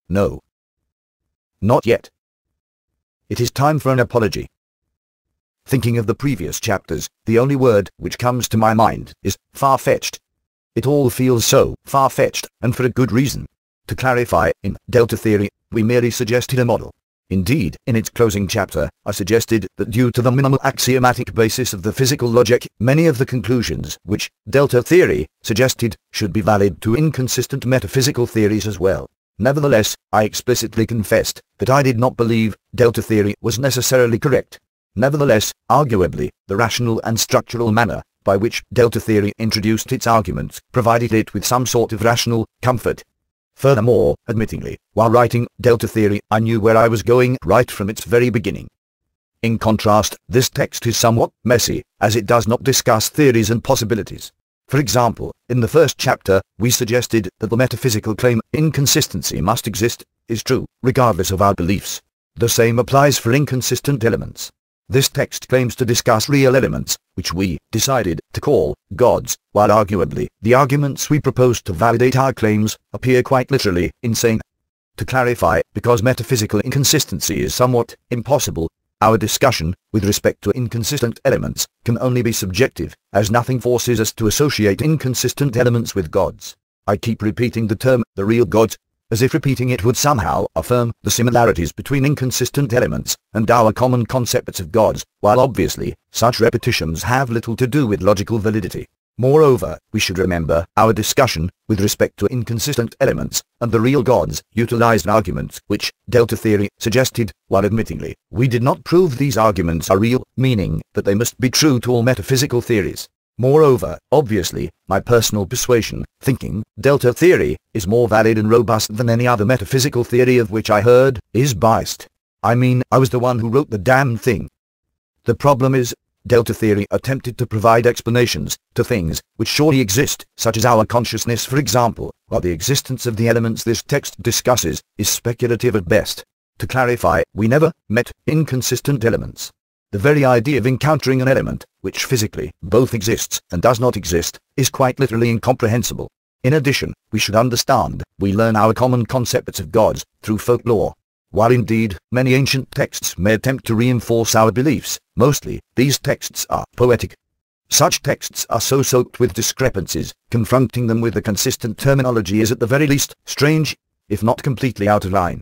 No. Not yet. It is time for an apology. Thinking of the previous chapters, the only word which comes to my mind is far-fetched. It all feels so far-fetched, and for a good reason. To clarify, in Delta Theory, we merely suggested a model. Indeed, in its closing chapter, I suggested that due to the minimal axiomatic basis of the physical logic, many of the conclusions which Delta Theory suggested should be valid to inconsistent metaphysical theories as well. Nevertheless, I explicitly confessed that I did not believe Delta Theory was necessarily correct. Nevertheless, arguably, the rational and structural manner by which Delta Theory introduced its arguments provided it with some sort of rational comfort. Furthermore, admittingly, while writing Delta Theory, I knew where I was going right from its very beginning. In contrast, this text is somewhat messy, as it does not discuss theories and possibilities. For example, in the first chapter, we suggested that the metaphysical claim, inconsistency must exist, is true, regardless of our beliefs. The same applies for inconsistent elements. This text claims to discuss real elements, which we decided to call gods, while arguably, the arguments we proposed to validate our claims appear quite literally insane. To clarify, because metaphysical inconsistency is somewhat impossible, our discussion, with respect to inconsistent elements, can only be subjective, as nothing forces us to associate inconsistent elements with gods. I keep repeating the term, the real gods, as if repeating it would somehow affirm the similarities between inconsistent elements and our common concepts of gods, while obviously, such repetitions have little to do with logical validity. Moreover, we should remember, our discussion, with respect to inconsistent elements, and the real gods, utilized arguments which Delta Theory suggested, while admittingly, we did not prove these arguments are real, meaning that they must be true to all metaphysical theories. Moreover, obviously, my personal persuasion, thinking, Delta Theory, is more valid and robust than any other metaphysical theory of which I heard, is biased. I mean, I was the one who wrote the damn thing. The problem is, Delta Theory attempted to provide explanations to things which surely exist, such as our consciousness for example, while the existence of the elements this text discusses is speculative at best. To clarify, we never met inconsistent elements. The very idea of encountering an element, which physically both exists and does not exist, is quite literally incomprehensible. In addition, we should understand, we learn our common concepts of gods through folklore. While indeed, many ancient texts may attempt to reinforce our beliefs, mostly, these texts are poetic. Such texts are so soaked with discrepancies, confronting them with a consistent terminology is at the very least strange, if not completely out of line.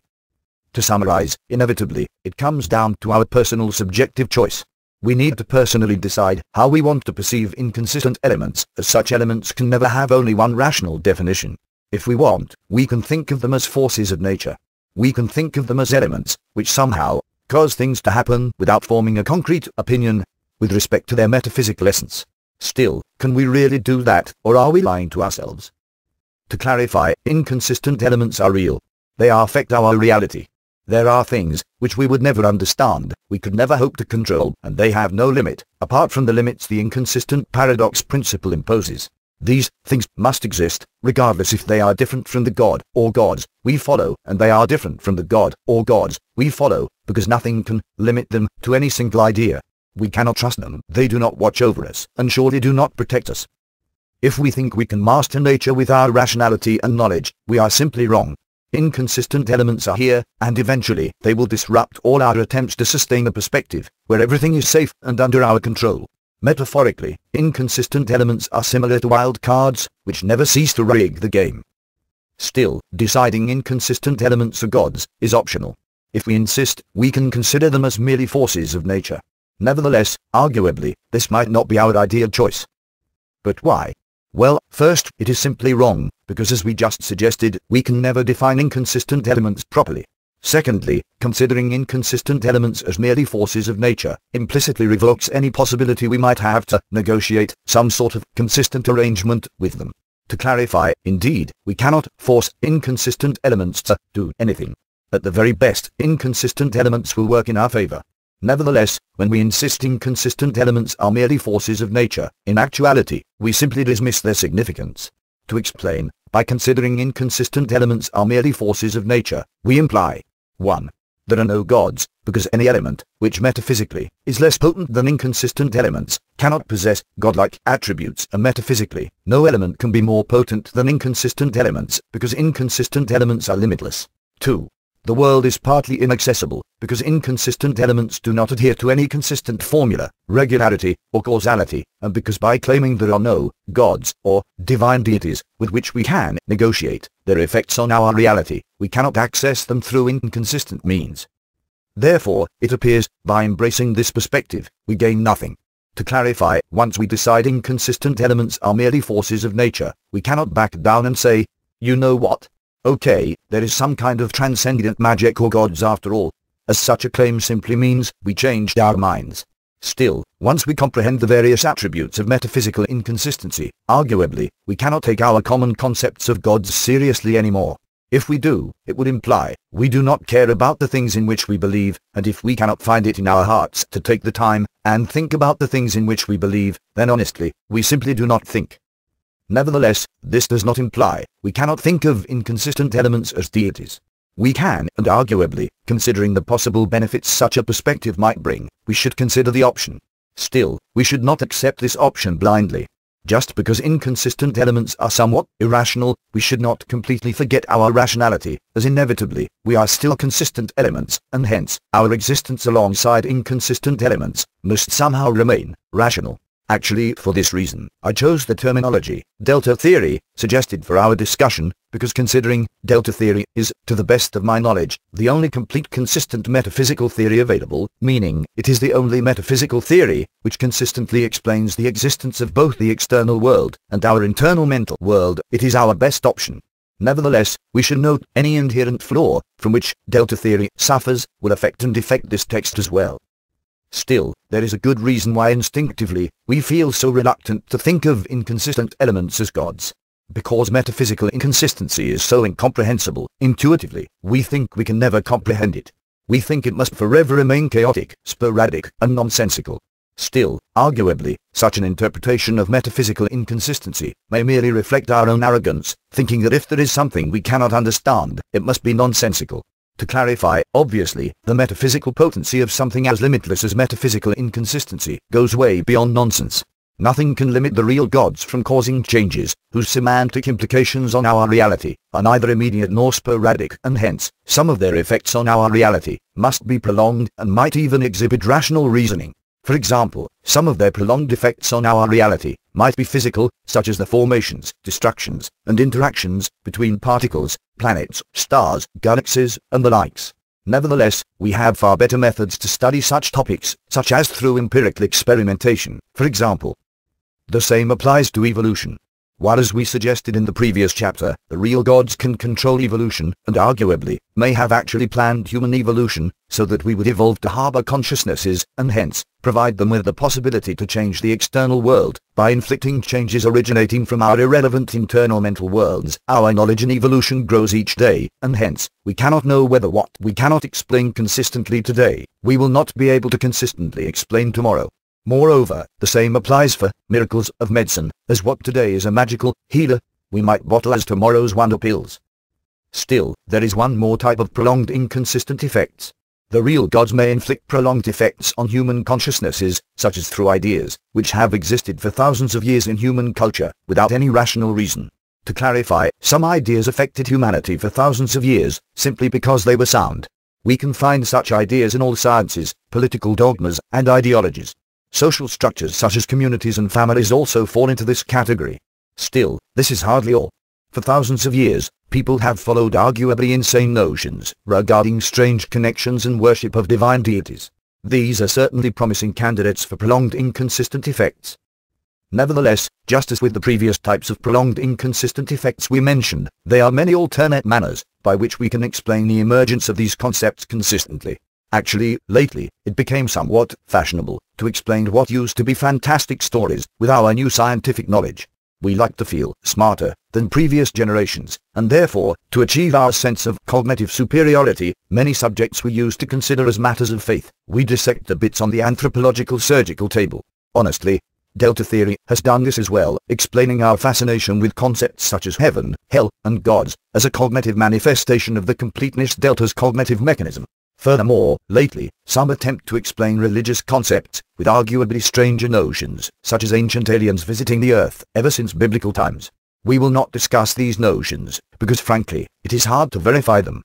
To summarize, inevitably, it comes down to our personal subjective choice. We need to personally decide how we want to perceive inconsistent elements, as such elements can never have only one rational definition. If we want, we can think of them as forces of nature. We can think of them as elements, which somehow cause things to happen without forming a concrete opinion with respect to their metaphysical essence. Still, can we really do that, or are we lying to ourselves? To clarify, inconsistent elements are real. They affect our reality. There are things which we would never understand, we could never hope to control, and they have no limit, apart from the limits the inconsistent paradox principle imposes. These things must exist, regardless if they are different from the God or gods we follow, and they are different from the God or gods we follow, because nothing can limit them to any single idea. We cannot trust them, they do not watch over us, and surely do not protect us. If we think we can master nature with our rationality and knowledge, we are simply wrong. Inconsistent elements are here, and eventually, they will disrupt all our attempts to sustain a perspective, where everything is safe and under our control. Metaphorically, inconsistent elements are similar to wild cards, which never cease to rig the game. Still, deciding inconsistent elements are gods is optional. If we insist, we can consider them as merely forces of nature. Nevertheless, arguably, this might not be our ideal choice. But why? Well, first, it is simply wrong, because as we just suggested, we can never define inconsistent elements properly. Secondly, considering inconsistent elements as merely forces of nature, implicitly revokes any possibility we might have to negotiate some sort of consistent arrangement with them. To clarify, indeed, we cannot force inconsistent elements to do anything. At the very best, inconsistent elements will work in our favor. Nevertheless, when we insist inconsistent elements are merely forces of nature, in actuality, we simply dismiss their significance. To explain, by considering inconsistent elements are merely forces of nature, we imply 1. There are no gods, because any element, which metaphysically is less potent than inconsistent elements, cannot possess godlike attributes, and metaphysically, no element can be more potent than inconsistent elements, because inconsistent elements are limitless. 2. The world is partly inaccessible, because inconsistent elements do not adhere to any consistent formula, regularity, or causality, and because by claiming there are no gods, or divine deities, with which we can negotiate their effects on our reality, we cannot access them through inconsistent means. Therefore, it appears, by embracing this perspective, we gain nothing. To clarify, once we decide inconsistent elements are merely forces of nature, we cannot back down and say, you know what? Okay, there is some kind of transcendent magic or gods after all. As such a claim simply means we changed our minds. Still, once we comprehend the various attributes of metaphysical inconsistency, arguably, we cannot take our common concepts of gods seriously anymore. If we do, it would imply we do not care about the things in which we believe, and if we cannot find it in our hearts to take the time and think about the things in which we believe, then honestly, we simply do not think. Nevertheless, this does not imply we cannot think of inconsistent elements as deities. We can, and arguably, considering the possible benefits such a perspective might bring, we should consider the option. Still, we should not accept this option blindly. Just because inconsistent elements are somewhat irrational, we should not completely forget our rationality, as inevitably, we are still consistent elements, and hence, our existence alongside inconsistent elements must somehow remain rational. Actually, for this reason, I chose the terminology, delta theory, suggested for our discussion, because considering delta theory is, to the best of my knowledge, the only complete consistent metaphysical theory available, meaning it is the only metaphysical theory which consistently explains the existence of both the external world and our internal mental world, it is our best option. Nevertheless, we should note any inherent flaw from which delta theory suffers will affect and defect this text as well. Still, there is a good reason why instinctively we feel so reluctant to think of inconsistent elements as gods. Because metaphysical inconsistency is so incomprehensible, intuitively, we think we can never comprehend it. We think it must forever remain chaotic, sporadic, and nonsensical. Still, arguably, such an interpretation of metaphysical inconsistency may merely reflect our own arrogance, thinking that if there is something we cannot understand, it must be nonsensical. To clarify, obviously, the metaphysical potency of something as limitless as metaphysical inconsistency goes way beyond nonsense. Nothing can limit the real gods from causing changes, whose semantic implications on our reality are neither immediate nor sporadic, and hence, some of their effects on our reality must be prolonged and might even exhibit rational reasoning. For example, some of their prolonged effects on our reality might be physical, such as the formations, destructions, and interactions between particles, planets, stars, galaxies, and the likes. Nevertheless, we have far better methods to study such topics, such as through empirical experimentation, for example. The same applies to evolution. While as we suggested in the previous chapter, the real gods can control evolution, and arguably, may have actually planned human evolution, so that we would evolve to harbor consciousnesses, and hence, provide them with the possibility to change the external world, by inflicting changes originating from our irrelevant internal mental worlds. Our knowledge in evolution grows each day, and hence, we cannot know whether what we cannot explain consistently today, we will not be able to consistently explain tomorrow. Moreover, the same applies for miracles of medicine, as what today is a magical healer, we might bottle as tomorrow's wonder pills. Still, there is one more type of prolonged inconsistent effects. The real gods may inflict prolonged effects on human consciousnesses, such as through ideas, which have existed for thousands of years in human culture, without any rational reason. To clarify, some ideas affected humanity for thousands of years, simply because they were sound. We can find such ideas in all sciences, political dogmas, and ideologies. Social structures such as communities and families also fall into this category. Still, this is hardly all. For thousands of years, people have followed arguably insane notions regarding strange connections and worship of divine deities. These are certainly promising candidates for prolonged inconsistent effects. Nevertheless, just as with the previous types of prolonged inconsistent effects we mentioned, there are many alternate manners by which we can explain the emergence of these concepts consistently. Actually, lately, it became somewhat fashionable to explain what used to be fantastic stories with our new scientific knowledge. We like to feel smarter than previous generations, and therefore, to achieve our sense of cognitive superiority, many subjects we used to consider as matters of faith, we dissect the bits on the anthropological surgical table. Honestly, delta theory has done this as well, explaining our fascination with concepts such as heaven, hell, and gods, as a cognitive manifestation of the completeness delta's cognitive mechanism. Furthermore, lately, some attempt to explain religious concepts with arguably stranger notions, such as ancient aliens visiting the Earth ever since biblical times. We will not discuss these notions, because frankly, it is hard to verify them.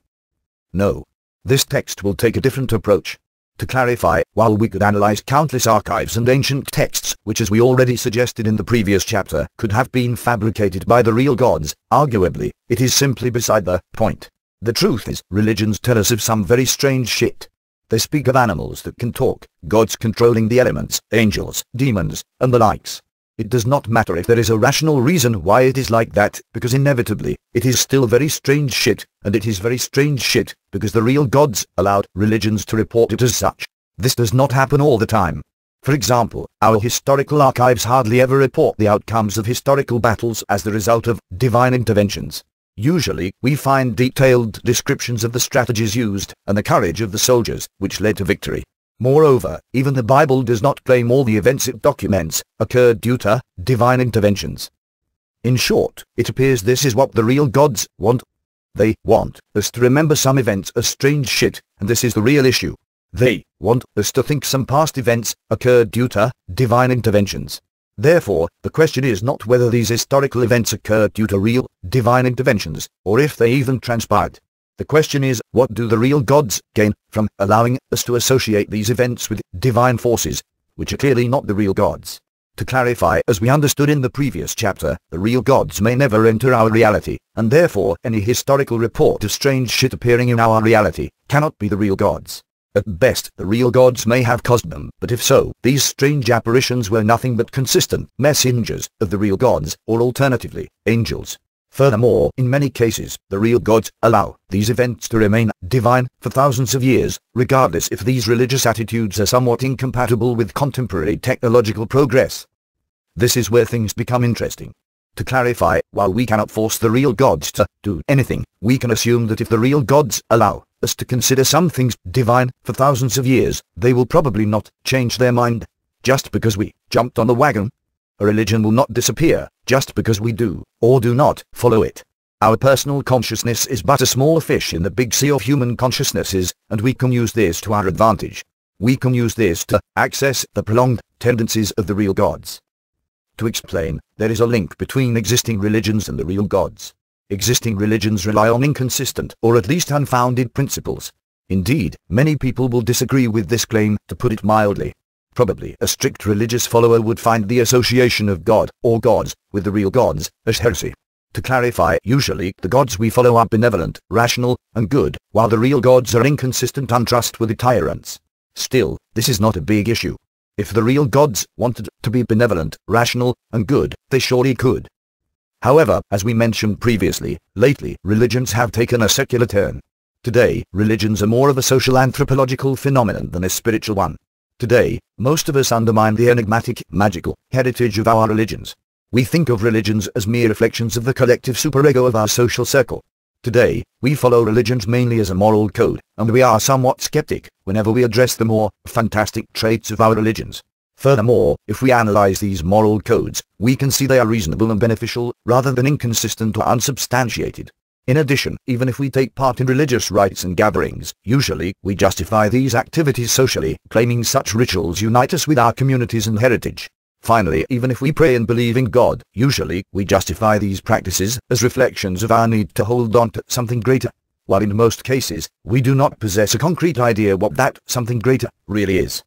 No. This text will take a different approach. To clarify, while we could analyze countless archives and ancient texts, which as we already suggested in the previous chapter, could have been fabricated by the real gods, arguably, it is simply beside the point. The truth is, religions tell us of some very strange shit. They speak of animals that can talk, gods controlling the elements, angels, demons, and the likes. It does not matter if there is a rational reason why it is like that, because inevitably, it is still very strange shit, and it is very strange shit, because the real gods allowed religions to report it as such. This does not happen all the time. For example, our historical archives hardly ever report the outcomes of historical battles as the result of divine interventions. Usually, we find detailed descriptions of the strategies used, and the courage of the soldiers, which led to victory. Moreover, even the Bible does not claim all the events it documents occurred due to divine interventions. In short, it appears this is what the real gods want. They want us to remember some events as strange shit, and this is the real issue. They want us to think some past events occurred due to divine interventions. Therefore, the question is not whether these historical events occurred due to real, divine interventions, or if they even transpired. The question is, what do the real gods gain from allowing us to associate these events with divine forces, which are clearly not the real gods? To clarify, as we understood in the previous chapter, the real gods may never enter our reality, and therefore any historical report of strange shit appearing in our reality cannot be the real gods. At best, the real gods may have caused them, but if so, these strange apparitions were nothing but consistent messengers of the real gods, or alternatively, angels. Furthermore, in many cases, the real gods allow these events to remain divine for thousands of years, regardless if these religious attitudes are somewhat incompatible with contemporary technological progress. This is where things become interesting. To clarify, while we cannot force the real gods to do anything, we can assume that if the real gods allow us to consider some things divine for thousands of years, they will probably not change their mind. Just because we jumped on the wagon, a religion will not disappear just because we do, or do not, follow it. Our personal consciousness is but a small fish in the big sea of human consciousnesses, and we can use this to our advantage. We can use this to access the prolonged tendencies of the real gods. To explain, there is a link between existing religions and the real gods. Existing religions rely on inconsistent, or at least unfounded principles. Indeed, many people will disagree with this claim, to put it mildly. Probably a strict religious follower would find the association of God, or gods, with the real gods, as heresy. To clarify, usually, the gods we follow are benevolent, rational, and good, while the real gods are inconsistent, untrustworthy tyrants. Still, this is not a big issue. If the real gods wanted to be benevolent, rational, and good, they surely could. However, as we mentioned previously, lately, religions have taken a secular turn. Today, religions are more of a social anthropological phenomenon than a spiritual one. Today, most of us undermine the enigmatic, magical heritage of our religions. We think of religions as mere reflections of the collective superego of our social circle. Today, we follow religions mainly as a moral code, and we are somewhat skeptic whenever we address the more fantastic traits of our religions. Furthermore, if we analyze these moral codes, we can see they are reasonable and beneficial, rather than inconsistent or unsubstantiated. In addition, even if we take part in religious rites and gatherings, usually, we justify these activities socially, claiming such rituals unite us with our communities and heritage. Finally, even if we pray and believe in God, usually, we justify these practices as reflections of our need to hold on to something greater, while in most cases, we do not possess a concrete idea what that something greater really is.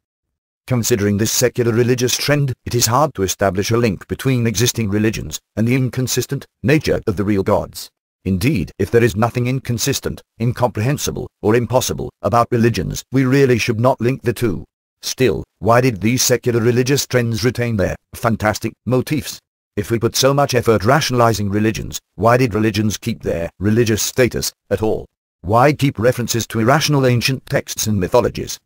Considering this secular religious trend, it is hard to establish a link between existing religions and the inconsistent nature of the real gods. Indeed, if there is nothing inconsistent, incomprehensible, or impossible about religions, we really should not link the two. Still, why did these secular religious trends retain their fantastic motifs? If we put so much effort rationalizing religions, why did religions keep their religious status at all? Why keep references to irrational ancient texts and mythologies?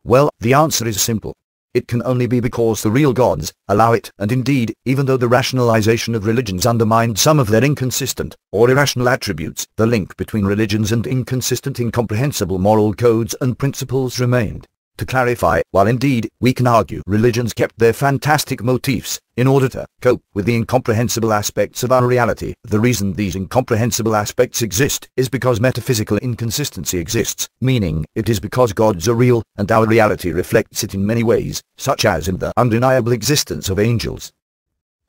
Well, the answer is simple. It can only be because the real gods allow it, and indeed, even though the rationalization of religions undermined some of their inconsistent or irrational attributes, the link between religions and inconsistent, incomprehensible moral codes and principles remained. To clarify, while indeed we can argue religions kept their fantastic motifs in order to cope with the incomprehensible aspects of our reality, the reason these incomprehensible aspects exist is because metaphysical inconsistency exists, meaning it is because gods are real and our reality reflects it in many ways, such as in the undeniable existence of angels.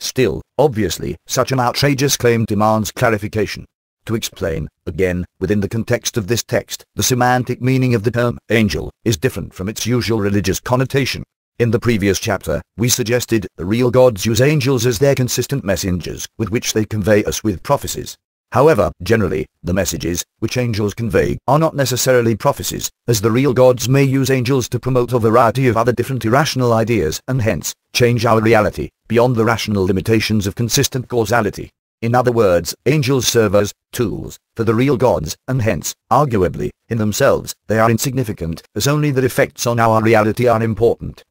Still, obviously, such an outrageous claim demands clarification. To explain, again, within the context of this text, the semantic meaning of the term angel is different from its usual religious connotation. In the previous chapter, we suggested the real gods use angels as their consistent messengers with which they convey us with prophecies. However, generally, the messages which angels convey are not necessarily prophecies, as the real gods may use angels to promote a variety of other different irrational ideas and hence change our reality beyond the rational limitations of consistent causality. In other words, angels serve as tools for the real gods, and hence, arguably, in themselves, they are insignificant, as only their effects on our reality are important.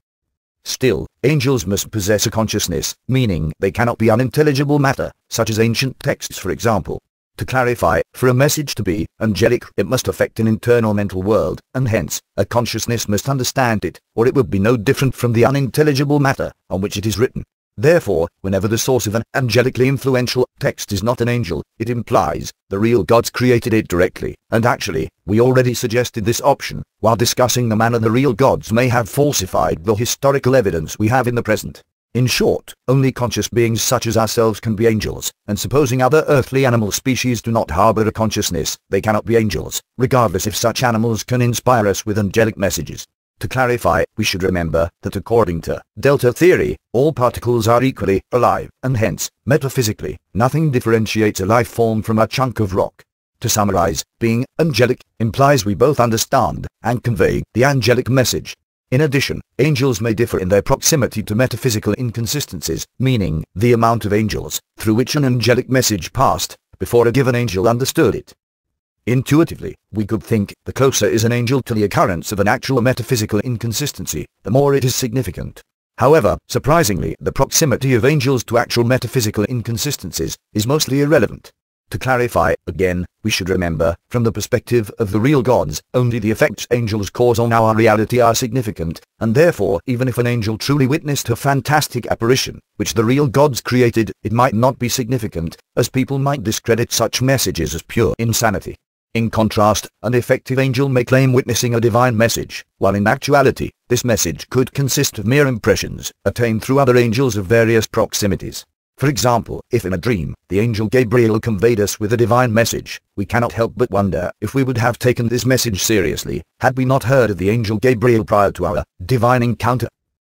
Still, angels must possess a consciousness, meaning they cannot be unintelligible matter, such as ancient texts for example. To clarify, for a message to be angelic, it must affect an internal mental world, and hence, a consciousness must understand it, or it would be no different from the unintelligible matter on which it is written. Therefore, whenever the source of an angelically influential text is not an angel, it implies the real gods created it directly, and actually, we already suggested this option, while discussing the manner the real gods may have falsified the historical evidence we have in the present. In short, only conscious beings such as ourselves can be angels, and supposing other earthly animal species do not harbor a consciousness, they cannot be angels, regardless if such animals can inspire us with angelic messages. To clarify, we should remember that according to delta theory, all particles are equally alive, and hence, metaphysically, nothing differentiates a life form from a chunk of rock. To summarize, being angelic implies we both understand and convey the angelic message. In addition, angels may differ in their proximity to metaphysical inconsistencies, meaning the amount of angels through which an angelic message passed before a given angel understood it. Intuitively, we could think the closer is an angel to the occurrence of an actual metaphysical inconsistency, the more it is significant. However, surprisingly, the proximity of angels to actual metaphysical inconsistencies is mostly irrelevant. To clarify, again, we should remember, from the perspective of the real gods, only the effects angels cause on our reality are significant, and therefore, even if an angel truly witnessed a fantastic apparition, which the real gods created, it might not be significant, as people might discredit such messages as pure insanity. In contrast, an effective angel may claim witnessing a divine message, while in actuality, this message could consist of mere impressions, attained through other angels of various proximities. For example, if in a dream, the angel Gabriel conveyed us with a divine message, we cannot help but wonder if we would have taken this message seriously, had we not heard of the angel Gabriel prior to our divine encounter.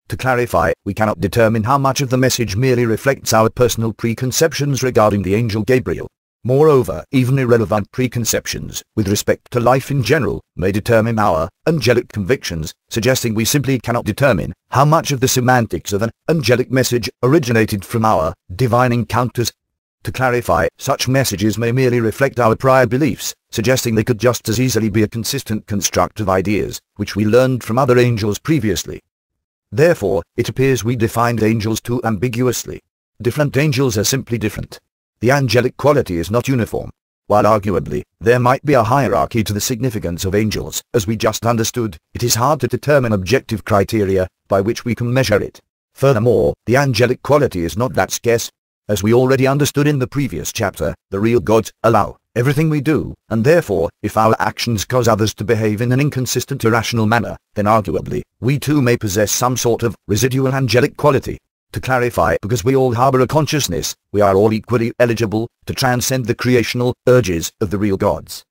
To clarify, we cannot determine how much of the message merely reflects our personal preconceptions regarding the angel Gabriel. Moreover, even irrelevant preconceptions, with respect to life in general, may determine our angelic convictions, suggesting we simply cannot determine how much of the semantics of an angelic message originated from our divine encounters. To clarify, such messages may merely reflect our prior beliefs, suggesting they could just as easily be a consistent construct of ideas, which we learned from other angels previously. Therefore, it appears we defined angels too ambiguously. Different angels are simply different. The angelic quality is not uniform. While arguably, there might be a hierarchy to the significance of angels, as we just understood, it is hard to determine objective criteria by which we can measure it. Furthermore, the angelic quality is not that scarce. As we already understood in the previous chapter, the real gods allow everything we do, and therefore, if our actions cause others to behave in an inconsistent irrational manner, then arguably, we too may possess some sort of residual angelic quality. To clarify, because we all harbor a consciousness, we are all equally eligible to transcend the creational urges of the real gods.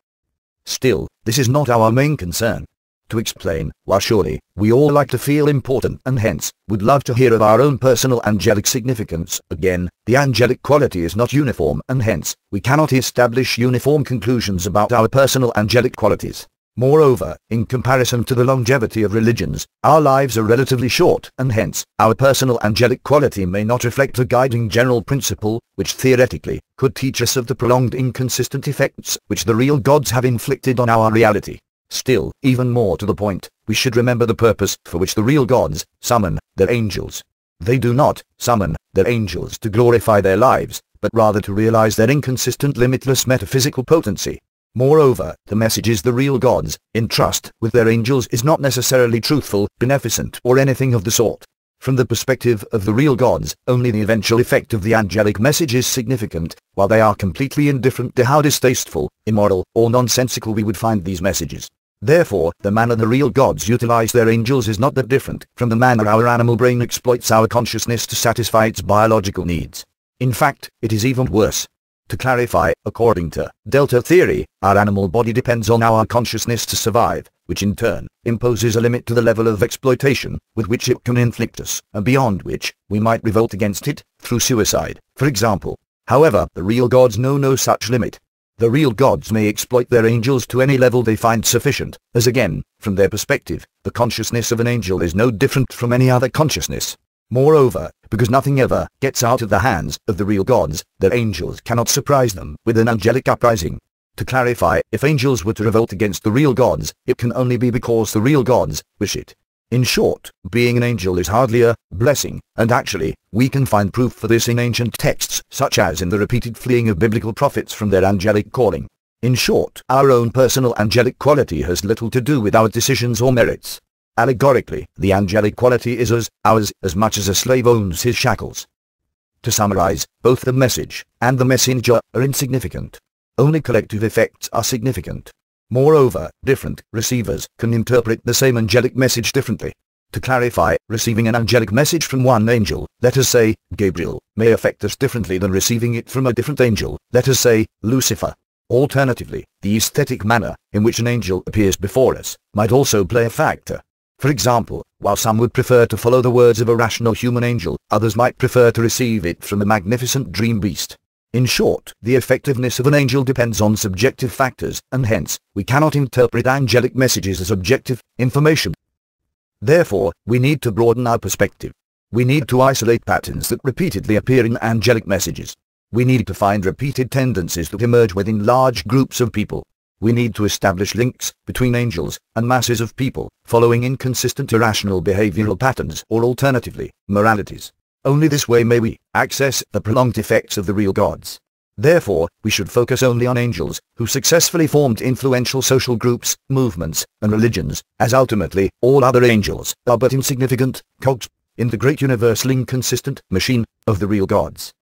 Still, this is not our main concern. To explain, while surely, we all like to feel important and hence, would love to hear of our own personal angelic significance, again, the angelic quality is not uniform and hence, we cannot establish uniform conclusions about our personal angelic qualities. Moreover, in comparison to the longevity of religions, our lives are relatively short, and hence, our personal angelic quality may not reflect a guiding general principle, which theoretically, could teach us of the prolonged inconsistent effects which the real gods have inflicted on our reality. Still, even more to the point, we should remember the purpose for which the real gods summon their angels. They do not summon their angels to glorify their lives, but rather to realize their inconsistent limitless metaphysical potency. Moreover, the messages the real gods entrust with their angels is not necessarily truthful, beneficent, or anything of the sort. From the perspective of the real gods, only the eventual effect of the angelic message is significant, while they are completely indifferent to how distasteful, immoral, or nonsensical we would find these messages. Therefore, the manner the real gods utilize their angels is not that different from the manner our animal brain exploits our consciousness to satisfy its biological needs. In fact, it is even worse. To clarify, according to Delta theory, our animal body depends on our consciousness to survive, which in turn imposes a limit to the level of exploitation with which it can inflict us, and beyond which we might revolt against it through suicide, for example. However, the real gods know no such limit. The real gods may exploit their angels to any level they find sufficient, as again, from their perspective, the consciousness of an angel is no different from any other consciousness. Moreover, because nothing ever gets out of the hands of the real gods, their angels cannot surprise them with an angelic uprising. To clarify, if angels were to revolt against the real gods, it can only be because the real gods wish it. In short, being an angel is hardly a blessing, and actually, we can find proof for this in ancient texts, such as in the repeated fleeing of biblical prophets from their angelic calling. In short, our own personal angelic quality has little to do with our decisions or merits. Allegorically, the angelic quality is ours as much as a slave owns his shackles. To summarize, both the message and the messenger are insignificant. Only collective effects are significant. Moreover, different receivers can interpret the same angelic message differently. To clarify, receiving an angelic message from one angel, let us say, Gabriel, may affect us differently than receiving it from a different angel, let us say, Lucifer. Alternatively, the aesthetic manner in which an angel appears before us might also play a factor. For example, while some would prefer to follow the words of a rational human angel, others might prefer to receive it from a magnificent dream beast. In short, the effectiveness of an angel depends on subjective factors, and hence, we cannot interpret angelic messages as objective information. Therefore, we need to broaden our perspective. We need to isolate patterns that repeatedly appear in angelic messages. We need to find repeated tendencies that emerge within large groups of people. We need to establish links between angels and masses of people, following inconsistent irrational behavioral patterns or alternatively, moralities. Only this way may we access the prolonged effects of the real gods. Therefore, we should focus only on angels who successfully formed influential social groups, movements, and religions, as ultimately, all other angels are but insignificant cogs in the great universal inconsistent machine of the real gods.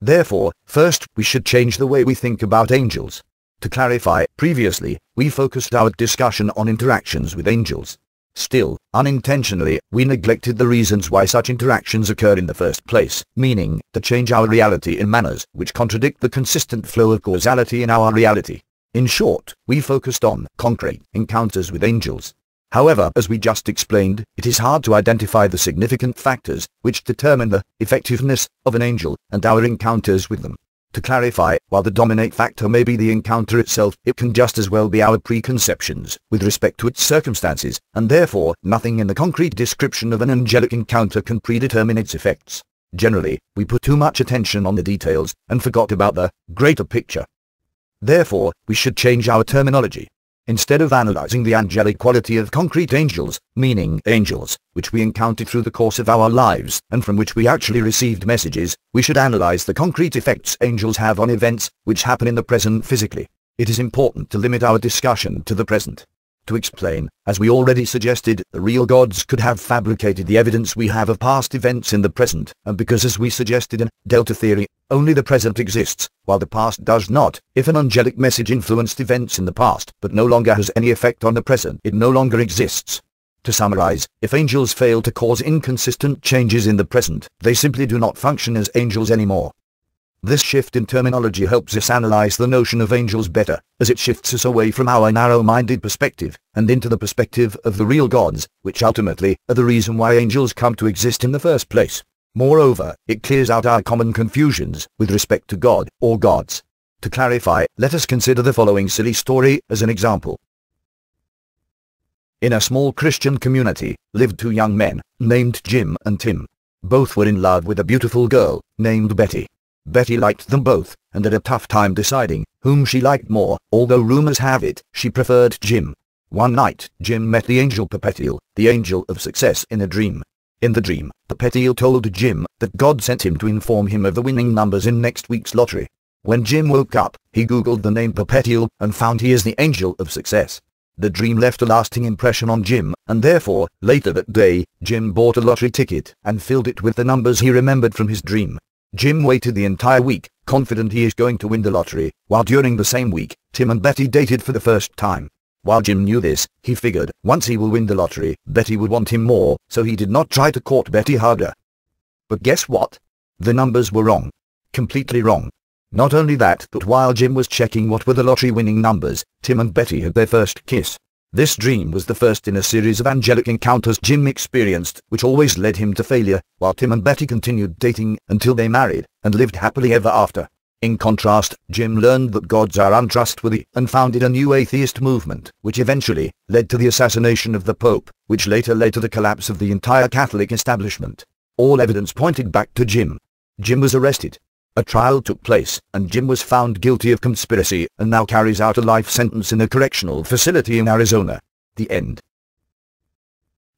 Therefore, first, we should change the way we think about angels. To clarify, previously, we focused our discussion on interactions with angels. Still, unintentionally, we neglected the reasons why such interactions occur in the first place, meaning, to change our reality in manners which contradict the consistent flow of causality in our reality. In short, we focused on concrete encounters with angels. However, as we just explained, it is hard to identify the significant factors which determine the effectiveness of an angel and our encounters with them. To clarify, while the dominant factor may be the encounter itself, it can just as well be our preconceptions with respect to its circumstances, and therefore, nothing in the concrete description of an angelic encounter can predetermine its effects. Generally, we put too much attention on the details, and forgot about the greater picture. Therefore, we should change our terminology. Instead of analyzing the angelic quality of concrete angels, meaning angels, which we encountered through the course of our lives, and from which we actually received messages, we should analyze the concrete effects angels have on events which happen in the present physically. It is important to limit our discussion to the present. To explain, as we already suggested, the real gods could have fabricated the evidence we have of past events in the present, and because as we suggested in Delta theory, only the present exists, while the past does not. If an angelic message influenced events in the past, but no longer has any effect on the present, it no longer exists. To summarize, if angels fail to cause inconsistent changes in the present, they simply do not function as angels anymore. This shift in terminology helps us analyze the notion of angels better, as it shifts us away from our narrow-minded perspective, and into the perspective of the real gods, which ultimately are the reason why angels come to exist in the first place. Moreover, it clears out our common confusions with respect to God or gods. To clarify, let us consider the following silly story as an example. In a small Christian community, lived two young men, named Jim and Tim. Both were in love with a beautiful girl, named Betty. Betty liked them both, and had a tough time deciding whom she liked more, although rumors have it she preferred Jim. One night, Jim met the angel Ptyl, the angel of success, in a dream. In the dream, Ptyl told Jim that God sent him to inform him of the winning numbers in next week's lottery. When Jim woke up, he googled the name Ptyl and found he is the angel of success. The dream left a lasting impression on Jim, and therefore, later that day, Jim bought a lottery ticket and filled it with the numbers he remembered from his dream. Jim waited the entire week, confident he is going to win the lottery, while during the same week, Tim and Betty dated for the first time. While Jim knew this, he figured, once he will win the lottery, Betty would want him more, so he did not try to court Betty harder. But guess what? The numbers were wrong. Completely wrong. Not only that, but while Jim was checking what were the lottery-winning numbers, Tim and Betty had their first kiss. This dream was the first in a series of angelic encounters Jim experienced, which always led him to failure, while Tim and Betty continued dating until they married, and lived happily ever after. In contrast, Jim learned that gods are untrustworthy, and founded a new atheist movement, which eventually led to the assassination of the Pope, which later led to the collapse of the entire Catholic establishment. All evidence pointed back to Jim. Jim was arrested. A trial took place, and Jim was found guilty of conspiracy, and now carries out a life sentence in a correctional facility in Arizona. The end.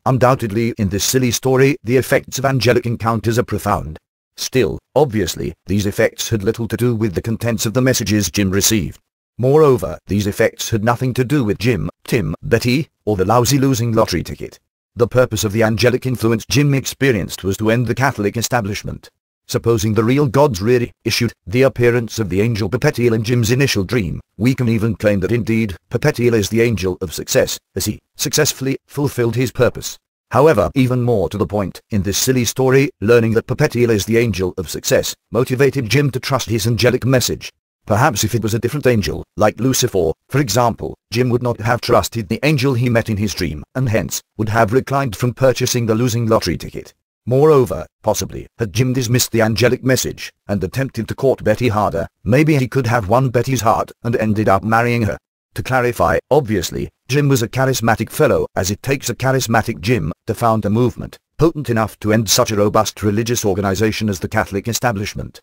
Undoubtedly, in this silly story, the effects of angelic encounters are profound. Still, obviously, these effects had little to do with the contents of the messages Jim received. Moreover, these effects had nothing to do with Jim, Tim, Betty, or the lousy losing lottery ticket. The purpose of the angelic influence Jim experienced was to end the Catholic establishment. Supposing the real gods really issued the appearance of the angel Ptyl in Jim's initial dream, we can even claim that indeed, Ptyl is the angel of success, as he successfully fulfilled his purpose. However, even more to the point, in this silly story, learning that Ptyl is the angel of success motivated Jim to trust his angelic message. Perhaps if it was a different angel, like Lucifer, for example, Jim would not have trusted the angel he met in his dream, and hence, would have reclined from purchasing the losing lottery ticket. Moreover, possibly, had Jim dismissed the angelic message, and attempted to court Betty harder, maybe he could have won Betty's heart, and ended up marrying her. To clarify, obviously, Jim was a charismatic fellow, as it takes a charismatic Jim to found a movement potent enough to end such a robust religious organization as the Catholic establishment.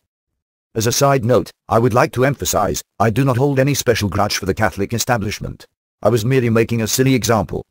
As a side note, I would like to emphasize, I do not hold any special grudge for the Catholic establishment. I was merely making a silly example.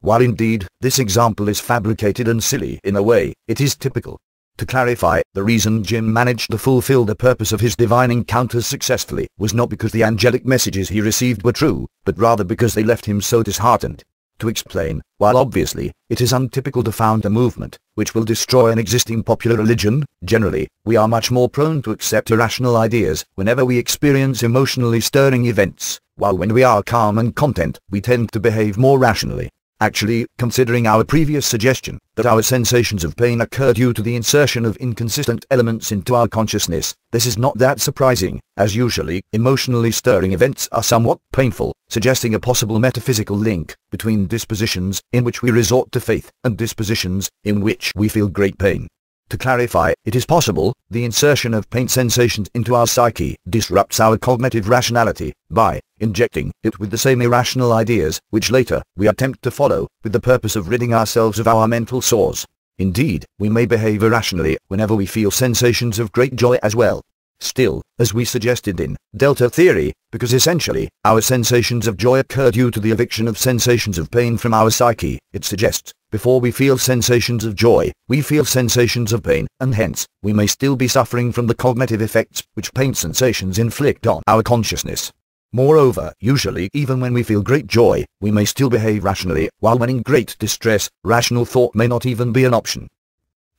While indeed, this example is fabricated and silly in a way, it is typical. To clarify, the reason Jim managed to fulfill the purpose of his divine encounters successfully was not because the angelic messages he received were true, but rather because they left him so disheartened. To explain, while obviously, it is untypical to found a movement which will destroy an existing popular religion, generally, we are much more prone to accept irrational ideas whenever we experience emotionally stirring events, while when we are calm and content, we tend to behave more rationally. Actually, considering our previous suggestion, that our sensations of pain occur due to the insertion of inconsistent elements into our consciousness, this is not that surprising, as usually, emotionally stirring events are somewhat painful, suggesting a possible metaphysical link between dispositions in which we resort to faith, and dispositions in which we feel great pain. To clarify, it is possible, the insertion of pain sensations into our psyche disrupts our cognitive rationality, by injecting it with the same irrational ideas, which later, we attempt to follow, with the purpose of ridding ourselves of our mental sores. Indeed, we may behave irrationally, whenever we feel sensations of great joy as well. Still, as we suggested in Delta theory, because essentially, our sensations of joy occur due to the eviction of sensations of pain from our psyche, it suggests, before we feel sensations of joy, we feel sensations of pain, and hence, we may still be suffering from the cognitive effects which pain sensations inflict on our consciousness. Moreover, usually even when we feel great joy, we may still behave rationally, while when in great distress, rational thought may not even be an option.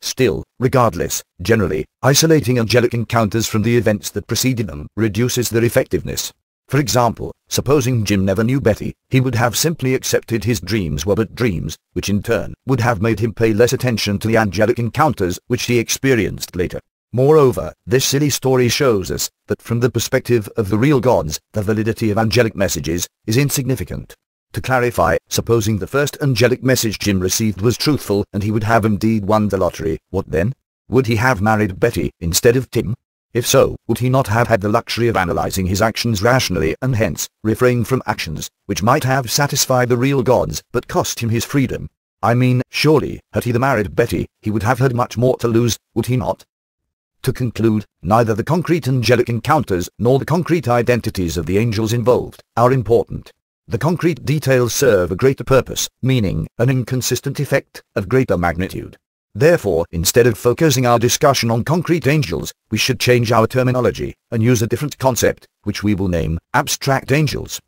Still, regardless, generally, isolating angelic encounters from the events that preceded them reduces their effectiveness. For example, supposing Jim never knew Betty, he would have simply accepted his dreams were but dreams, which in turn would have made him pay less attention to the angelic encounters which he experienced later. Moreover, this silly story shows us that from the perspective of the real gods, the validity of angelic messages is insignificant. To clarify, supposing the first angelic message Jim received was truthful and he would have indeed won the lottery, what then? Would he have married Betty instead of Tim? If so, would he not have had the luxury of analyzing his actions rationally and hence refrain from actions which might have satisfied the real gods but cost him his freedom? I mean, surely, had he married Betty, he would have had much more to lose, would he not? To conclude, neither the concrete angelic encounters nor the concrete identities of the angels involved are important. The concrete details serve a greater purpose, meaning an inconsistent effect of greater magnitude. Therefore, instead of focusing our discussion on concrete angels, we should change our terminology and use a different concept, which we will name abstract angels.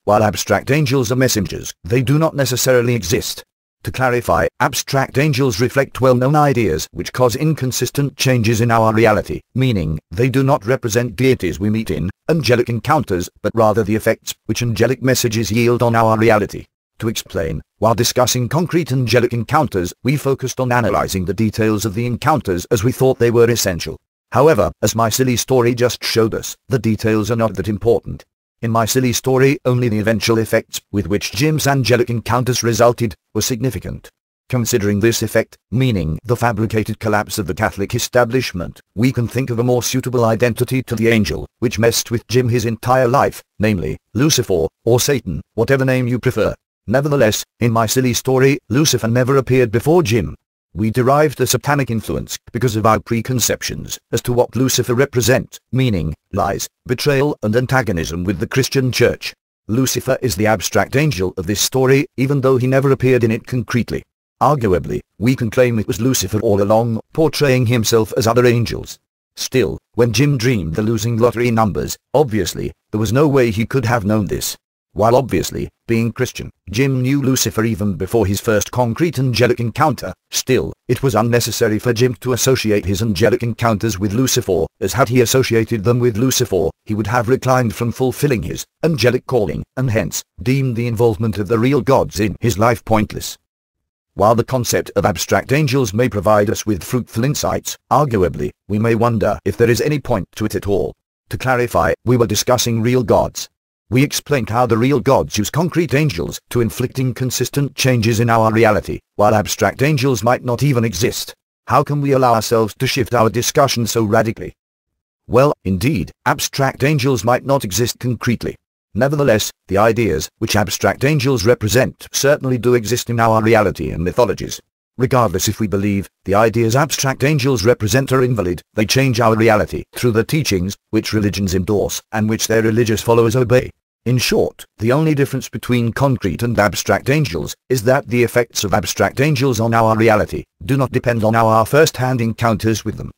While abstract angels are messengers, they do not necessarily exist. To clarify, abstract angels reflect well-known ideas which cause inconsistent changes in our reality, meaning, they do not represent deities we meet in angelic encounters, but rather the effects which angelic messages yield on our reality. To explain, while discussing concrete angelic encounters, we focused on analyzing the details of the encounters as we thought they were essential. However, as my silly story just showed us, the details are not that important. In my silly story, only the eventual effects with which Jim's angelic encounters resulted were significant. Considering this effect, meaning the fabricated collapse of the Catholic establishment, we can think of a more suitable identity to the angel, which messed with Jim his entire life, namely, Lucifer, or Satan, whatever name you prefer. Nevertheless, in my silly story, Lucifer never appeared before Jim. We derived a satanic influence because of our preconceptions as to what Lucifer represents, meaning, lies, betrayal and antagonism with the Christian Church. Lucifer is the abstract angel of this story, even though he never appeared in it concretely. Arguably, we can claim it was Lucifer all along, portraying himself as other angels. Still, when Jim dreamed the losing lottery numbers, obviously, there was no way he could have known this. While obviously, being Christian, Jim knew Lucifer even before his first concrete angelic encounter. Still, it was unnecessary for Jim to associate his angelic encounters with Lucifer, as had he associated them with Lucifer, he would have reclined from fulfilling his angelic calling, and hence, deemed the involvement of the real gods in his life pointless. While the concept of abstract angels may provide us with fruitful insights, arguably, we may wonder if there is any point to it at all. To clarify, we were discussing real gods. We explained how the real gods use concrete angels to inflict inconsistent changes in our reality, while abstract angels might not even exist. How can we allow ourselves to shift our discussion so radically? Well, indeed, abstract angels might not exist concretely. Nevertheless, the ideas which abstract angels represent certainly do exist in our reality and mythologies. Regardless if we believe the ideas abstract angels represent are invalid, they change our reality through the teachings which religions endorse and which their religious followers obey. In short, the only difference between concrete and abstract angels is that the effects of abstract angels on our reality do not depend on our first-hand encounters with them.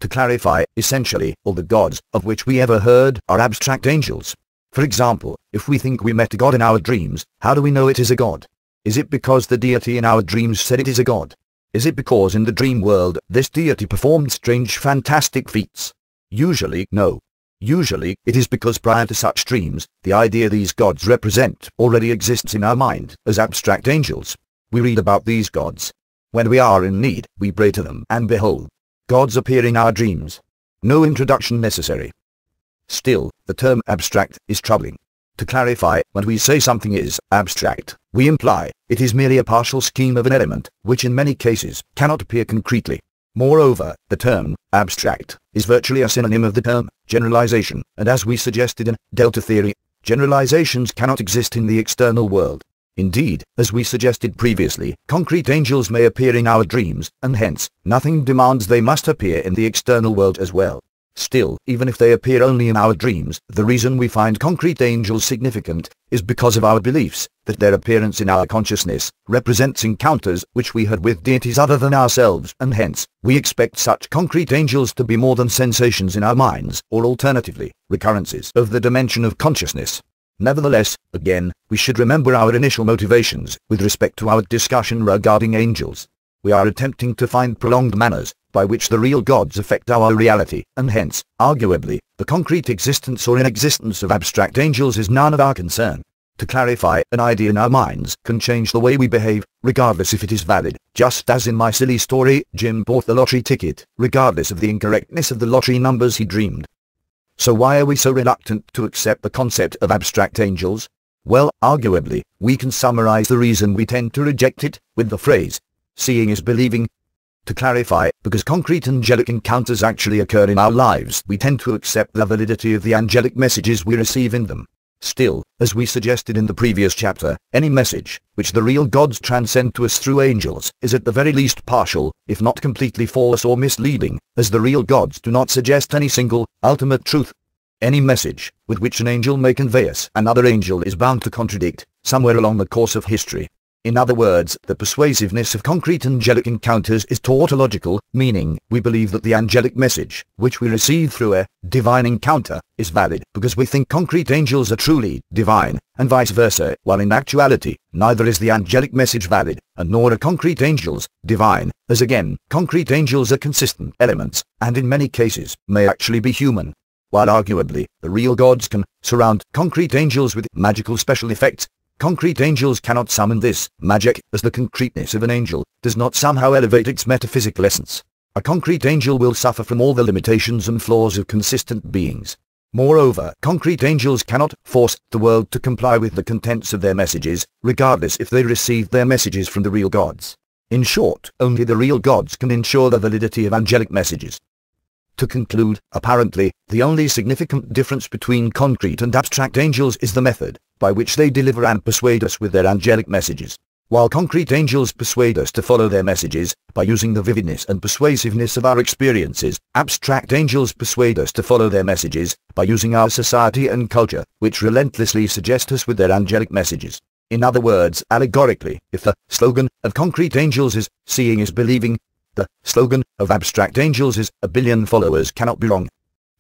To clarify, essentially, all the gods of which we ever heard are abstract angels. For example, if we think we met a god in our dreams, how do we know it is a god? Is it because the deity in our dreams said it is a god? Is it because in the dream world this deity performed strange fantastic feats? Usually, no. Usually, it is because prior to such dreams, the idea these gods represent already exists in our mind as abstract angels. We read about these gods. When we are in need, we pray to them, and behold, gods appear in our dreams. No introduction necessary. Still, the term abstract is troubling. To clarify, when we say something is abstract, we imply it is merely a partial scheme of an element, which in many cases cannot appear concretely. Moreover, the term abstract is virtually a synonym of the term generalization, and as we suggested in Delta theory, generalizations cannot exist in the external world. Indeed, as we suggested previously, concrete angels may appear in our dreams, and hence, nothing demands they must appear in the external world as well. Still, even if they appear only in our dreams, the reason we find concrete angels significant is because of our beliefs that their appearance in our consciousness represents encounters which we had with deities other than ourselves, and hence, we expect such concrete angels to be more than sensations in our minds, or alternatively, recurrences of the dimension of consciousness. Nevertheless, again, we should remember our initial motivations with respect to our discussion regarding angels. We are attempting to find prolonged manners by which the real gods affect our reality, and hence, arguably, the concrete existence or inexistence of abstract angels is none of our concern. To clarify, an idea in our minds can change the way we behave, regardless if it is valid, just as in my silly story, Jim bought the lottery ticket, regardless of the incorrectness of the lottery numbers he dreamed. So why are we so reluctant to accept the concept of abstract angels? Well, arguably, we can summarize the reason we tend to reject it with the phrase, seeing is believing. To clarify, because concrete angelic encounters actually occur in our lives, we tend to accept the validity of the angelic messages we receive in them. Still, as we suggested in the previous chapter, any message, which the real gods transcend to us through angels, is at the very least partial, if not completely false or misleading, as the real gods do not suggest any single, ultimate truth. Any message, with which an angel may convey us, another angel is bound to contradict, somewhere along the course of history. In other words, the persuasiveness of concrete angelic encounters is tautological, meaning, we believe that the angelic message, which we receive through a divine encounter, is valid, because we think concrete angels are truly divine, and vice versa, while in actuality, neither is the angelic message valid, and nor are concrete angels divine, as again, concrete angels are consistent elements, and in many cases, may actually be human. While arguably, the real gods can surround concrete angels with magical special effects, concrete angels cannot summon this magic, as the concreteness of an angel does not somehow elevate its metaphysical essence. A concrete angel will suffer from all the limitations and flaws of consistent beings. Moreover, concrete angels cannot force the world to comply with the contents of their messages, regardless if they received their messages from the real gods. In short, only the real gods can ensure the validity of angelic messages. To conclude, apparently, the only significant difference between concrete and abstract angels is the method by which they deliver and persuade us with their angelic messages. While concrete angels persuade us to follow their messages by using the vividness and persuasiveness of our experiences, abstract angels persuade us to follow their messages by using our society and culture, which relentlessly suggest us with their angelic messages. In other words, allegorically, if the slogan of concrete angels is "seeing is believing," the slogan of abstract angels is "a billion followers cannot be wrong."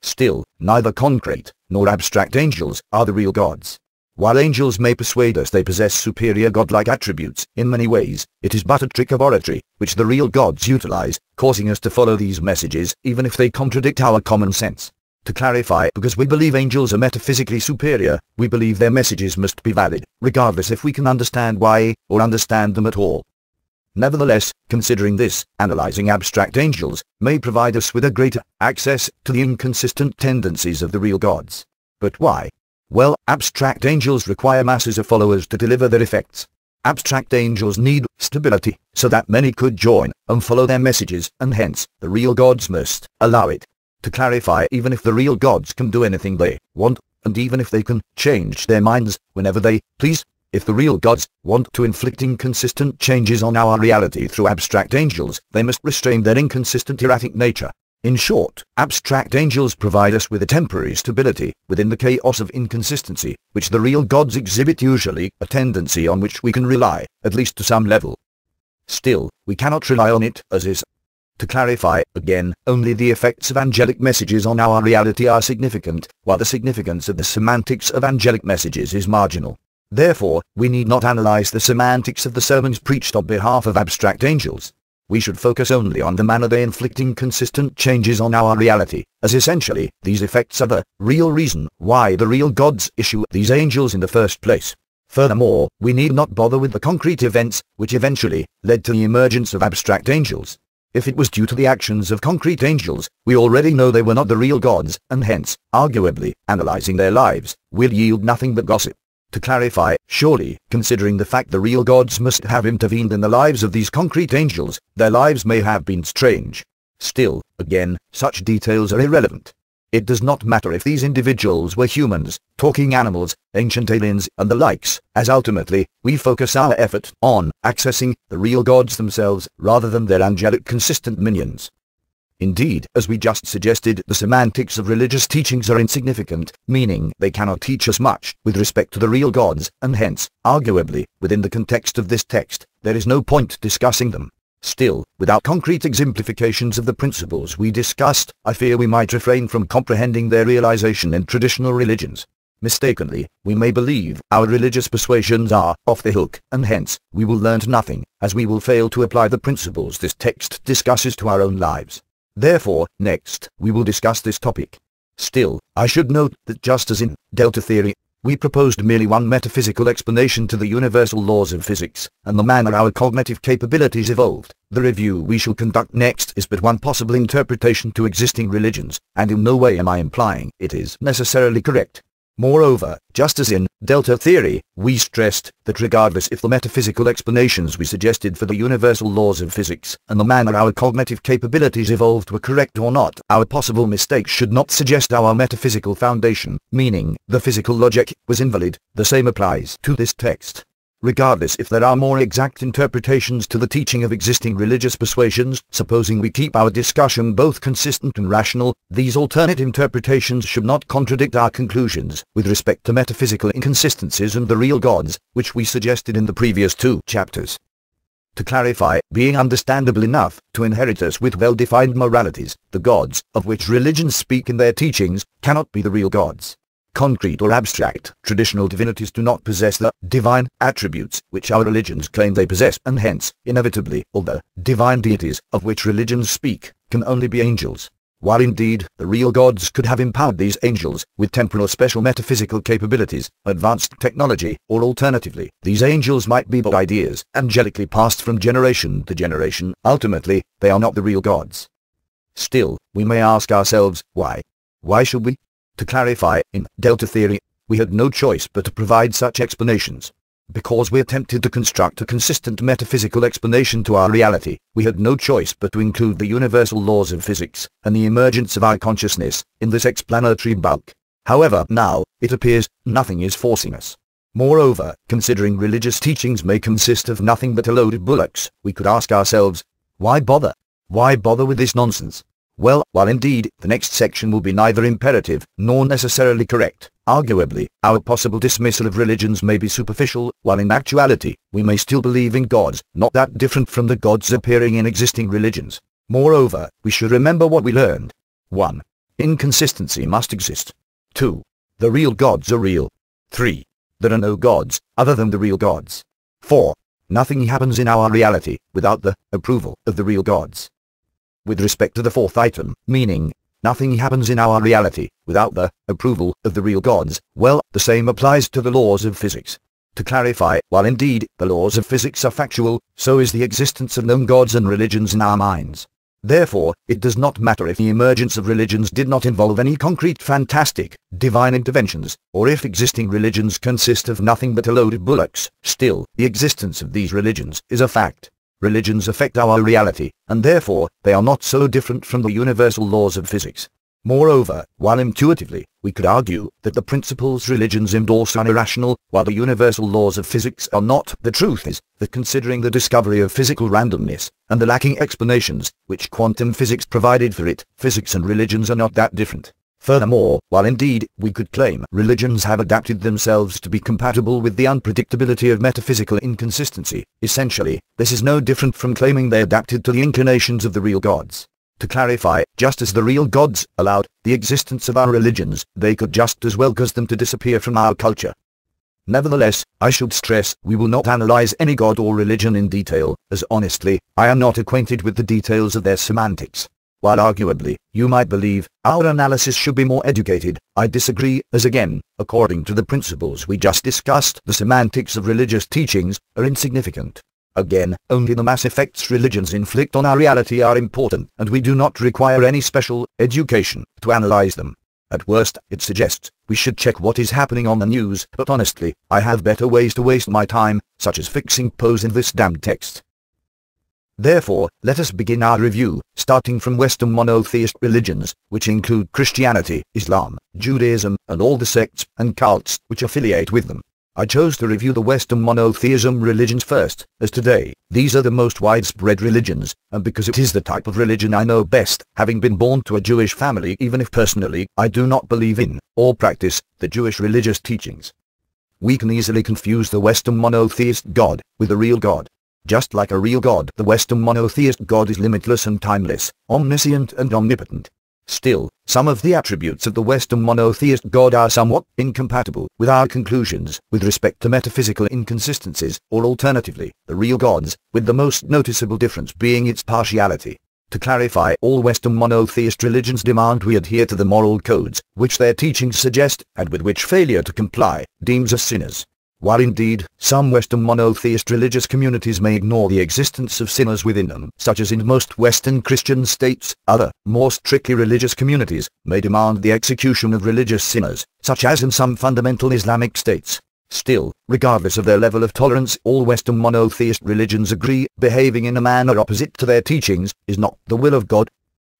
Still, neither concrete nor abstract angels are the real gods. While angels may persuade us they possess superior godlike attributes, in many ways, it is but a trick of oratory, which the real gods utilize, causing us to follow these messages, even if they contradict our common sense. To clarify, because we believe angels are metaphysically superior, we believe their messages must be valid, regardless if we can understand why, or understand them at all. Nevertheless, considering this, analyzing abstract angels may provide us with a greater access to the inconsistent tendencies of the real gods. But why? Well, abstract angels require masses of followers to deliver their effects. Abstract angels need stability, so that many could join and follow their messages, and hence, the real gods must allow it. To clarify, even if the real gods can do anything they want, and even if they can change their minds whenever they please, if the real gods want to inflict inconsistent changes on our reality through abstract angels, they must restrain their inconsistent erratic nature. In short, abstract angels provide us with a temporary stability within the chaos of inconsistency, which the real gods exhibit, usually a tendency on which we can rely, at least to some level. Still, we cannot rely on it as is. To clarify, again, only the effects of angelic messages on our reality are significant, while the significance of the semantics of angelic messages is marginal. Therefore, we need not analyze the semantics of the sermons preached on behalf of abstract angels. We should focus only on the manner they inflict inconsistent changes on our reality, as essentially, these effects are the real reason why the real gods issue these angels in the first place. Furthermore, we need not bother with the concrete events, which eventually led to the emergence of abstract angels. If it was due to the actions of concrete angels, we already know they were not the real gods, and hence, arguably, analyzing their lives will yield nothing but gossip. To clarify, surely, considering the fact the real gods must have intervened in the lives of these concrete angels, their lives may have been strange. Still, again, such details are irrelevant. It does not matter if these individuals were humans, talking animals, ancient aliens, and the likes, as ultimately, we focus our effort on accessing the real gods themselves, rather than their angelic consistent minions. Indeed, as we just suggested, the semantics of religious teachings are insignificant, meaning they cannot teach us much with respect to the real gods, and hence, arguably, within the context of this text, there is no point discussing them. Still, without concrete exemplifications of the principles we discussed, I fear we might refrain from comprehending their realization in traditional religions. Mistakenly, we may believe our religious persuasions are off the hook, and hence, we will learn nothing, as we will fail to apply the principles this text discusses to our own lives. Therefore, next, we will discuss this topic. Still, I should note that just as in delta theory, we proposed merely one metaphysical explanation to the universal laws of physics, and the manner our cognitive capabilities evolved, the review we shall conduct next is but one possible interpretation to existing religions, and in no way am I implying it is necessarily correct. Moreover, just as in delta theory, we stressed that regardless if the metaphysical explanations we suggested for the universal laws of physics and the manner our cognitive capabilities evolved were correct or not, our possible mistakes should not suggest our metaphysical foundation, meaning the physical logic, was invalid. The same applies to this text. Regardless if there are more exact interpretations to the teaching of existing religious persuasions, supposing we keep our discussion both consistent and rational, these alternate interpretations should not contradict our conclusions with respect to metaphysical inconsistencies and the real gods, which we suggested in the previous 2 chapters. To clarify, being understandable enough to inherit us with well-defined moralities, the gods, of which religions speak in their teachings, cannot be the real gods. Concrete or abstract, traditional divinities do not possess the divine attributes which our religions claim they possess, and hence, inevitably, although divine deities, of which religions speak, can only be angels. While indeed, the real gods could have empowered these angels with temporal special metaphysical capabilities, advanced technology, or alternatively, these angels might be but ideas, angelically passed from generation to generation. Ultimately, they are not the real gods. Still, we may ask ourselves, why? Why should we? To clarify, in Delta theory, we had no choice but to provide such explanations. Because we attempted to construct a consistent metaphysical explanation to our reality, we had no choice but to include the universal laws of physics, and the emergence of our consciousness, in this explanatory bulk. However, now, it appears, nothing is forcing us. Moreover, considering religious teachings may consist of nothing but a load of bullocks, we could ask ourselves, why bother? Why bother with this nonsense? Well, while indeed, the next section will be neither imperative, nor necessarily correct, arguably, our possible dismissal of religions may be superficial, while in actuality, we may still believe in gods, not that different from the gods appearing in existing religions. Moreover, we should remember what we learned. 1. Inconsistency must exist. 2. The real gods are real. 3. There are no gods, other than the real gods. 4. Nothing happens in our reality, without the approval of the real gods. With respect to the 4th item, meaning, nothing happens in our reality, without the approval of the real gods, well, the same applies to the laws of physics. To clarify, while indeed, the laws of physics are factual, so is the existence of known gods and religions in our minds. Therefore, it does not matter if the emergence of religions did not involve any concrete fantastic, divine interventions, or if existing religions consist of nothing but a load of bullocks, still, the existence of these religions is a fact. Religions affect our reality, and therefore, they are not so different from the universal laws of physics. Moreover, while intuitively, we could argue that the principles religions endorse are irrational, while the universal laws of physics are not, the truth is, that considering the discovery of physical randomness, and the lacking explanations, which quantum physics provided for it, physics and religions are not that different. Furthermore, while indeed, we could claim religions have adapted themselves to be compatible with the unpredictability of metaphysical inconsistency, essentially, this is no different from claiming they adapted to the inclinations of the real gods. To clarify, just as the real gods allowed the existence of our religions, they could just as well cause them to disappear from our culture. Nevertheless, I should stress, we will not analyze any god or religion in detail, as honestly, I am not acquainted with the details of their semantics. While arguably, you might believe, our analysis should be more educated, I disagree, as again, according to the principles we just discussed, the semantics of religious teachings are insignificant. Again, only the mass effects religions inflict on our reality are important, and we do not require any special education to analyze them. At worst, it suggests we should check what is happening on the news, but honestly, I have better ways to waste my time, such as fixing pose in this damned text. Therefore, let us begin our review, starting from Western monotheist religions, which include Christianity, Islam, Judaism, and all the sects and cults which affiliate with them. I chose to review the Western monotheism religions first, as today, these are the most widespread religions, and because it is the type of religion I know best, having been born to a Jewish family, even if personally, I do not believe in, or practice, the Jewish religious teachings. We can easily confuse the Western monotheist God with the real God. Just like a real God, the Western monotheist God is limitless and timeless, omniscient and omnipotent. Still, some of the attributes of the Western monotheist God are somewhat incompatible with our conclusions with respect to metaphysical inconsistencies, or alternatively, the real gods, with the most noticeable difference being its partiality. To clarify, all Western monotheist religions demand we adhere to the moral codes, which their teachings suggest, and with which failure to comply deems us sinners. While indeed, some Western monotheist religious communities may ignore the existence of sinners within them, such as in most Western Christian states, other, more strictly religious communities, may demand the execution of religious sinners, such as in some fundamental Islamic states. Still, regardless of their level of tolerance, all Western monotheist religions agree, behaving in a manner opposite to their teachings is not the will of God.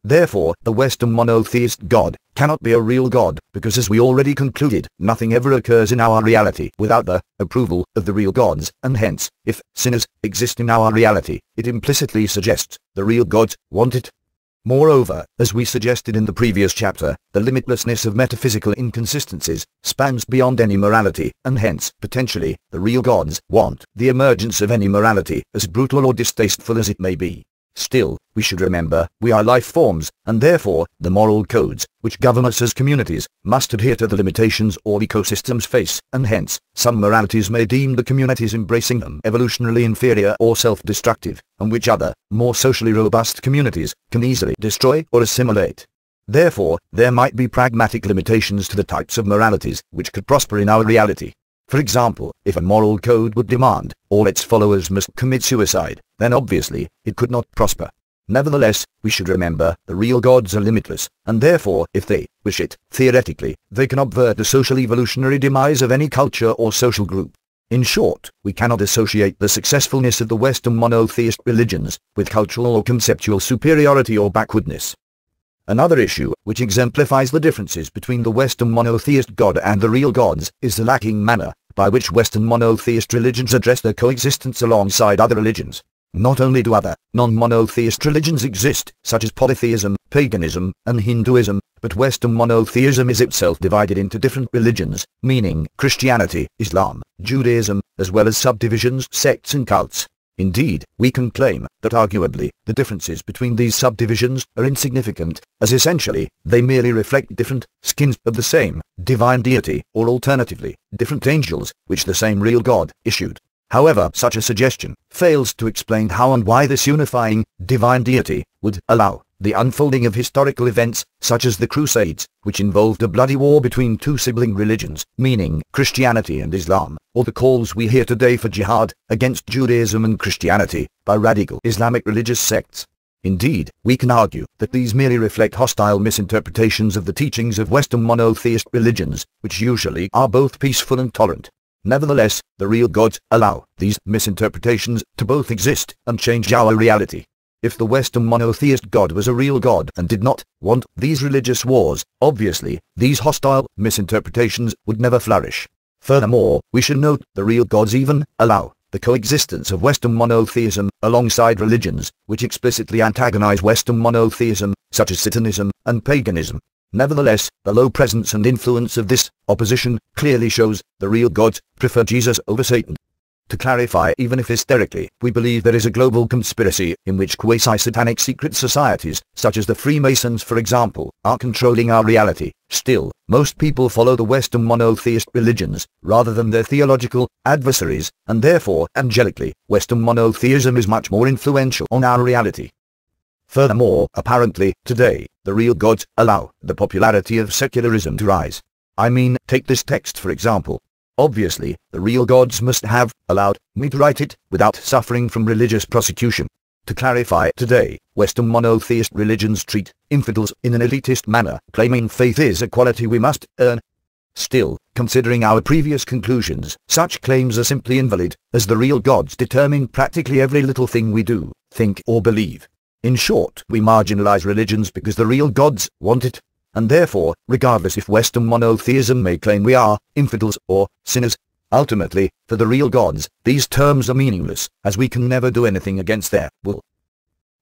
Therefore, the Western monotheist God cannot be a real God, because as we already concluded, nothing ever occurs in our reality without the approval of the real gods, and hence, if sinners exist in our reality, it implicitly suggests the real gods want it. Moreover, as we suggested in the previous chapter, the limitlessness of metaphysical inconsistencies spans beyond any morality, and hence, potentially, the real gods want the emergence of any morality, as brutal or distasteful as it may be. Still, we should remember, we are life forms, and therefore, the moral codes, which govern us as communities, must adhere to the limitations all ecosystems face, and hence, some moralities may deem the communities embracing them evolutionarily inferior or self-destructive, and which other, more socially robust communities, can easily destroy or assimilate. Therefore, there might be pragmatic limitations to the types of moralities which could prosper in our reality. For example, if a moral code would demand all its followers must commit suicide, then obviously, it could not prosper. Nevertheless, we should remember, the real gods are limitless, and therefore, if they wish it, theoretically, they can obvert the social evolutionary demise of any culture or social group. In short, we cannot associate the successfulness of the Western monotheist religions with cultural or conceptual superiority or backwardness. Another issue, which exemplifies the differences between the Western monotheist God and the real gods, is the lacking manner by which Western monotheist religions address their coexistence alongside other religions. Not only do other, non-monotheist religions exist, such as polytheism, paganism, and Hinduism, but Western monotheism is itself divided into different religions, meaning Christianity, Islam, Judaism, as well as subdivisions, sects and cults. Indeed, we can claim that arguably, the differences between these subdivisions are insignificant, as essentially, they merely reflect different skins of the same divine deity, or alternatively, different angels, which the same real God issued. However, such a suggestion fails to explain how and why this unifying divine deity would allow the unfolding of historical events, such as the Crusades, which involved a bloody war between two sibling religions, meaning Christianity and Islam, or the calls we hear today for jihad against Judaism and Christianity by radical Islamic religious sects. Indeed, we can argue that these merely reflect hostile misinterpretations of the teachings of Western monotheist religions, which usually are both peaceful and tolerant. Nevertheless, the real gods allow these misinterpretations to both exist and change our reality. If the Western monotheist God was a real God and did not want these religious wars, obviously, these hostile misinterpretations would never flourish. Furthermore, we should note the real gods even allow the coexistence of Western monotheism alongside religions which explicitly antagonize Western monotheism, such as Satanism and paganism. Nevertheless, the low presence and influence of this opposition clearly shows the real gods prefer Jesus over Satan. To clarify, even if hysterically, we believe there is a global conspiracy in which quasi-satanic secret societies, such as the Freemasons for example, are controlling our reality. Still, most people follow the Western monotheist religions, rather than their theological adversaries, and therefore, angelically, Western monotheism is much more influential on our reality. Furthermore, apparently, today, the real gods allow the popularity of secularism to rise. I mean, take this text for example. Obviously, the real gods must have allowed me to write it without suffering from religious prosecution. To clarify, today, Western monotheist religions treat infidels in an elitist manner, claiming faith is a quality we must earn. Still, considering our previous conclusions, such claims are simply invalid, as the real gods determine practically every little thing we do, think or believe. In short, we marginalize religions because the real gods want it. And therefore, regardless if Western monotheism may claim we are infidels or sinners, ultimately, for the real gods, these terms are meaningless, as we can never do anything against their will.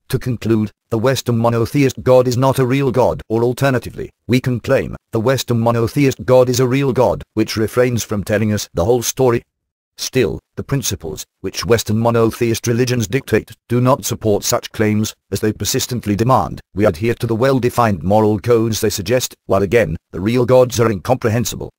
To conclude, the Western monotheist God is not a real God, or alternatively, we can claim the Western monotheist God is a real God, which refrains from telling us the whole story. Still, the principles which Western monotheist religions dictate do not support such claims, as they persistently demand we adhere to the well-defined moral codes they suggest, while again, the real gods are incomprehensible.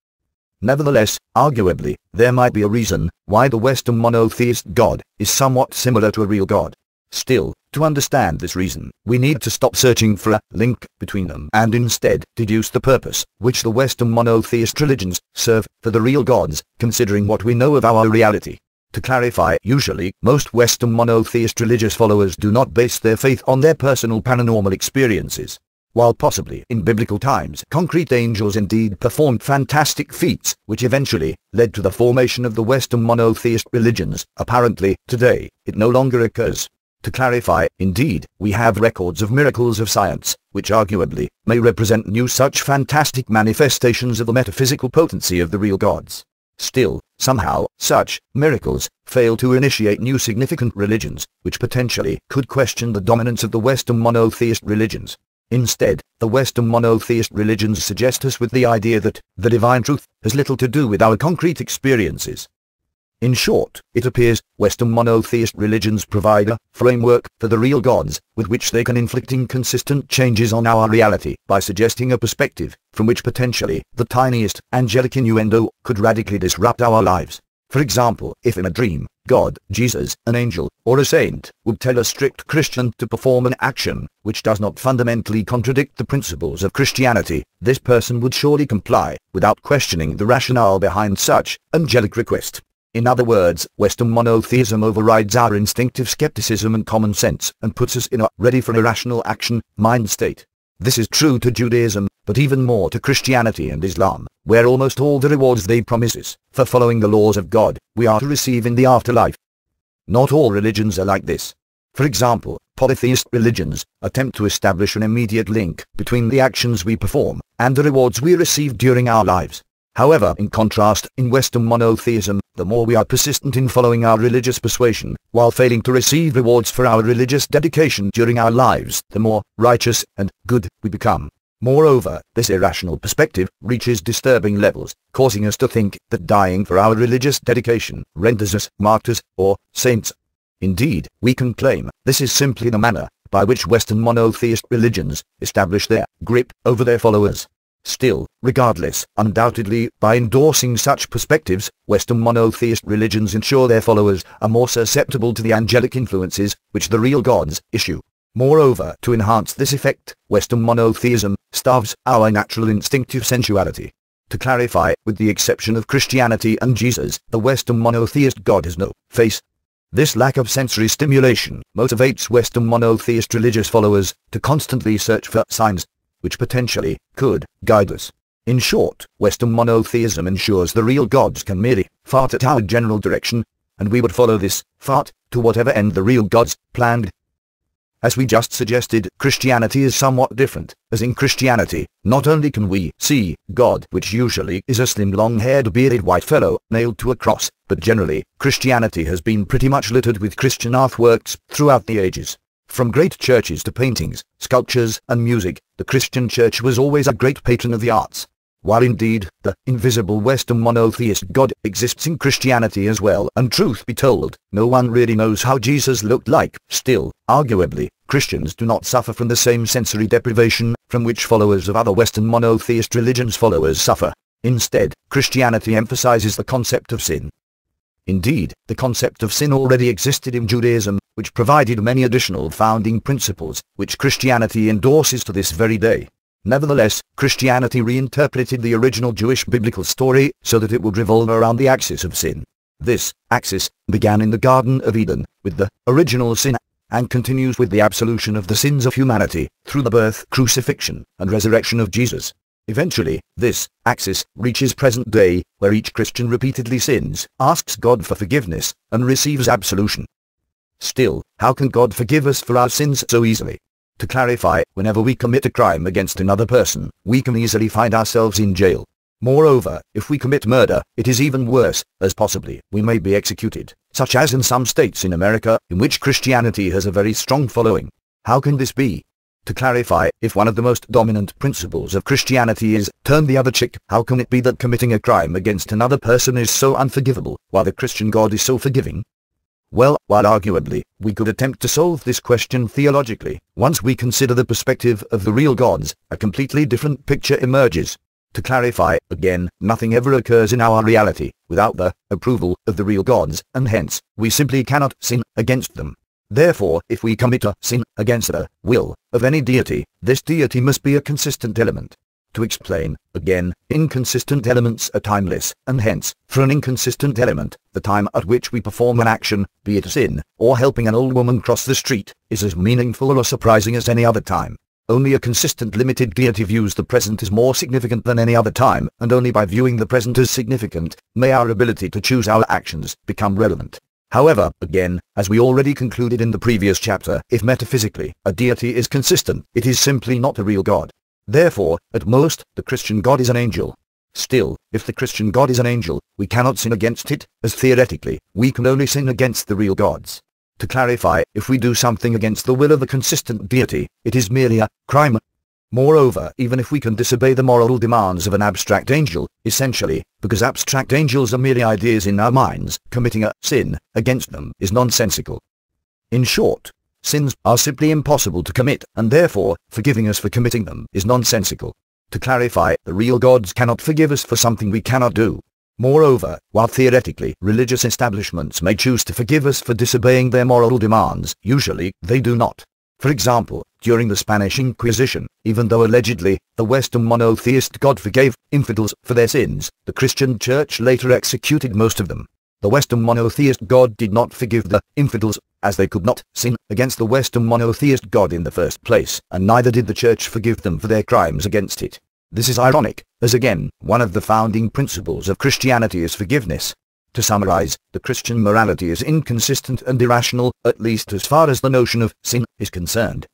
Nevertheless, arguably, there might be a reason why the Western monotheist God is somewhat similar to a real God. Still, to understand this reason, we need to stop searching for a link between them and instead deduce the purpose which the Western monotheist religions serve for the real gods, considering what we know of our reality. To clarify, usually, most Western monotheist religious followers do not base their faith on their personal paranormal experiences. While possibly in biblical times concrete angels indeed performed fantastic feats, which eventually led to the formation of the Western monotheist religions, apparently, today, it no longer occurs. To clarify, indeed, we have records of miracles of science, which arguably may represent new such fantastic manifestations of the metaphysical potency of the real gods. Still, somehow, such miracles fail to initiate new significant religions, which potentially could question the dominance of the Western monotheist religions. Instead, the Western monotheist religions suggest us with the idea that the divine truth has little to do with our concrete experiences. In short, it appears, Western monotheist religions provide a framework for the real gods, with which they can inflict inconsistent changes on our reality by suggesting a perspective from which potentially the tiniest angelic innuendo could radically disrupt our lives. For example, if in a dream, God, Jesus, an angel, or a saint would tell a strict Christian to perform an action which does not fundamentally contradict the principles of Christianity, this person would surely comply, without questioning the rationale behind such angelic request. In other words, Western monotheism overrides our instinctive skepticism and common sense, and puts us in a ready-for-irrational action mind state. This is true to Judaism, but even more to Christianity and Islam, where almost all the rewards they promise us for following the laws of God, we are to receive in the afterlife. Not all religions are like this. For example, polytheist religions attempt to establish an immediate link between the actions we perform and the rewards we receive during our lives. However, in contrast, in Western monotheism, the more we are persistent in following our religious persuasion, while failing to receive rewards for our religious dedication during our lives, the more righteous and good we become. Moreover, this irrational perspective reaches disturbing levels, causing us to think that dying for our religious dedication renders us martyrs or saints. Indeed, we can claim this is simply the manner by which Western monotheist religions establish their grip over their followers. Still, regardless, undoubtedly, by endorsing such perspectives, Western monotheist religions ensure their followers are more susceptible to the angelic influences which the real gods issue. Moreover, to enhance this effect, Western monotheism starves our natural instinctive sensuality. To clarify, with the exception of Christianity and Jesus, the Western monotheist God has no face. This lack of sensory stimulation motivates Western monotheist religious followers to constantly search for signs which potentially could guide us. In short, Western monotheism ensures the real gods can merely fart at our general direction, and we would follow this fart to whatever end the real gods planned. As we just suggested, Christianity is somewhat different, as in Christianity, not only can we see God, which usually is a slim long-haired bearded white fellow nailed to a cross, but generally, Christianity has been pretty much littered with Christian artworks throughout the ages. From great churches to paintings, sculptures, and music, the Christian church was always a great patron of the arts. While indeed, the invisible Western monotheist God exists in Christianity as well, and truth be told, no one really knows how Jesus looked like. Still, arguably, Christians do not suffer from the same sensory deprivation from which followers of other Western monotheist religions followers suffer. Instead, Christianity emphasizes the concept of sin. Indeed, the concept of sin already existed in Judaism, which provided many additional founding principles, which Christianity endorses to this very day. Nevertheless, Christianity reinterpreted the original Jewish biblical story so that it would revolve around the axis of sin. This axis began in the Garden of Eden with the original sin, and continues with the absolution of the sins of humanity through the birth, crucifixion, and resurrection of Jesus. Eventually, this axis reaches present day, where each Christian repeatedly sins, asks God for forgiveness, and receives absolution. Still, how can God forgive us for our sins so easily? To clarify, whenever we commit a crime against another person, we can easily find ourselves in jail. Moreover, if we commit murder, it is even worse, as possibly we may be executed, such as in some states in America, in which Christianity has a very strong following. How can this be? To clarify, if one of the most dominant principles of Christianity is, turn the other cheek, how can it be that committing a crime against another person is so unforgivable, while the Christian God is so forgiving? Well, while arguably, we could attempt to solve this question theologically, once we consider the perspective of the real gods, a completely different picture emerges. To clarify, again, nothing ever occurs in our reality without the approval of the real gods, and hence, we simply cannot sin against them. Therefore, if we commit a sin against the will of any deity, this deity must be a consistent element. To explain, again, inconsistent elements are timeless, and hence, for an inconsistent element, the time at which we perform an action, be it sin, or helping an old woman cross the street, is as meaningful or surprising as any other time. Only a consistent limited deity views the present as more significant than any other time, and only by viewing the present as significant, may our ability to choose our actions become relevant. However, again, as we already concluded in the previous chapter, if metaphysically a deity is consistent, it is simply not a real God. Therefore, at most, the Christian God is an angel. Still, if the Christian God is an angel, we cannot sin against it, as theoretically, we can only sin against the real gods. To clarify, if we do something against the will of a consistent deity, it is merely a crime. Moreover, even if we can disobey the moral demands of an abstract angel, essentially, because abstract angels are merely ideas in our minds, committing a sin against them is nonsensical. In short, sins are simply impossible to commit, and therefore, forgiving us for committing them is nonsensical. To clarify, the real gods cannot forgive us for something we cannot do. Moreover, while theoretically religious establishments may choose to forgive us for disobeying their moral demands, usually they do not. For example, during the Spanish Inquisition, even though allegedly the Western monotheist God forgave infidels for their sins, the Christian Church later executed most of them. The Western monotheist God did not forgive the infidels, as they could not sin against the Western monotheist God in the first place, and neither did the Church forgive them for their crimes against it. This is ironic, as again, one of the founding principles of Christianity is forgiveness. To summarize, the Christian morality is inconsistent and irrational, at least as far as the notion of sin is concerned.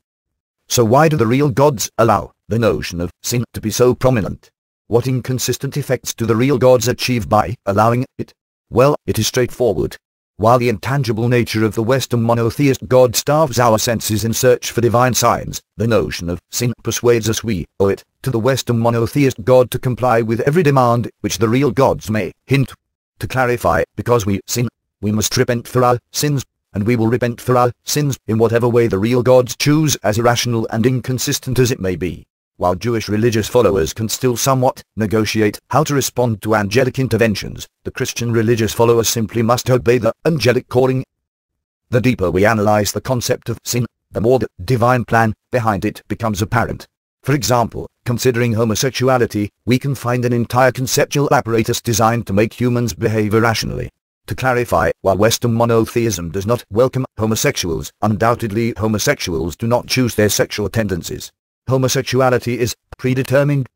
So why do the real gods allow the notion of sin to be so prominent? What inconsistent effects do the real gods achieve by allowing it? Well, it is straightforward. While the intangible nature of the Western monotheist God starves our senses in search for divine signs, the notion of sin persuades us we owe it to the Western monotheist God to comply with every demand which the real gods may hint. To clarify, because we sin, we must repent for our sins, and we will repent for our sins in whatever way the real gods choose, as irrational and inconsistent as it may be. While Jewish religious followers can still somewhat negotiate how to respond to angelic interventions, the Christian religious followers simply must obey the angelic calling. The deeper we analyze the concept of sin, the more the divine plan behind it becomes apparent. For example, considering homosexuality, we can find an entire conceptual apparatus designed to make humans behave irrationally. To clarify, while Western monotheism does not welcome homosexuals, undoubtedly homosexuals do not choose their sexual tendencies. Homosexuality is predetermined.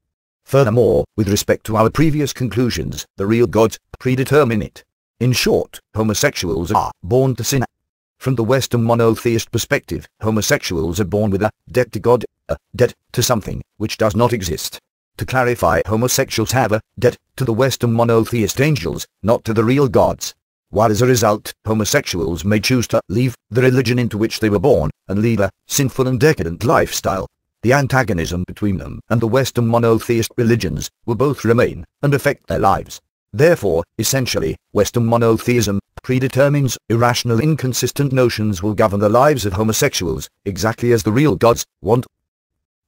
Furthermore, with respect to our previous conclusions, the real gods predetermine it. In short, homosexuals are born to sin. From the Western monotheist perspective, homosexuals are born with a debt to God, a debt to something which does not exist. To clarify, homosexuals have a debt to the Western monotheist angels, not to the real gods. While as a result, homosexuals may choose to leave the religion into which they were born, and lead a sinful and decadent lifestyle, the antagonism between them and the Western monotheist religions will both remain and affect their lives. Therefore, essentially, Western monotheism predetermines irrational, inconsistent notions will govern the lives of homosexuals, exactly as the real gods want.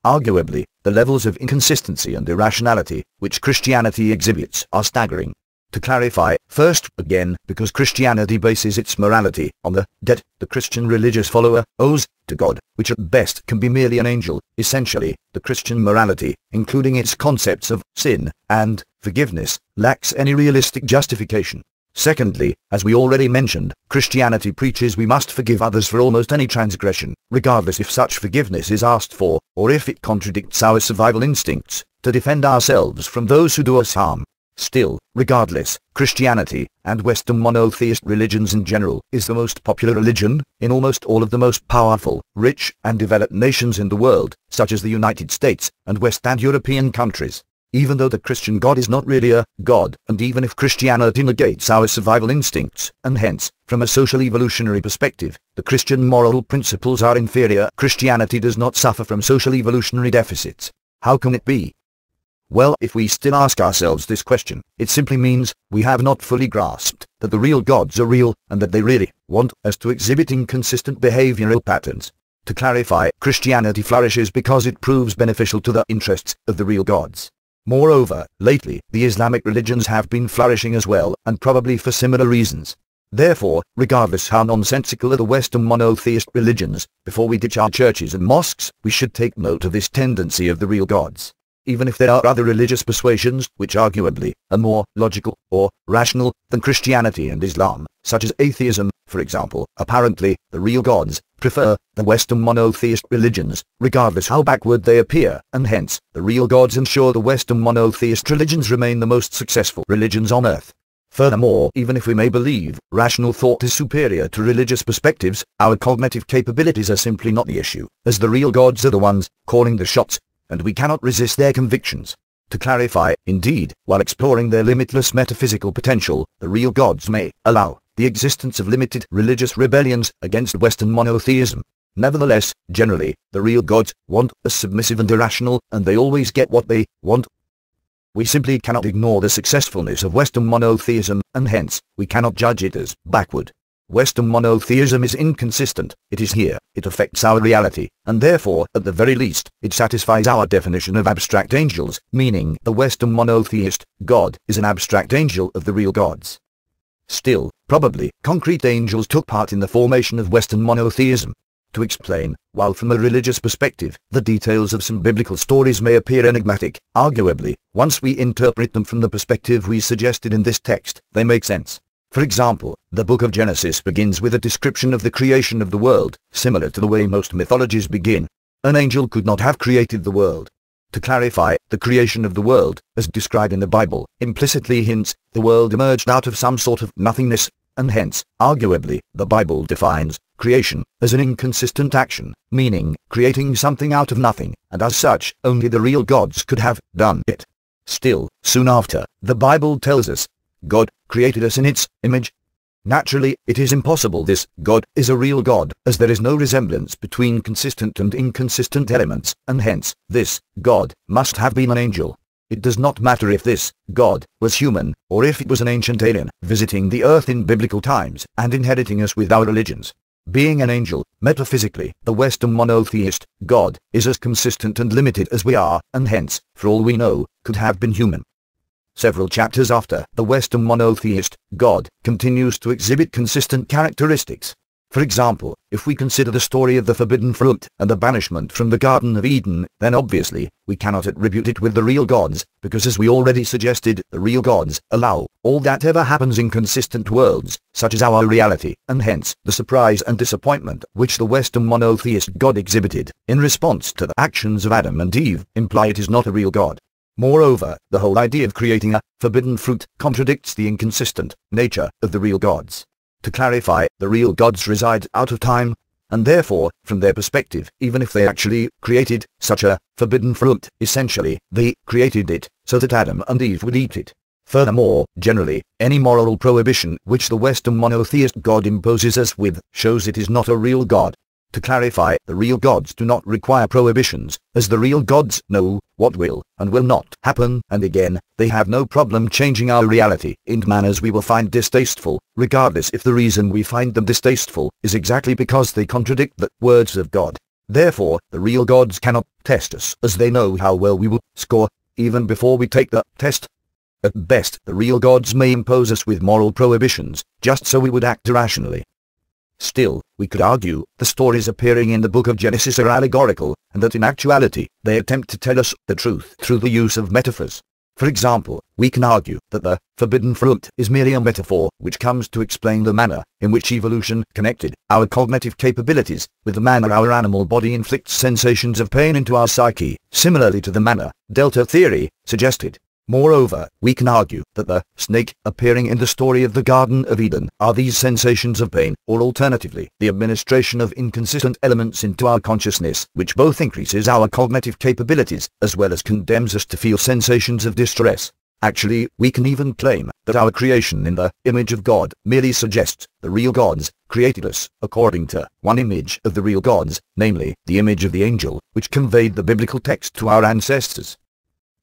Arguably, the levels of inconsistency and irrationality which Christianity exhibits are staggering. To clarify, first, again, because Christianity bases its morality on the debt the Christian religious follower owes to God, which at best can be merely an angel. Essentially, the Christian morality, including its concepts of sin and forgiveness, lacks any realistic justification. Secondly, as we already mentioned, Christianity preaches we must forgive others for almost any transgression, regardless if such forgiveness is asked for, or if it contradicts our survival instincts to defend ourselves from those who do us harm. Still, regardless, Christianity, and Western monotheist religions in general, is the most popular religion in almost all of the most powerful, rich, and developed nations in the world, such as the United States and West and European countries. Even though the Christian God is not really a God, and even if Christianity negates our survival instincts, and hence, from a social evolutionary perspective, the Christian moral principles are inferior, Christianity does not suffer from social evolutionary deficits. How can it be? Well, if we still ask ourselves this question, it simply means we have not fully grasped that the real gods are real, and that they really want us to exhibit inconsistent behavioral patterns. To clarify, Christianity flourishes because it proves beneficial to the interests of the real gods. Moreover, lately, the Islamic religions have been flourishing as well, and probably for similar reasons. Therefore, regardless how nonsensical are the Western monotheist religions, before we ditch our churches and mosques, we should take note of this tendency of the real gods. Even if there are other religious persuasions which arguably are more logical or rational than Christianity and Islam, such as atheism, for example, apparently, the real gods prefer the Western monotheist religions, regardless how backward they appear, and hence, the real gods ensure the Western monotheist religions remain the most successful religions on earth. Furthermore, even if we may believe rational thought is superior to religious perspectives, our cognitive capabilities are simply not the issue, as the real gods are the ones calling the shots, and we cannot resist their convictions. To clarify, indeed, while exploring their limitless metaphysical potential, the real gods may allow the existence of limited religious rebellions against Western monotheism. Nevertheless, generally, the real gods want us submissive and irrational, and they always get what they want. We simply cannot ignore the successfulness of Western monotheism, and hence, we cannot judge it as backward. Western monotheism is inconsistent, it is here, it affects our reality, and therefore, at the very least, it satisfies our definition of abstract angels, meaning the Western monotheist God is an abstract angel of the real gods. Still, probably, concrete angels took part in the formation of Western monotheism. To explain, while from a religious perspective, the details of some biblical stories may appear enigmatic, arguably, once we interpret them from the perspective we suggested in this text, they make sense. For example, the book of Genesis begins with a description of the creation of the world, similar to the way most mythologies begin. An angel could not have created the world. To clarify, the creation of the world, as described in the Bible, implicitly hints the world emerged out of some sort of nothingness, and hence, arguably, the Bible defines creation as an inconsistent action, meaning creating something out of nothing, and as such, only the real gods could have done it. Still, soon after, the Bible tells us, God created us in its image. Naturally, it is impossible this God is a real God, as there is no resemblance between consistent and inconsistent elements, and hence, this God must have been an angel. It does not matter if this God was human, or if it was an ancient alien, visiting the earth in biblical times, and inheriting us with our religions. Being an angel, metaphysically, the Western monotheist God is as consistent and limited as we are, and hence, for all we know, could have been human. Several chapters after, the Western monotheist God continues to exhibit consistent characteristics. For example, if we consider the story of the forbidden fruit and the banishment from the Garden of Eden, then obviously, we cannot attribute it with the real gods, because as we already suggested, the real gods allow all that ever happens in consistent worlds, such as our reality, and hence, the surprise and disappointment which the Western monotheist God exhibited in response to the actions of Adam and Eve imply it is not a real God. Moreover, the whole idea of creating a forbidden fruit contradicts the inconsistent nature of the real gods. To clarify, the real gods reside out of time, and therefore, from their perspective, even if they actually created such a forbidden fruit, essentially, they created it so that Adam and Eve would eat it. Furthermore, generally, any moral prohibition which the Western monotheist God imposes us with shows it is not a real God. To clarify, the real gods do not require prohibitions, as the real gods know what will and will not happen, and again, they have no problem changing our reality in manners we will find distasteful, regardless if the reason we find them distasteful is exactly because they contradict the words of God. Therefore, the real gods cannot test us, as they know how well we will score, even before we take the test. At best, the real gods may impose us with moral prohibitions, just so we would act irrationally. Still, we could argue, the stories appearing in the book of Genesis are allegorical, and that in actuality, they attempt to tell us the truth through the use of metaphors. For example, we can argue that the forbidden fruit is merely a metaphor which comes to explain the manner in which evolution connected our cognitive capabilities with the manner our animal body inflicts sensations of pain into our psyche, similarly to the manner Delta theory suggested. Moreover, we can argue that the snake appearing in the story of the Garden of Eden are these sensations of pain, or alternatively, the administration of inconsistent elements into our consciousness, which both increases our cognitive capabilities, as well as condemns us to feel sensations of distress. Actually, we can even claim that our creation in the image of God merely suggests the real gods created us according to one image of the real gods, namely, the image of the angel, which conveyed the biblical text to our ancestors.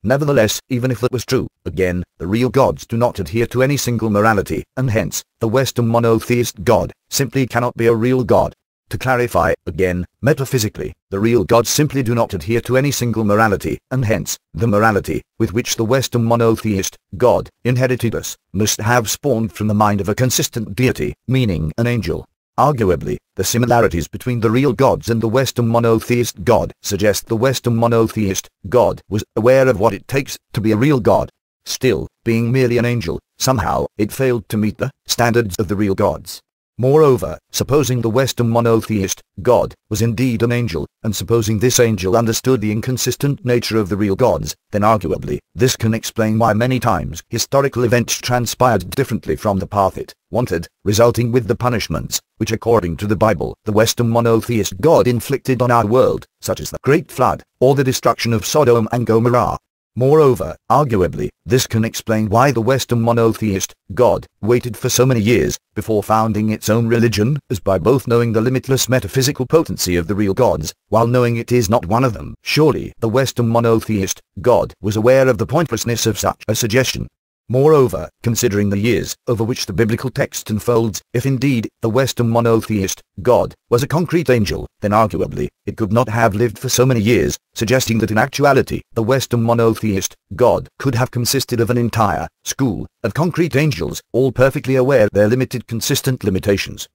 Nevertheless, even if that was true, again, the real gods do not adhere to any single morality, and hence, the Western monotheist God simply cannot be a real God. To clarify, again, metaphysically, the real gods simply do not adhere to any single morality, and hence, the morality with which the Western monotheist God inherited us must have spawned from the mind of a consistent deity, meaning an angel. Arguably, the similarities between the real gods and the Western monotheist God suggest the Western monotheist God was aware of what it takes to be a real God. Still, being merely an angel, somehow, it failed to meet the standards of the real gods. Moreover, supposing the Western monotheist God was indeed an angel, and supposing this angel understood the inconsistent nature of the real gods, then arguably, this can explain why many times historical events transpired differently from the path it wanted, resulting with the punishments, which according to the Bible, the Western monotheist God inflicted on our world, such as the Great Flood, or the destruction of Sodom and Gomorrah. Moreover, arguably, this can explain why the Western monotheist God waited for so many years before founding its own religion, as by both knowing the limitless metaphysical potency of the real gods, while knowing it is not one of them. Surely, the Western monotheist God was aware of the pointlessness of such a suggestion. Moreover, considering the years over which the biblical text unfolds, if indeed the Western monotheist God was a concrete angel, then arguably it could not have lived for so many years, suggesting that in actuality the Western monotheist God could have consisted of an entire school of concrete angels, all perfectly aware of their limited consistent limitations.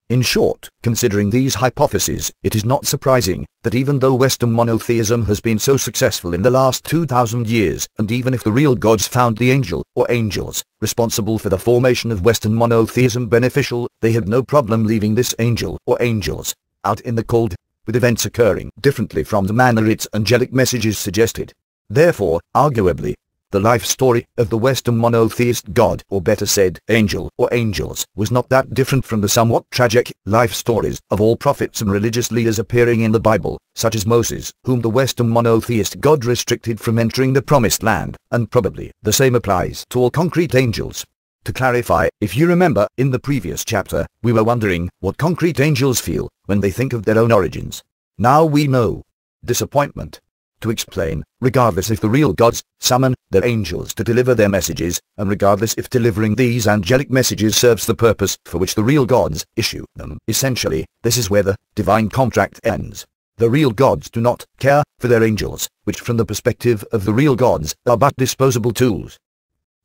In short, considering these hypotheses, it is not surprising that even though Western monotheism has been so successful in the last 2,000 years, and even if the real gods found the angel, or angels, responsible for the formation of Western monotheism beneficial, they had no problem leaving this angel, or angels, out in the cold, with events occurring differently from the manner its angelic messages suggested. Therefore, arguably, the life story of the Western monotheist God, or better said, angel, or angels, was not that different from the somewhat tragic life stories of all prophets and religious leaders appearing in the Bible, such as Moses, whom the Western monotheist God restricted from entering the Promised Land, and probably the same applies to all concrete angels. To clarify, if you remember, in the previous chapter, we were wondering what concrete angels feel when they think of their own origins. Now we know. Disappointment. To explain, regardless if the real gods summon their angels to deliver their messages, and regardless if delivering these angelic messages serves the purpose for which the real gods issue them. Essentially, this is where the divine contract ends. The real gods do not care for their angels, which from the perspective of the real gods are but disposable tools.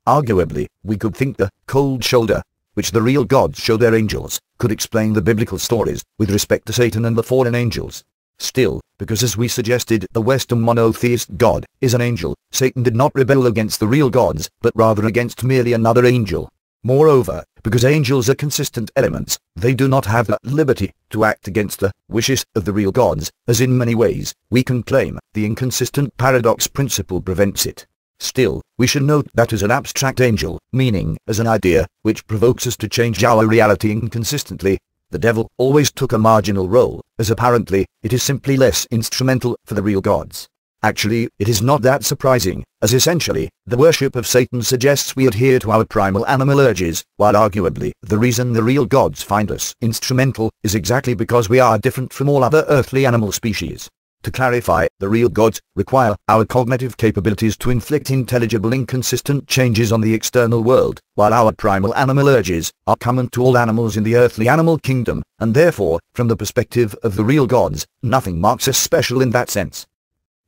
Arguably, we could think the cold shoulder which the real gods show their angels could explain the biblical stories with respect to Satan and the fallen angels. Still, because as we suggested the Western monotheist God is an angel, Satan did not rebel against the real gods, but rather against merely another angel. Moreover, because angels are consistent elements, they do not have the liberty to act against the wishes of the real gods, as in many ways we can claim the inconsistent paradox principle prevents it. Still, we should note that as an abstract angel, meaning as an idea which provokes us to change our reality inconsistently, the devil always took a marginal role, as apparently it is simply less instrumental for the real gods. Actually, it is not that surprising, as essentially, the worship of Satan suggests we adhere to our primal animal urges, while arguably, the reason the real gods find us instrumental is exactly because we are different from all other earthly animal species. To clarify, the real gods require our cognitive capabilities to inflict intelligible inconsistent changes on the external world, while our primal animal urges are common to all animals in the earthly animal kingdom, and therefore, from the perspective of the real gods, nothing marks us special in that sense.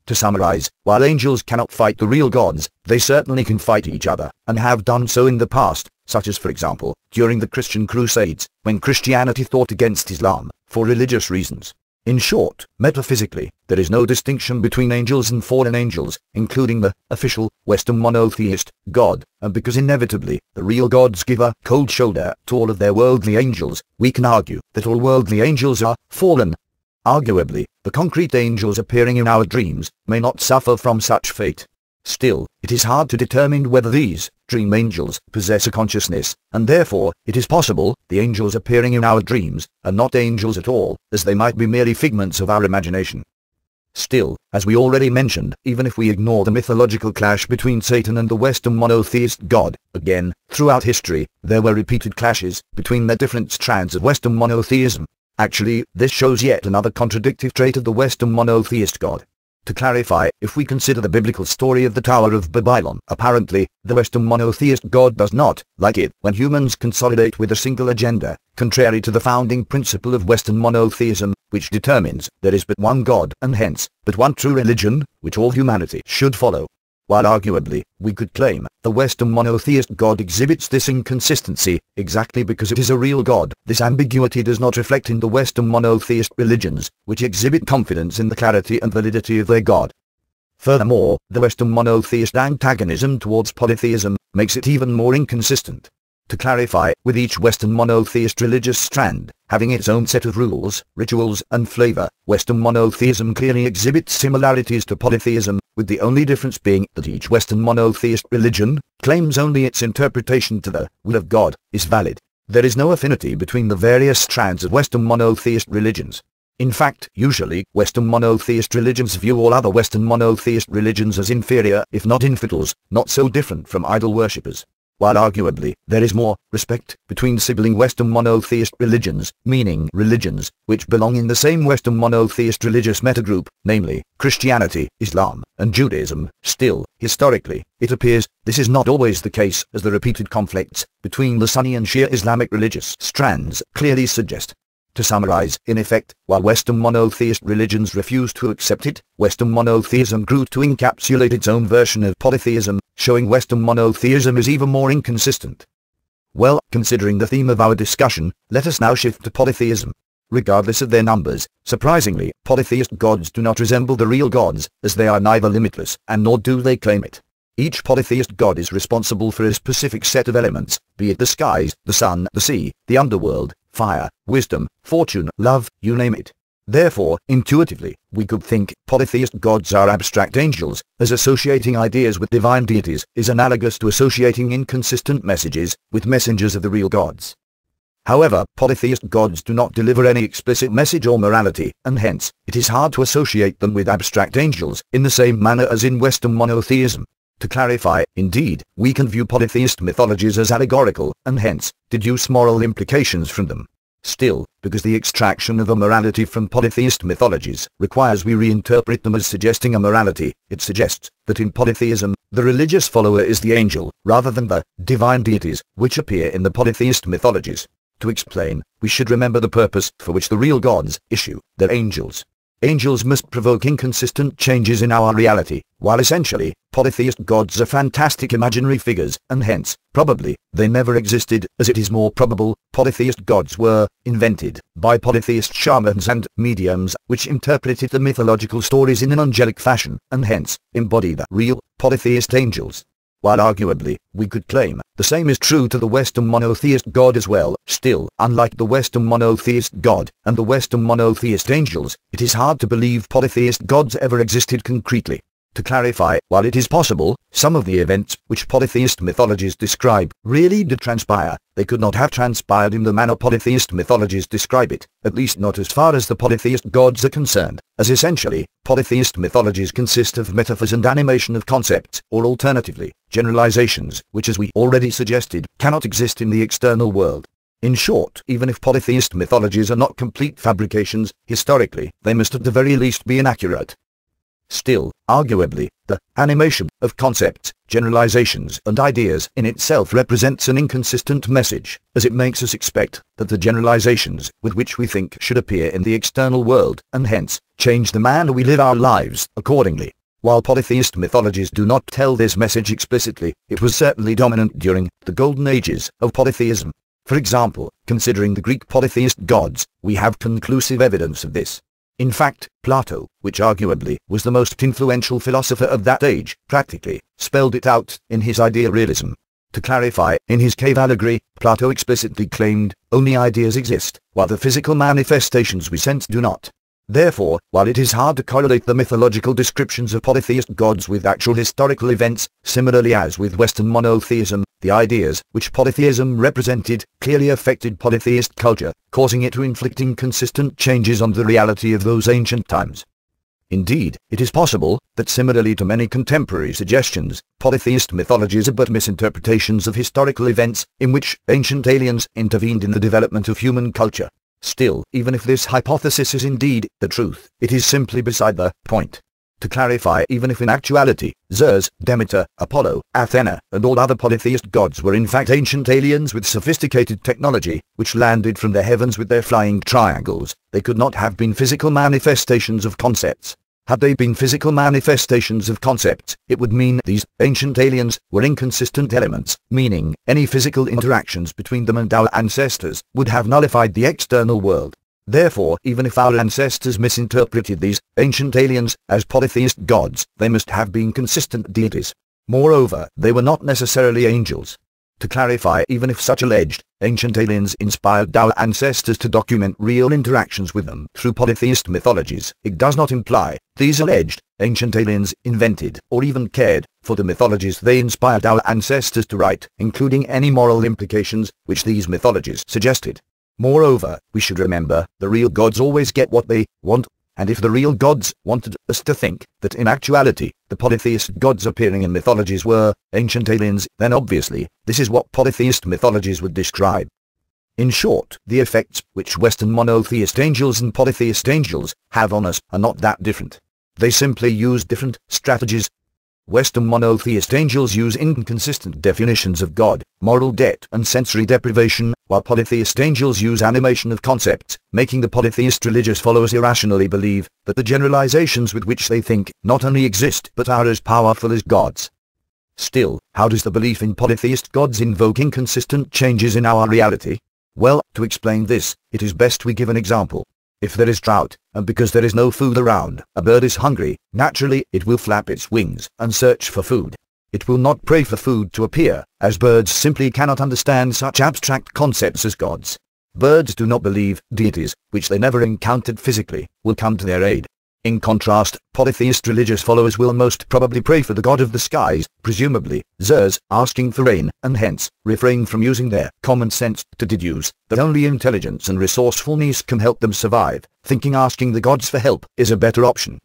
To summarize, while angels cannot fight the real gods, they certainly can fight each other, and have done so in the past, such as for example, during the Christian Crusades, when Christianity fought against Islam, for religious reasons. In short, metaphysically, there is no distinction between angels and fallen angels, including the official Western monotheist God, and because inevitably the real gods give a cold shoulder to all of their worldly angels, we can argue that all worldly angels are fallen. Arguably, the concrete angels appearing in our dreams may not suffer from such fate. Still, it is hard to determine whether these dream angels possess a consciousness, and therefore, it is possible the angels appearing in our dreams are not angels at all, as they might be merely figments of our imagination. Still, as we already mentioned, even if we ignore the mythological clash between Satan and the Western monotheist God, again, throughout history, there were repeated clashes between the different strands of Western monotheism. Actually, this shows yet another contradictive trait of the Western monotheist God. To clarify, if we consider the biblical story of the Tower of Babylon, apparently, the Western monotheist God does not like it when humans consolidate with a single agenda, contrary to the founding principle of Western monotheism, which determines there is but one God and hence, but one true religion, which all humanity should follow. While arguably, we could claim, the Western monotheist God exhibits this inconsistency, exactly because it is a real God. This ambiguity does not reflect in the Western monotheist religions, which exhibit confidence in the clarity and validity of their God. Furthermore, the Western monotheist antagonism towards polytheism makes it even more inconsistent. To clarify, with each Western monotheist religious strand having its own set of rules, rituals, and flavor, Western monotheism clearly exhibits similarities to polytheism, with the only difference being that each Western monotheist religion claims only its interpretation to the will of God is valid. There is no affinity between the various strands of Western monotheist religions. In fact, usually, Western monotheist religions view all other Western monotheist religions as inferior, if not infidels, not so different from idol worshippers. While arguably, there is more respect between sibling Western monotheist religions, meaning religions which belong in the same Western monotheist religious metagroup, namely, Christianity, Islam, and Judaism. Still, historically, it appears this is not always the case, as the repeated conflicts between the Sunni and Shia Islamic religious strands clearly suggest. To summarize, in effect, while Western monotheist religions refused to accept it, Western monotheism grew to encapsulate its own version of polytheism, showing Western monotheism is even more inconsistent. Well, considering the theme of our discussion, let us now shift to polytheism. Regardless of their numbers, surprisingly, polytheist gods do not resemble the real gods, as they are neither limitless, and nor do they claim it. Each polytheist god is responsible for a specific set of elements, be it the skies, the sun, the sea, the underworld, fire, wisdom, fortune, love, you name it. Therefore, intuitively, we could think polytheist gods are abstract angels, as associating ideas with divine deities is analogous to associating inconsistent messages with messengers of the real gods. However, polytheist gods do not deliver any explicit message or morality, and hence, it is hard to associate them with abstract angels in the same manner as in Western monotheism. To clarify, indeed, we can view polytheist mythologies as allegorical, and hence, deduce moral implications from them. Still, because the extraction of a morality from polytheist mythologies requires we reinterpret them as suggesting a morality, it suggests that in polytheism, the religious follower is the angel, rather than the divine deities, which appear in the polytheist mythologies. To explain, we should remember the purpose for which the real gods issue their angels. Angels must provoke inconsistent changes in our reality, while essentially, polytheist gods are fantastic imaginary figures, and hence, probably, they never existed, as it is more probable, polytheist gods were invented by polytheist shamans and mediums, which interpreted the mythological stories in an angelic fashion, and hence, embody the real, polytheist angels. While arguably, we could claim, the same is true to the Western monotheist god as well, still, unlike the Western monotheist god, and the Western monotheist angels, it is hard to believe polytheist gods ever existed concretely. To clarify, while it is possible, some of the events which polytheist mythologies describe really did transpire, they could not have transpired in the manner polytheist mythologies describe it, at least not as far as the polytheist gods are concerned, as essentially, polytheist mythologies consist of metaphors and animation of concepts, or alternatively, generalizations, which as we already suggested, cannot exist in the external world. In short, even if polytheist mythologies are not complete fabrications, historically, they must at the very least be inaccurate. Still, arguably, the animation of concepts, generalizations, and ideas in itself represents an inconsistent message, as it makes us expect that the generalizations with which we think should appear in the external world, and hence, change the manner we live our lives accordingly. While polytheist mythologies do not tell this message explicitly, it was certainly dominant during the golden ages of polytheism. For example, considering the Greek polytheist gods, we have conclusive evidence of this. In fact, Plato, which arguably was the most influential philosopher of that age, practically spelled it out in his idea realism. To clarify, in his cave allegory, Plato explicitly claimed, only ideas exist, while the physical manifestations we sense do not. Therefore, while it is hard to correlate the mythological descriptions of polytheist gods with actual historical events, similarly as with Western monotheism, the ideas which polytheism represented clearly affected polytheist culture, causing it to inflict inconsistent changes on the reality of those ancient times. Indeed, it is possible that similarly to many contemporary suggestions, polytheist mythologies are but misinterpretations of historical events in which ancient aliens intervened in the development of human culture. Still, even if this hypothesis is indeed the truth, it is simply beside the point. To clarify, even if in actuality, Zeus, Demeter, Apollo, Athena, and all other polytheist gods were in fact ancient aliens with sophisticated technology, which landed from the heavens with their flying triangles, they could not have been physical manifestations of concepts. Had they been physical manifestations of concepts, it would mean these ancient aliens were inconsistent elements, meaning any physical interactions between them and our ancestors would have nullified the external world. Therefore, even if our ancestors misinterpreted these ancient aliens as polytheist gods, they must have been consistent deities. Moreover, they were not necessarily angels. To clarify, even if such alleged ancient aliens inspired our ancestors to document real interactions with them through polytheist mythologies, it does not imply these alleged ancient aliens invented or even cared for the mythologies they inspired our ancestors to write, including any moral implications which these mythologies suggested. Moreover, we should remember, the real gods always get what they want, and if the real gods wanted us to think that in actuality the polytheist gods appearing in mythologies were ancient aliens, then obviously this is what polytheist mythologies would describe. In short, the effects which Western monotheist angels and polytheist angels have on us are not that different. They simply use different strategies. Western monotheist angels use inconsistent definitions of God, moral debt and sensory deprivation, while polytheist angels use animation of concepts, making the polytheist religious followers irrationally believe that the generalizations with which they think not only exist but are as powerful as gods. Still, how does the belief in polytheist gods invoke inconsistent changes in our reality? Well, to explain this, it is best we give an example. If there is drought, and because there is no food around, a bird is hungry, naturally it will flap its wings and search for food. It will not pray for food to appear, as birds simply cannot understand such abstract concepts as gods. Birds do not believe deities, which they never encountered physically, will come to their aid. In contrast, polytheist religious followers will most probably pray for the god of the skies, presumably Zeus, asking for rain, and hence refrain from using their common sense to deduce that only intelligence and resourcefulness can help them survive, thinking asking the gods for help is a better option.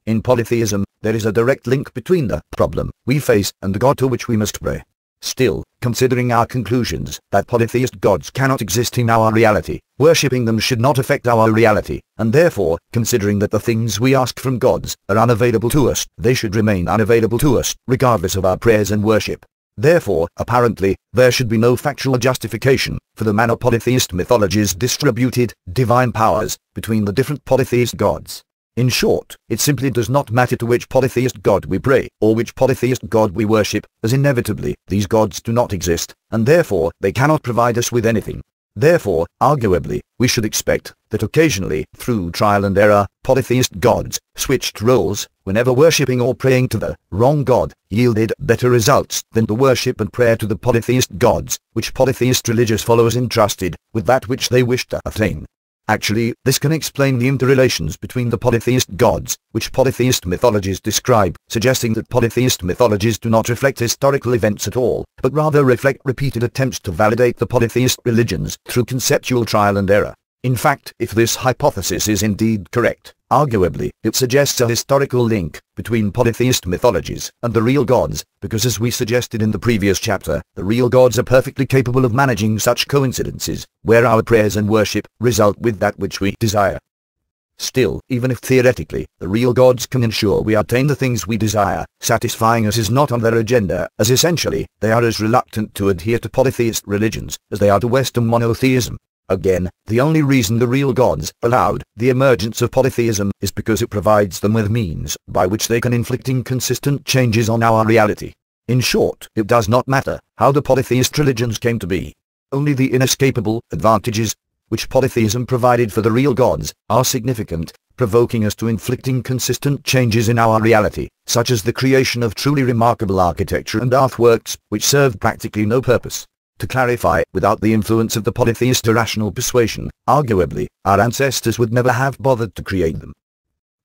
In polytheism, there is a direct link between the problem we face and the god to which we must pray. Still, considering our conclusions that polytheist gods cannot exist in our reality, worshipping them should not affect our reality, and therefore, considering that the things we ask from gods are unavailable to us, they should remain unavailable to us, regardless of our prayers and worship. Therefore, apparently, there should be no factual justification for the manner polytheist mythologies distributed divine powers between the different polytheist gods. In short, it simply does not matter to which polytheist god we pray, or which polytheist god we worship, as inevitably, these gods do not exist, and therefore, they cannot provide us with anything. Therefore, arguably, we should expect that occasionally, through trial and error, polytheist gods switched roles, whenever worshipping or praying to the wrong god yielded better results than the worship and prayer to the polytheist gods, which polytheist religious followers entrusted with that which they wished to attain. Actually, this can explain the interrelations between the polytheist gods, which polytheist mythologies describe, suggesting that polytheist mythologies do not reflect historical events at all, but rather reflect repeated attempts to validate the polytheist religions through conceptual trial and error. In fact, if this hypothesis is indeed correct, arguably, it suggests a historical link between polytheist mythologies and the real gods, because as we suggested in the previous chapter, the real gods are perfectly capable of managing such coincidences, where our prayers and worship result with that which we desire. Still, even if theoretically, the real gods can ensure we attain the things we desire, satisfying us is not on their agenda, as essentially, they are as reluctant to adhere to polytheist religions as they are to Western monotheism. Again, the only reason the real gods allowed the emergence of polytheism is because it provides them with means by which they can inflict inconsistent changes on our reality. In short, it does not matter how the polytheist religions came to be. Only the inescapable advantages which polytheism provided for the real gods are significant, provoking us to inflict inconsistent changes in our reality, such as the creation of truly remarkable architecture and artworks which serve practically no purpose. To clarify, without the influence of the polytheist irrational persuasion, arguably, our ancestors would never have bothered to create them.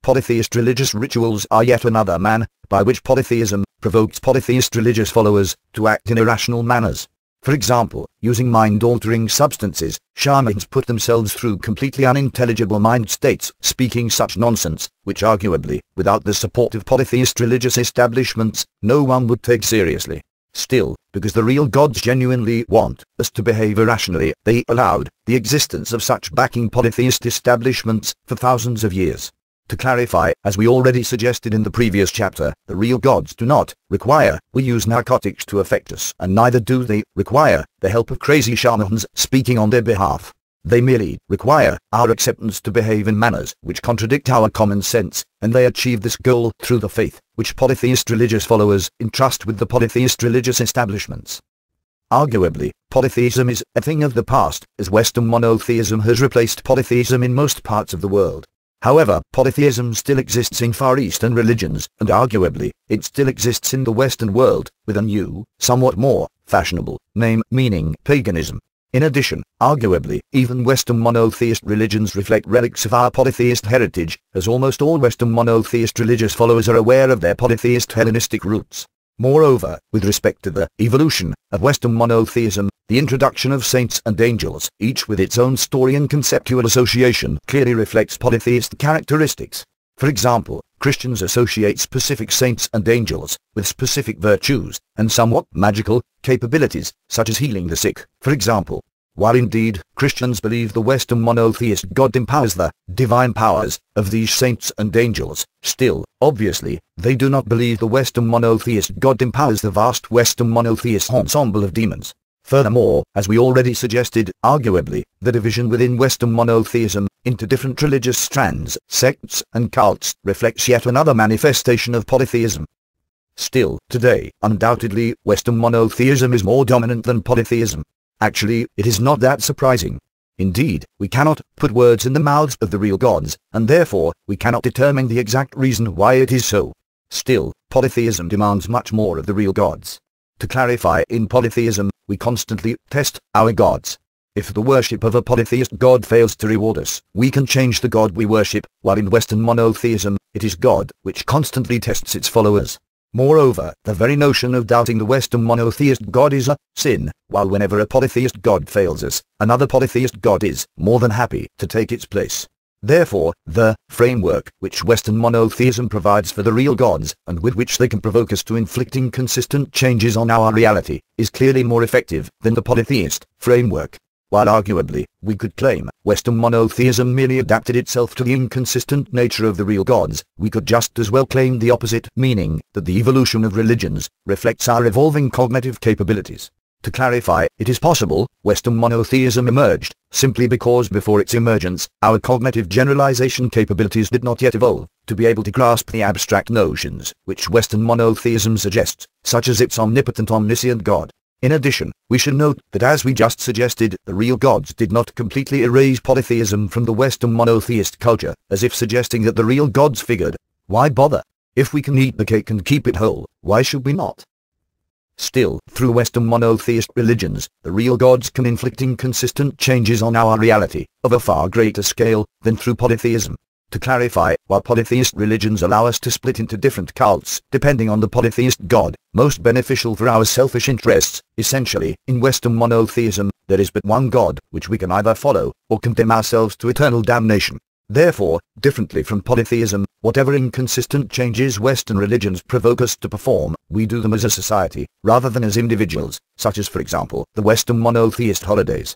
Polytheist religious rituals are yet another manner by which polytheism provokes polytheist religious followers to act in irrational manners. For example, using mind-altering substances, shamans put themselves through completely unintelligible mind states, speaking such nonsense, which arguably, without the support of polytheist religious establishments, no one would take seriously. Still, because the real gods genuinely want us to behave irrationally, they allowed the existence of such backing polytheist establishments for thousands of years. To clarify, as we already suggested in the previous chapter, the real gods do not require we use narcotics to affect us, and neither do they require the help of crazy shamans speaking on their behalf. They merely require our acceptance to behave in manners which contradict our common sense, and they achieve this goal through the faith which polytheist religious followers entrust with the polytheist religious establishments. Arguably, polytheism is a thing of the past, as Western monotheism has replaced polytheism in most parts of the world. However, polytheism still exists in Far Eastern religions, and arguably, it still exists in the Western world, with a new, somewhat more fashionable name meaning paganism. In addition, arguably, even Western monotheist religions reflect relics of our polytheist heritage, as almost all Western monotheist religious followers are aware of their polytheist Hellenistic roots. Moreover, with respect to the evolution of Western monotheism, the introduction of saints and angels, each with its own story and conceptual association, clearly reflects polytheist characteristics. For example, Christians associate specific saints and angels with specific virtues and somewhat magical capabilities, such as healing the sick, for example. While indeed, Christians believe the Western monotheist God empowers the divine powers of these saints and angels, still, obviously, they do not believe the Western monotheist God empowers the vast Western monotheist ensemble of demons. Furthermore, as we already suggested, arguably, the division within Western monotheism into different religious strands, sects, and cults reflects yet another manifestation of polytheism. Still, today, undoubtedly, Western monotheism is more dominant than polytheism. Actually, it is not that surprising. Indeed, we cannot put words in the mouths of the real gods, and therefore, we cannot determine the exact reason why it is so. Still, polytheism demands much more of the real gods. To clarify, in polytheism, we constantly test our gods. If the worship of a polytheist god fails to reward us, we can change the god we worship, while in Western monotheism, it is God which constantly tests its followers. Moreover, the very notion of doubting the Western monotheist God is a sin, while whenever a polytheist God fails us, another polytheist God is more than happy to take its place. Therefore, the framework which Western monotheism provides for the real gods, and with which they can provoke us to inflict inconsistent changes on our reality, is clearly more effective than the polytheist framework. While arguably, we could claim, Western monotheism merely adapted itself to the inconsistent nature of the real gods, we could just as well claim the opposite, meaning that the evolution of religions reflects our evolving cognitive capabilities. To clarify, it is possible, Western monotheism emerged, simply because before its emergence, our cognitive generalization capabilities did not yet evolve, to be able to grasp the abstract notions, which Western monotheism suggests, such as its omnipotent omniscient God. In addition, we should note that as we just suggested, the real gods did not completely erase polytheism from the Western monotheist culture, as if suggesting that the real gods figured, why bother? If we can eat the cake and keep it whole, why should we not? Still, through Western monotheist religions, the real gods can inflict inconsistent changes on our reality, of a far greater scale, than through polytheism. To clarify, while polytheist religions allow us to split into different cults, depending on the polytheist god, most beneficial for our selfish interests, essentially, in Western monotheism, there is but one god, which we can either follow, or condemn ourselves to eternal damnation. Therefore, differently from polytheism, whatever inconsistent changes Western religions provoke us to perform, we do them as a society, rather than as individuals, such as for example, the Western monotheist holidays.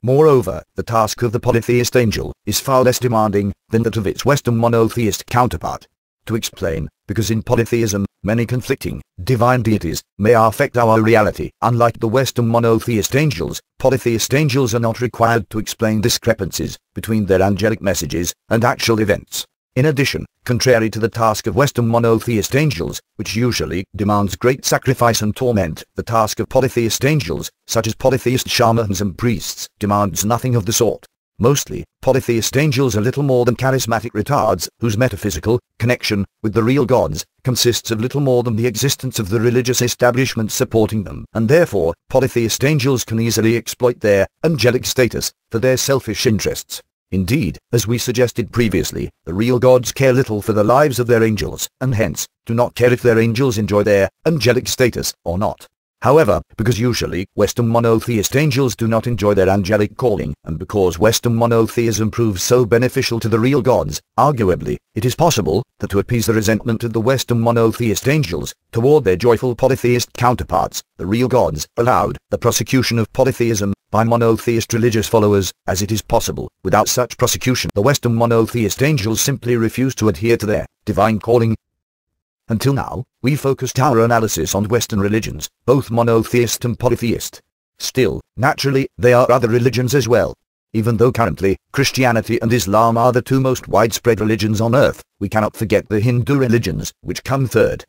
Moreover, the task of the polytheist angel is far less demanding than that of its Western monotheist counterpart. To explain, because in polytheism, many conflicting, divine deities may affect our reality. Unlike the Western monotheist angels, polytheist angels are not required to explain discrepancies between their angelic messages and actual events. In addition, contrary to the task of Western monotheist angels, which usually demands great sacrifice and torment, the task of polytheist angels, such as polytheist shamans and priests, demands nothing of the sort. Mostly, polytheist angels are little more than charismatic retards, whose metaphysical connection with the real gods consists of little more than the existence of the religious establishment supporting them, and therefore, polytheist angels can easily exploit their angelic status for their selfish interests. Indeed, as we suggested previously, the real gods care little for the lives of their angels, and hence, do not care if their angels enjoy their angelic status or not. However, because usually, Western monotheist angels do not enjoy their angelic calling, and because Western monotheism proves so beneficial to the real gods, arguably, it is possible that to appease the resentment of the Western monotheist angels toward their joyful polytheist counterparts, the real gods allowed the prosecution of polytheism by monotheist religious followers, as it is possible. Without such prosecution, the Western monotheist angels simply refuse to adhere to their divine calling. Until now, we focused our analysis on Western religions, both monotheist and polytheist. Still, naturally, there are other religions as well. Even though currently, Christianity and Islam are the two most widespread religions on earth, we cannot forget the Hindu religions, which come third.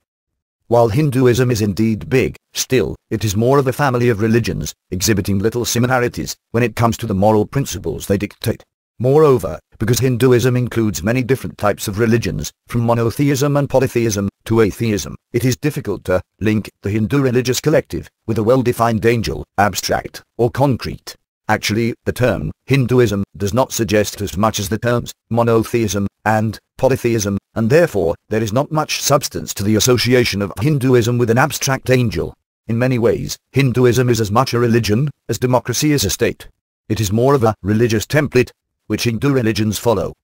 While Hinduism is indeed big, still, it is more of a family of religions, exhibiting little similarities when it comes to the moral principles they dictate. Moreover, because Hinduism includes many different types of religions, from monotheism and polytheism, to atheism, it is difficult to link the Hindu religious collective with a well-defined angel, abstract or concrete. Actually, the term Hinduism does not suggest as much as the terms monotheism and polytheism, and therefore there is not much substance to the association of Hinduism with an abstract angel. In many ways, Hinduism is as much a religion as democracy is a state. It is more of a religious template, which Hindu religions follow.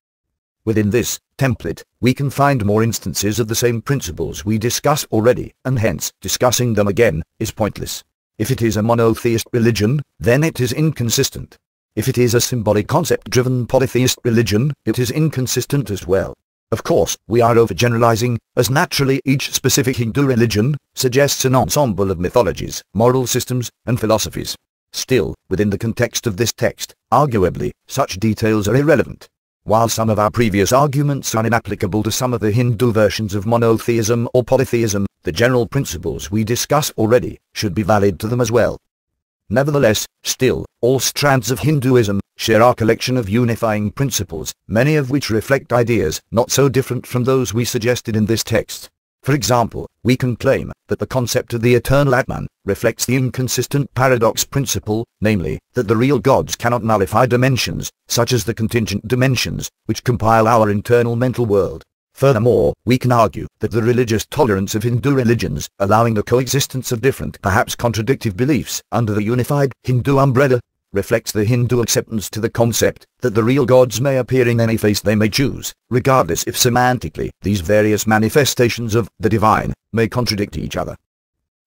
Within this template, we can find more instances of the same principles we discussed already, and hence, discussing them again is pointless. If it is a monotheist religion, then it is inconsistent. If it is a symbolic concept-driven polytheist religion, it is inconsistent as well. Of course, we are overgeneralizing, as naturally each specific Hindu religion suggests an ensemble of mythologies, moral systems, and philosophies. Still, within the context of this text, arguably, such details are irrelevant. While some of our previous arguments are inapplicable to some of the Hindu versions of monotheism or polytheism, the general principles we discuss already should be valid to them as well. Nevertheless, still, all strands of Hinduism share our collection of unifying principles, many of which reflect ideas not so different from those we suggested in this text. For example, we can claim that the concept of the eternal Atman reflects the inconsistent paradox principle, namely, that the real gods cannot nullify dimensions, such as the contingent dimensions, which compile our internal mental world. Furthermore, we can argue that the religious tolerance of Hindu religions, allowing the coexistence of different, perhaps contradictive beliefs, under the unified Hindu umbrella, reflects the Hindu acceptance to the concept that the real gods may appear in any face they may choose, regardless if semantically these various manifestations of the divine may contradict each other.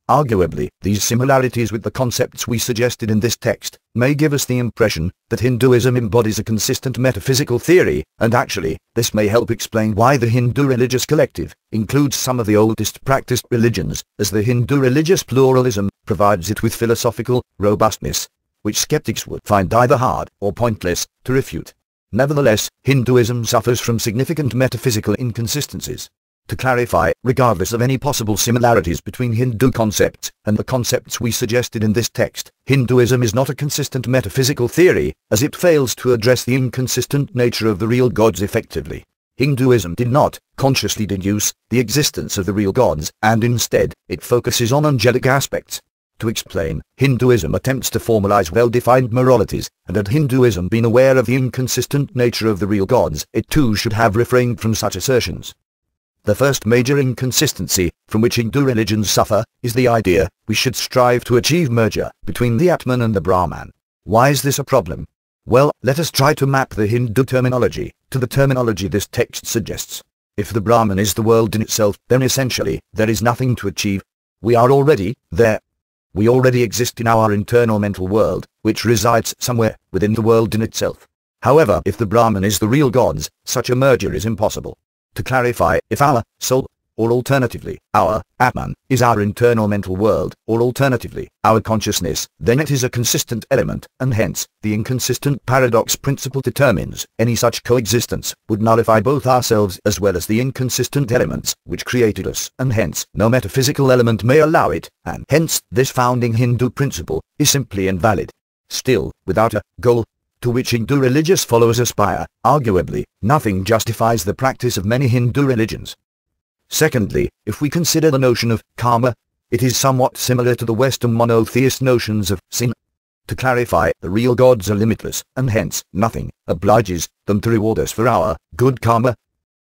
Arguably, these similarities with the concepts we suggested in this text may give us the impression that Hinduism embodies a consistent metaphysical theory, and actually, this may help explain why the Hindu religious collective includes some of the oldest practiced religions, as the Hindu religious pluralism provides it with philosophical robustness, which skeptics would find either hard or pointless to refute. Nevertheless, Hinduism suffers from significant metaphysical inconsistencies. To clarify, regardless of any possible similarities between Hindu concepts and the concepts we suggested in this text, Hinduism is not a consistent metaphysical theory, as it fails to address the inconsistent nature of the real gods effectively. Hinduism did not consciously deduce the existence of the real gods, and instead, it focuses on angelic aspects. To explain, Hinduism attempts to formalize well-defined moralities, and had Hinduism been aware of the inconsistent nature of the real gods, it too should have refrained from such assertions. The first major inconsistency from which Hindu religions suffer is the idea we should strive to achieve merger between the Atman and the Brahman. Why is this a problem? Well, let us try to map the Hindu terminology to the terminology this text suggests. If the Brahman is the world in itself, then essentially, there is nothing to achieve. We are already there. We already exist in our internal mental world, which resides somewhere within the world in itself. However, if the Brahman is the real gods, such a merger is impossible. To clarify, if our soul, or alternatively, our Atman, is our internal mental world, or alternatively, our consciousness, then it is a consistent element, and hence, the inconsistent paradox principle determines any such coexistence would nullify both ourselves as well as the inconsistent elements which created us, and hence, no metaphysical element may allow it, and hence, this founding Hindu principle is simply invalid. Still, without a goal to which Hindu religious followers aspire, arguably, nothing justifies the practice of many Hindu religions. Secondly, if we consider the notion of karma, it is somewhat similar to the Western monotheist notions of sin. To clarify, the real gods are limitless, and hence, nothing obliges them to reward us for our good karma.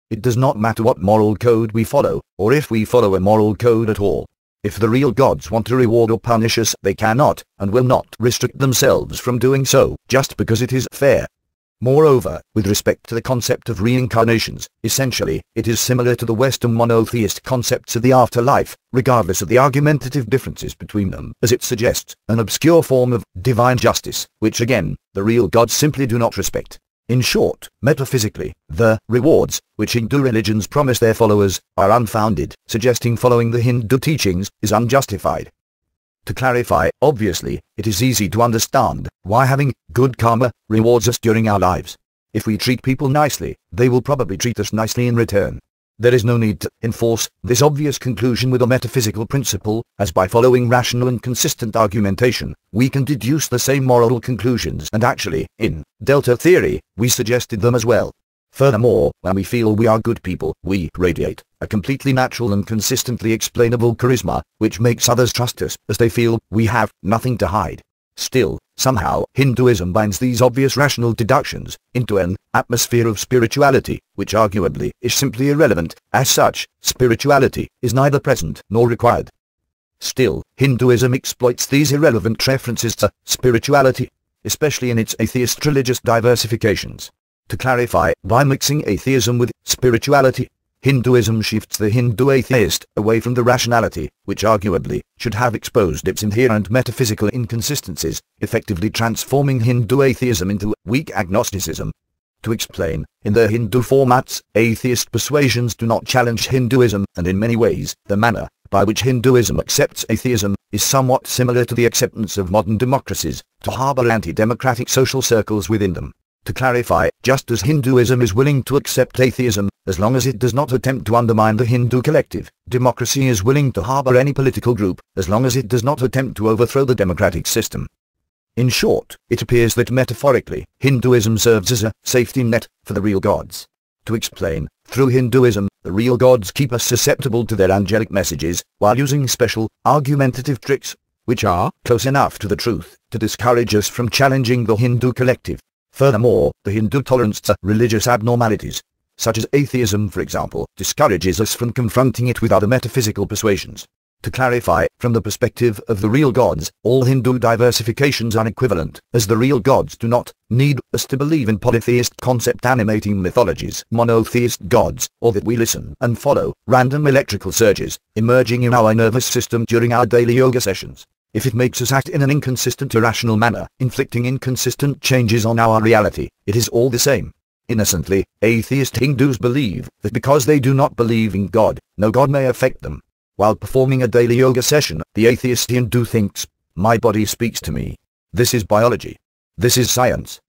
It does not matter what moral code we follow, or if we follow a moral code at all. If the real gods want to reward or punish us, they cannot, and will not, restrict themselves from doing so, just because it is fair. Moreover, with respect to the concept of reincarnations, essentially, it is similar to the Western monotheist concepts of the afterlife, regardless of the argumentative differences between them, as it suggests an obscure form of divine justice, which again, the real gods simply do not respect. In short, metaphysically, the rewards which Hindu religions promise their followers are unfounded, suggesting following the Hindu teachings is unjustified. To clarify, obviously, it is easy to understand why having good karma rewards us during our lives. If we treat people nicely, they will probably treat us nicely in return. There is no need to enforce this obvious conclusion with a metaphysical principle, as by following rational and consistent argumentation, we can deduce the same moral conclusions, and actually, in Delta theory, we suggested them as well. Furthermore, when we feel we are good people, we radiate a completely natural and consistently explainable charisma, which makes others trust us, as they feel we have nothing to hide. Still, somehow, Hinduism binds these obvious rational deductions into an atmosphere of spirituality, which arguably is simply irrelevant. As such, spirituality is neither present nor required. Still, Hinduism exploits these irrelevant references to spirituality, especially in its atheist religious diversifications. To clarify, by mixing atheism with spirituality, Hinduism shifts the Hindu atheist away from the rationality, which arguably should have exposed its inherent metaphysical inconsistencies, effectively transforming Hindu atheism into weak agnosticism. To explain, in their Hindu formats, atheist persuasions do not challenge Hinduism, and in many ways, the manner by which Hinduism accepts atheism is somewhat similar to the acceptance of modern democracies, to harbor anti-democratic social circles within them. To clarify, just as Hinduism is willing to accept atheism, as long as it does not attempt to undermine the Hindu collective, democracy is willing to harbor any political group, as long as it does not attempt to overthrow the democratic system. In short, it appears that metaphorically, Hinduism serves as a safety net for the real gods. To explain, through Hinduism, the real gods keep us susceptible to their angelic messages, while using special, argumentative tricks, which are close enough to the truth, to discourage us from challenging the Hindu collective. Furthermore, the Hindu tolerance to religious abnormalities, such as atheism for example, discourages us from confronting it with other metaphysical persuasions. To clarify, from the perspective of the real gods, all Hindu diversifications are equivalent, as the real gods do not need us to believe in polytheist concept animating mythologies, monotheist gods, or that we listen and follow random electrical surges emerging in our nervous system during our daily yoga sessions. If it makes us act in an inconsistent irrational manner, inflicting inconsistent changes on our reality, it is all the same. Innocently, atheist Hindus believe that because they do not believe in God, no God may affect them. While performing a daily yoga session, the atheist Hindu thinks, "My body speaks to me. This is biology. This is science."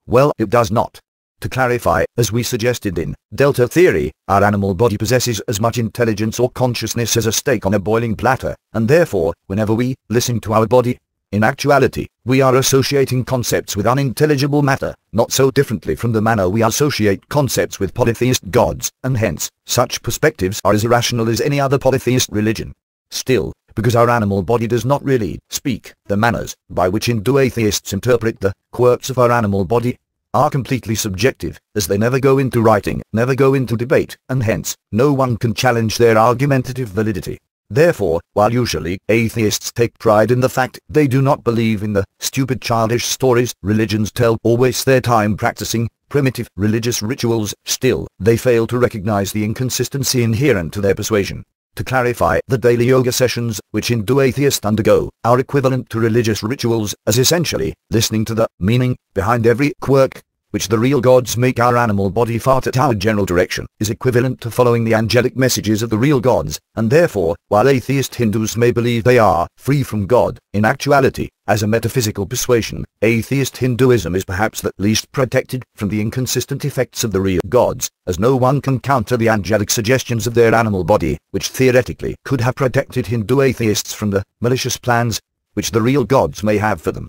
Well, it does not. To clarify, as we suggested in Delta Theory, our animal body possesses as much intelligence or consciousness as a steak on a boiling platter, and therefore, whenever we listen to our body, in actuality, we are associating concepts with unintelligible matter, not so differently from the manner we associate concepts with polytheist gods, and hence, such perspectives are as irrational as any other polytheist religion. Still, because our animal body does not really speak, the manners by which Hindu atheists interpret the quirks of our animal body are completely subjective, as they never go into writing, never go into debate, and hence, no one can challenge their argumentative validity. Therefore, while usually atheists take pride in the fact they do not believe in the stupid childish stories religions tell or waste their time practicing primitive religious rituals, still, they fail to recognize the inconsistency inherent to their persuasion. To clarify, the daily yoga sessions, which Hindu atheists undergo, are equivalent to religious rituals, as essentially, listening to the meaning behind every quirk, which the real gods make our animal body fart at our general direction, is equivalent to following the angelic messages of the real gods, and therefore, while atheist Hindus may believe they are free from God, in actuality, as a metaphysical persuasion, atheist Hinduism is perhaps the least protected from the inconsistent effects of the real gods, as no one can counter the angelic suggestions of their animal body, which theoretically could have protected Hindu atheists from the malicious plans which the real gods may have for them.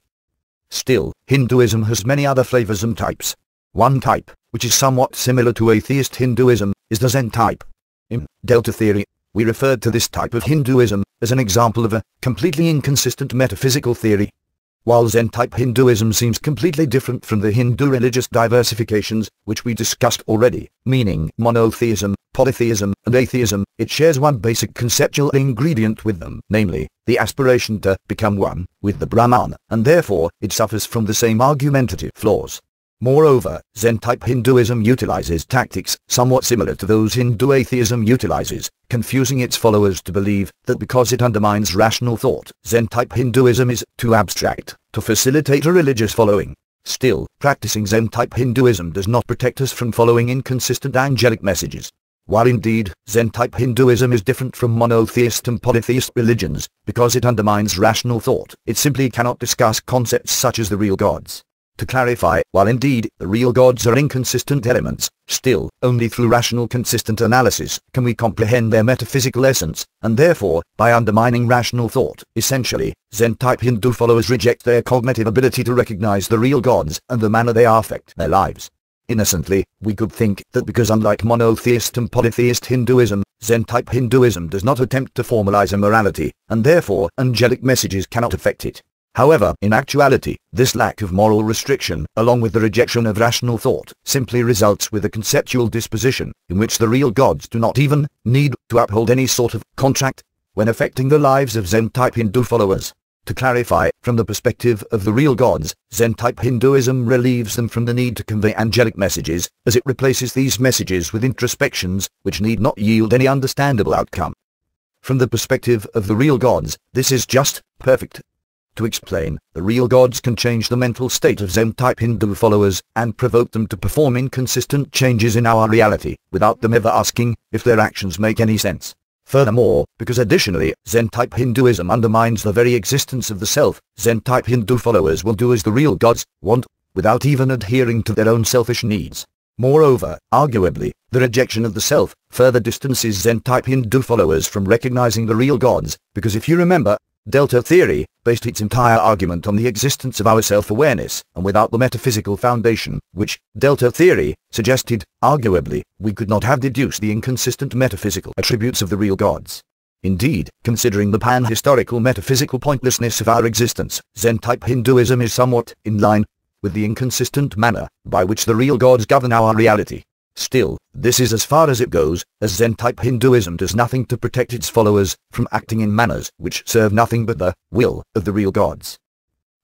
Still, Hinduism has many other flavors and types. One type, which is somewhat similar to atheist Hinduism, is the Zen type. In Delta Theory, we referred to this type of Hinduism as an example of a completely inconsistent metaphysical theory. While Zen-type Hinduism seems completely different from the Hindu religious diversifications, which we discussed already, meaning monotheism, polytheism, and atheism, it shares one basic conceptual ingredient with them, namely, the aspiration to become one with the Brahman, and therefore, it suffers from the same argumentative flaws. Moreover, Zen-type Hinduism utilizes tactics somewhat similar to those Hindu atheism utilizes, confusing its followers to believe that because it undermines rational thought, Zen-type Hinduism is too abstract to facilitate a religious following. Still, practicing Zen-type Hinduism does not protect us from following inconsistent angelic messages. While indeed, Zen-type Hinduism is different from monotheist and polytheist religions, because it undermines rational thought, it simply cannot discuss concepts such as the real gods. To clarify, while indeed, the real gods are inconsistent elements, still, only through rational consistent analysis can we comprehend their metaphysical essence, and therefore, by undermining rational thought, essentially, Zen-type Hindu followers reject their cognitive ability to recognize the real gods and the manner they affect their lives. Innocently, we could think that because unlike monotheist and polytheist Hinduism, Zen-type Hinduism does not attempt to formalize a morality, and therefore angelic messages cannot affect it. However, in actuality, this lack of moral restriction, along with the rejection of rational thought, simply results with a conceptual disposition, in which the real gods do not even need to uphold any sort of contract when affecting the lives of Zen-type Hindu followers. To clarify, from the perspective of the real gods, Zen-type Hinduism relieves them from the need to convey angelic messages, as it replaces these messages with introspections, which need not yield any understandable outcome. From the perspective of the real gods, this is just perfect. To explain, the real gods can change the mental state of Zen-type Hindu followers, and provoke them to perform inconsistent changes in our reality, without them ever asking if their actions make any sense. Furthermore, because additionally, Zen-type Hinduism undermines the very existence of the self, Zen-type Hindu followers will do as the real gods want, without even adhering to their own selfish needs. Moreover, arguably, the rejection of the self further distances Zen-type Hindu followers from recognizing the real gods, because if you remember, Delta theory based its entire argument on the existence of our self-awareness, and without the metaphysical foundation, which, Delta theory, suggested, arguably, we could not have deduced the inconsistent metaphysical attributes of the real gods. Indeed, considering the pan-historical metaphysical pointlessness of our existence, Zen-type Hinduism is somewhat in line with the inconsistent manner by which the real gods govern our reality. Still, this is as far as it goes, as Zen-type Hinduism does nothing to protect its followers from acting in manners which serve nothing but the will of the real gods.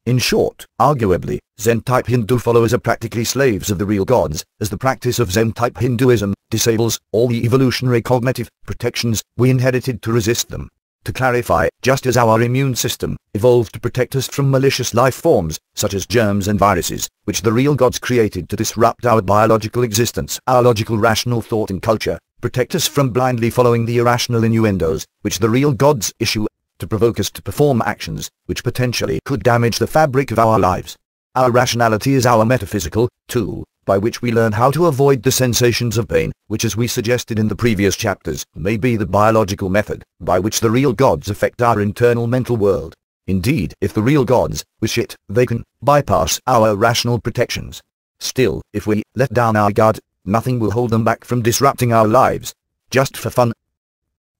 In short, arguably, Zen-type Hindu followers are practically slaves of the real gods, as the practice of Zen-type Hinduism disables all the evolutionary cognitive protections we inherited to resist them. To clarify, just as our immune system evolved to protect us from malicious life forms, such as germs and viruses, which the real gods created to disrupt our biological existence, our logical rational thought and culture, protect us from blindly following the irrational innuendos, which the real gods issue, to provoke us to perform actions, which potentially could damage the fabric of our lives. Our rationality is our metaphysical tool, by which we learn how to avoid the sensations of pain, which, as we suggested in the previous chapters, may be the biological method by which the real gods affect our internal mental world. Indeed, if the real gods wish it, they can bypass our rational protections. Still, if we let down our guard, nothing will hold them back from disrupting our lives, just for fun.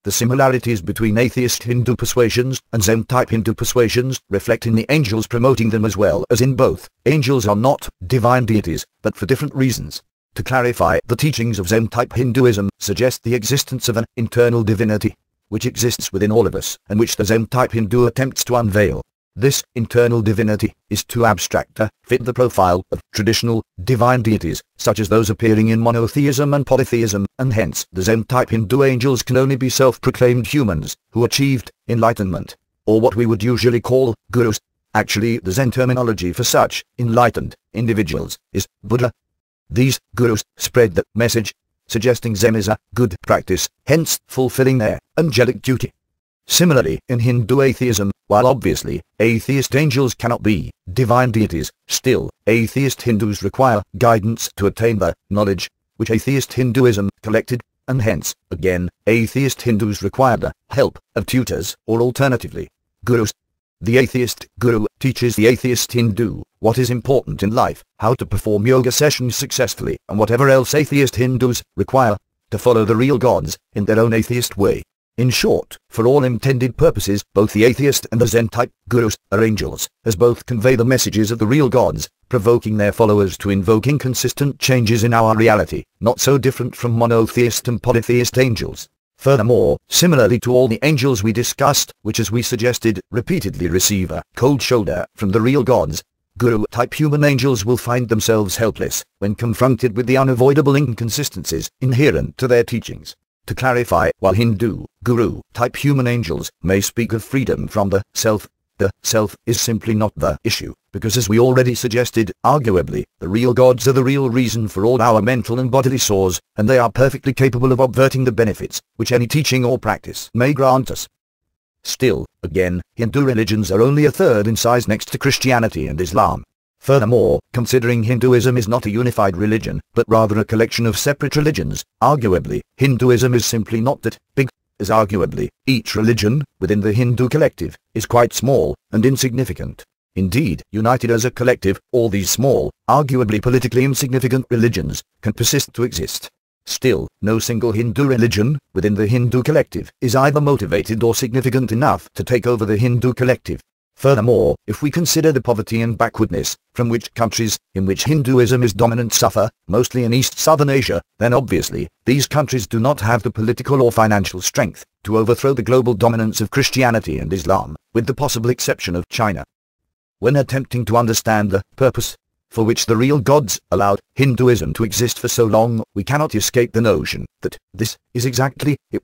The similarities between atheist Hindu persuasions and Zen-type Hindu persuasions reflect in the angels promoting them as well as in both. Angels are not divine deities, but for different reasons. To clarify, the teachings of Zen-type Hinduism suggest the existence of an internal divinity, which exists within all of us, and which the Zen-type Hindu attempts to unveil. This internal divinity is too abstract to fit the profile of traditional divine deities, such as those appearing in monotheism and polytheism, and hence the Zen-type Hindu angels can only be self-proclaimed humans who achieved enlightenment, or what we would usually call gurus. Actually, the Zen terminology for such enlightened individuals is Buddha. These gurus spread the message, suggesting Zen is a good practice, hence fulfilling their angelic duty. Similarly, in Hindu atheism, while obviously atheist angels cannot be divine deities, still, atheist Hindus require guidance to attain the knowledge which atheist Hinduism collected, and hence, again, atheist Hindus require the help of tutors, or alternatively, gurus. The atheist guru teaches the atheist Hindu what is important in life, how to perform yoga sessions successfully, and whatever else atheist Hindus require to follow the real gods in their own atheist way. In short, for all intended purposes, both the atheist and the Zen-type gurus are angels, as both convey the messages of the real gods, provoking their followers to invoke inconsistent changes in our reality, not so different from monotheist and polytheist angels. Furthermore, similarly to all the angels we discussed, which as we suggested, repeatedly receive a cold shoulder from the real gods, guru-type human angels will find themselves helpless when confronted with the unavoidable inconsistencies inherent to their teachings. To clarify, while Hindu, guru-type human angels may speak of freedom from the self is simply not the issue, because as we already suggested, arguably, the real gods are the real reason for all our mental and bodily sores, and they are perfectly capable of obverting the benefits which any teaching or practice may grant us. Still, again, Hindu religions are only a third in size next to Christianity and Islam. Furthermore, considering Hinduism is not a unified religion, but rather a collection of separate religions, arguably, Hinduism is simply not that big, as arguably, each religion, within the Hindu collective, is quite small and insignificant. Indeed, united as a collective, all these small, arguably politically insignificant religions can persist to exist. Still, no single Hindu religion, within the Hindu collective, is either motivated or significant enough to take over the Hindu collective. Furthermore, if we consider the poverty and backwardness from which countries in which Hinduism is dominant suffer, mostly in East-Southern Asia, then obviously, these countries do not have the political or financial strength to overthrow the global dominance of Christianity and Islam, with the possible exception of China. When attempting to understand the purpose for which the real gods allowed Hinduism to exist for so long, we cannot escape the notion that this is exactly it.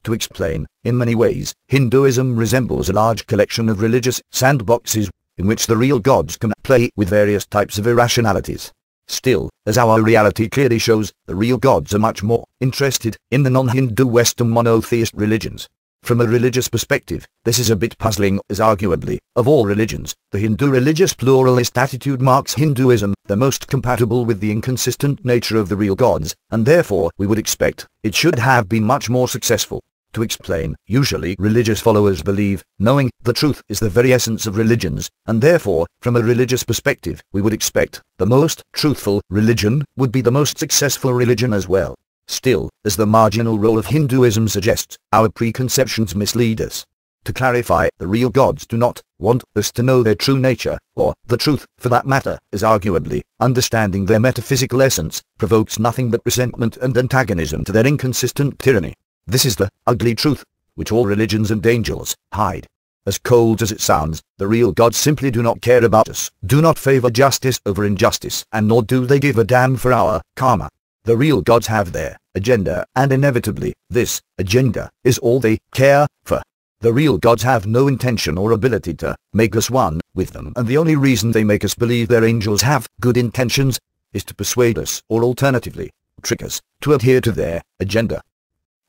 To explain, in many ways, Hinduism resembles a large collection of religious sandboxes, in which the real gods can play with various types of irrationalities. Still, as our reality clearly shows, the real gods are much more interested in the non-Hindu Western monotheist religions. From a religious perspective, this is a bit puzzling, as arguably, of all religions, the Hindu religious pluralist attitude marks Hinduism the most compatible with the inconsistent nature of the real gods, and therefore we would expect it should have been much more successful. To explain, usually religious followers believe, knowing the truth is the very essence of religions, and therefore, from a religious perspective, we would expect the most truthful religion would be the most successful religion as well. Still, as the marginal role of Hinduism suggests, our preconceptions mislead us. To clarify, the real gods do not want us to know their true nature, or the truth, for that matter, as arguably, understanding their metaphysical essence, provokes nothing but resentment and antagonism to their inconsistent tyranny. This is the ugly truth, which all religions and angels hide. As cold as it sounds, the real gods simply do not care about us, do not favor justice over injustice, and nor do they give a damn for our karma. The real gods have their agenda, and inevitably, this agenda is all they care for. The real gods have no intention or ability to make us one with them, and the only reason they make us believe their angels have good intentions is to persuade us, or alternatively, trick us, to adhere to their agenda.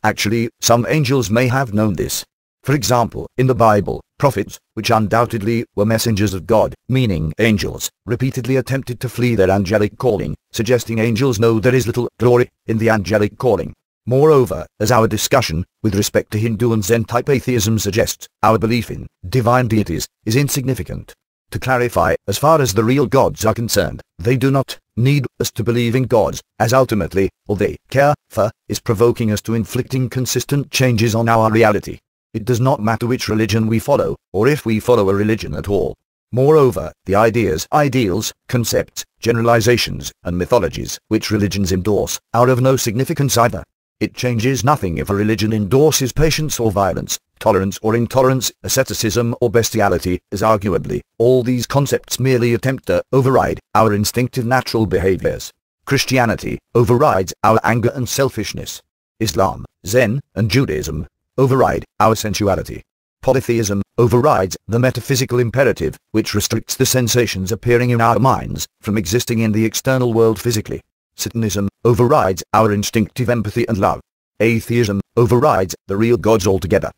Actually, some angels may have known this. For example, in the Bible, prophets, which undoubtedly were messengers of God, meaning angels, repeatedly attempted to flee their angelic calling, suggesting angels know there is little glory in the angelic calling. Moreover, as our discussion with respect to Hindu and Zen-type atheism suggests, our belief in divine deities is insignificant. To clarify, as far as the real gods are concerned, they do not need us to believe in gods, as ultimately, all they care for is provoking us to inflict inconsistent changes on our reality. It does not matter which religion we follow, or if we follow a religion at all. Moreover, the ideas, ideals, concepts, generalizations, and mythologies which religions endorse are of no significance either. It changes nothing if a religion endorses patience or violence, tolerance or intolerance, asceticism or bestiality, as arguably, all these concepts merely attempt to override our instinctive natural behaviors. Christianity overrides our anger and selfishness. Islam, Zen, and Judaism override our sensuality. Polytheism overrides the metaphysical imperative, which restricts the sensations appearing in our minds from existing in the external world physically. Satanism overrides our instinctive empathy and love. Atheism overrides the real gods altogether.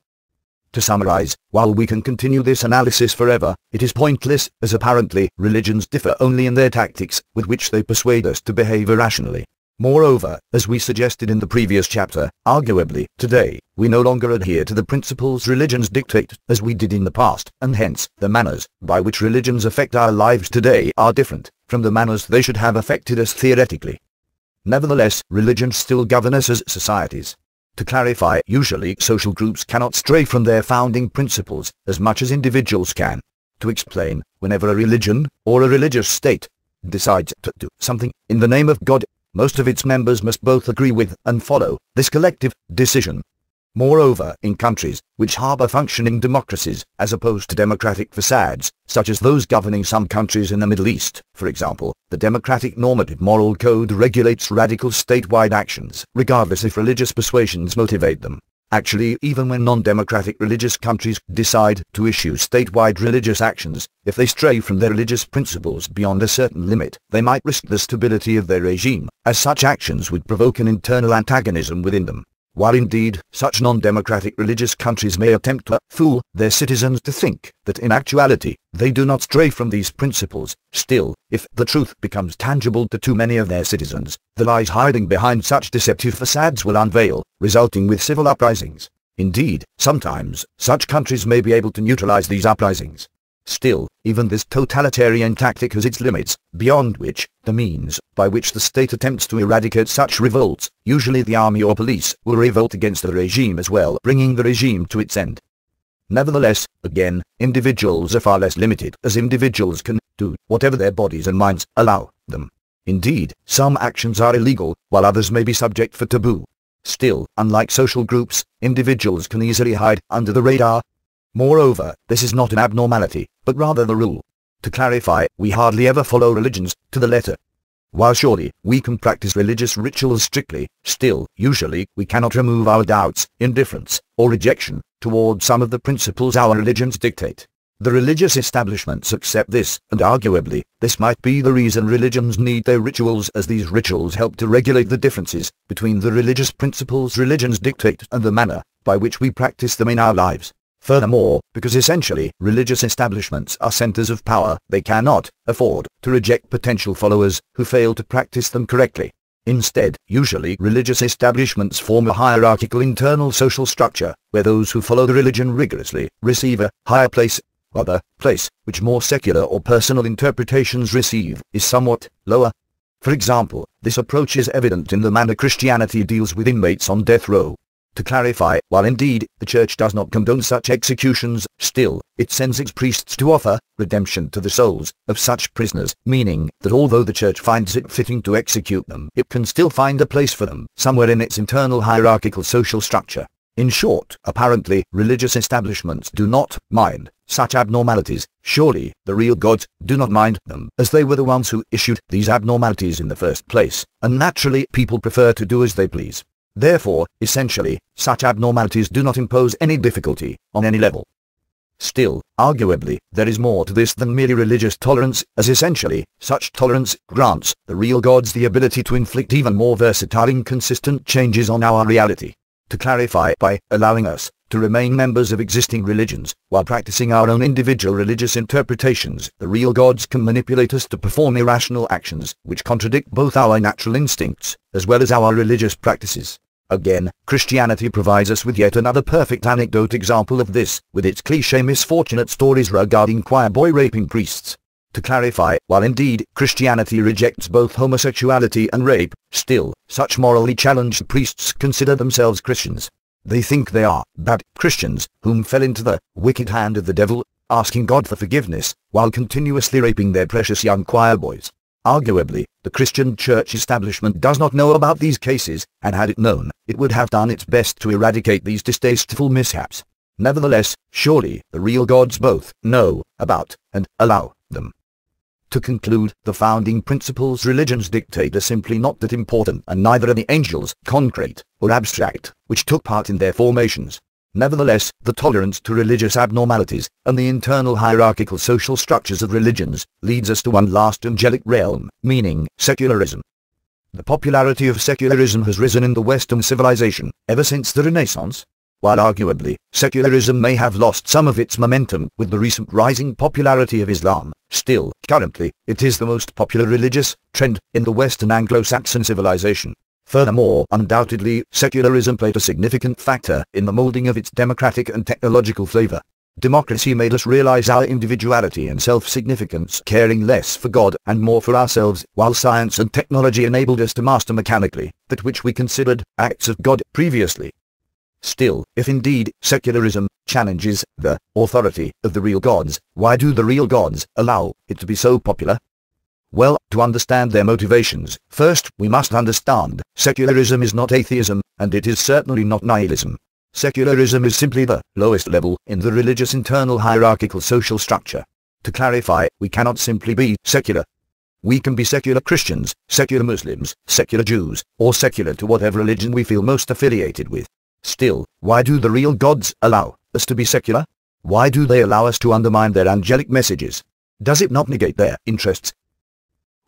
To summarize, while we can continue this analysis forever, it is pointless, as apparently religions differ only in their tactics with which they persuade us to behave irrationally. Moreover, as we suggested in the previous chapter, arguably, today, we no longer adhere to the principles religions dictate, as we did in the past, and hence, the manners by which religions affect our lives today are different from the manners they should have affected us theoretically. Nevertheless, religions still govern us as societies. To clarify, usually social groups cannot stray from their founding principles as much as individuals can. To explain, whenever a religion, or a religious state, decides to do something in the name of God, most of its members must both agree with and follow this collective decision. Moreover, in countries which harbor functioning democracies, as opposed to democratic facades, such as those governing some countries in the Middle East, for example, the democratic normative moral code regulates radical statewide actions, regardless if religious persuasions motivate them. Actually, even when non-democratic religious countries decide to issue statewide religious actions, if they stray from their religious principles beyond a certain limit, they might risk the stability of their regime, as such actions would provoke an internal antagonism within them. While indeed, such non-democratic religious countries may attempt to fool their citizens to think that in actuality, they do not stray from these principles, still, if the truth becomes tangible to too many of their citizens, the lies hiding behind such deceptive facades will unveil, resulting with civil uprisings. Indeed, sometimes, such countries may be able to neutralize these uprisings. Still, even this totalitarian tactic has its limits, beyond which, the means by which the state attempts to eradicate such revolts, usually the army or police, will revolt against the regime as well, bringing the regime to its end. Nevertheless, again, individuals are far less limited, as individuals can do whatever their bodies and minds allow them. Indeed, some actions are illegal, while others may be subject for taboo. Still, unlike social groups, individuals can easily hide under the radar. Moreover, this is not an abnormality, but rather the rule. To clarify, we hardly ever follow religions to the letter. While surely we can practice religious rituals strictly, still, usually, we cannot remove our doubts, indifference, or rejection toward some of the principles our religions dictate. The religious establishments accept this, and arguably, this might be the reason religions need their rituals, as these rituals help to regulate the differences between the religious principles religions dictate and the manner by which we practice them in our lives. Furthermore, because essentially, religious establishments are centers of power, they cannot afford to reject potential followers who fail to practice them correctly. Instead, usually religious establishments form a hierarchical internal social structure, where those who follow the religion rigorously receive a higher place, while the place which more secular or personal interpretations receive is somewhat lower. For example, this approach is evident in the manner Christianity deals with inmates on death row. To clarify, while indeed the Church does not condone such executions, still, it sends its priests to offer redemption to the souls of such prisoners, meaning that although the Church finds it fitting to execute them, it can still find a place for them somewhere in its internal hierarchical social structure. In short, apparently, religious establishments do not mind such abnormalities. Surely, the real gods do not mind them, as they were the ones who issued these abnormalities in the first place, and naturally people prefer to do as they please. Therefore, essentially, such abnormalities do not impose any difficulty on any level. Still, arguably, there is more to this than merely religious tolerance, as essentially, such tolerance grants the real gods the ability to inflict even more versatile inconsistent changes on our reality. To clarify, by allowing us to remain members of existing religions, while practicing our own individual religious interpretations, the real gods can manipulate us to perform irrational actions, which contradict both our natural instincts, as well as our religious practices. Again, Christianity provides us with yet another perfect anecdote example of this, with its cliché misfortunate stories regarding choir boy raping priests. To clarify, while indeed Christianity rejects both homosexuality and rape, still, such morally challenged priests consider themselves Christians. They think they are bad Christians, whom fell into the wicked hand of the devil, asking God for forgiveness, while continuously raping their precious young choir boys. Arguably, the Christian church establishment does not know about these cases, and had it known, it would have done its best to eradicate these distasteful mishaps. Nevertheless, surely, the real gods both know about and allow them. To conclude, the founding principles religions dictate are simply not that important, and neither are the angels, concrete or abstract, which took part in their formations. Nevertheless, the tolerance to religious abnormalities, and the internal hierarchical social structures of religions, leads us to one last angelic realm, meaning secularism. The popularity of secularism has risen in the Western civilization, ever since the Renaissance. While arguably, secularism may have lost some of its momentum with the recent rising popularity of Islam, still, currently, it is the most popular religious trend in the Western Anglo-Saxon civilization. Furthermore, undoubtedly, secularism played a significant factor in the molding of its democratic and technological flavor. Democracy made us realize our individuality and self-significance, caring less for God and more for ourselves, while science and technology enabled us to master mechanically that which we considered acts of God previously. Still, if indeed secularism challenges the authority of the real gods, why do the real gods allow it to be so popular? Well, to understand their motivations, first we must understand secularism is not atheism, and it is certainly not nihilism. Secularism is simply the lowest level in the religious internal hierarchical social structure. To clarify, we cannot simply be secular. We can be secular Christians, secular Muslims, secular Jews, or secular to whatever religion we feel most affiliated with. Still, why do the real gods allow us to be secular? Why do they allow us to undermine their angelic messages? Does it not negate their interests?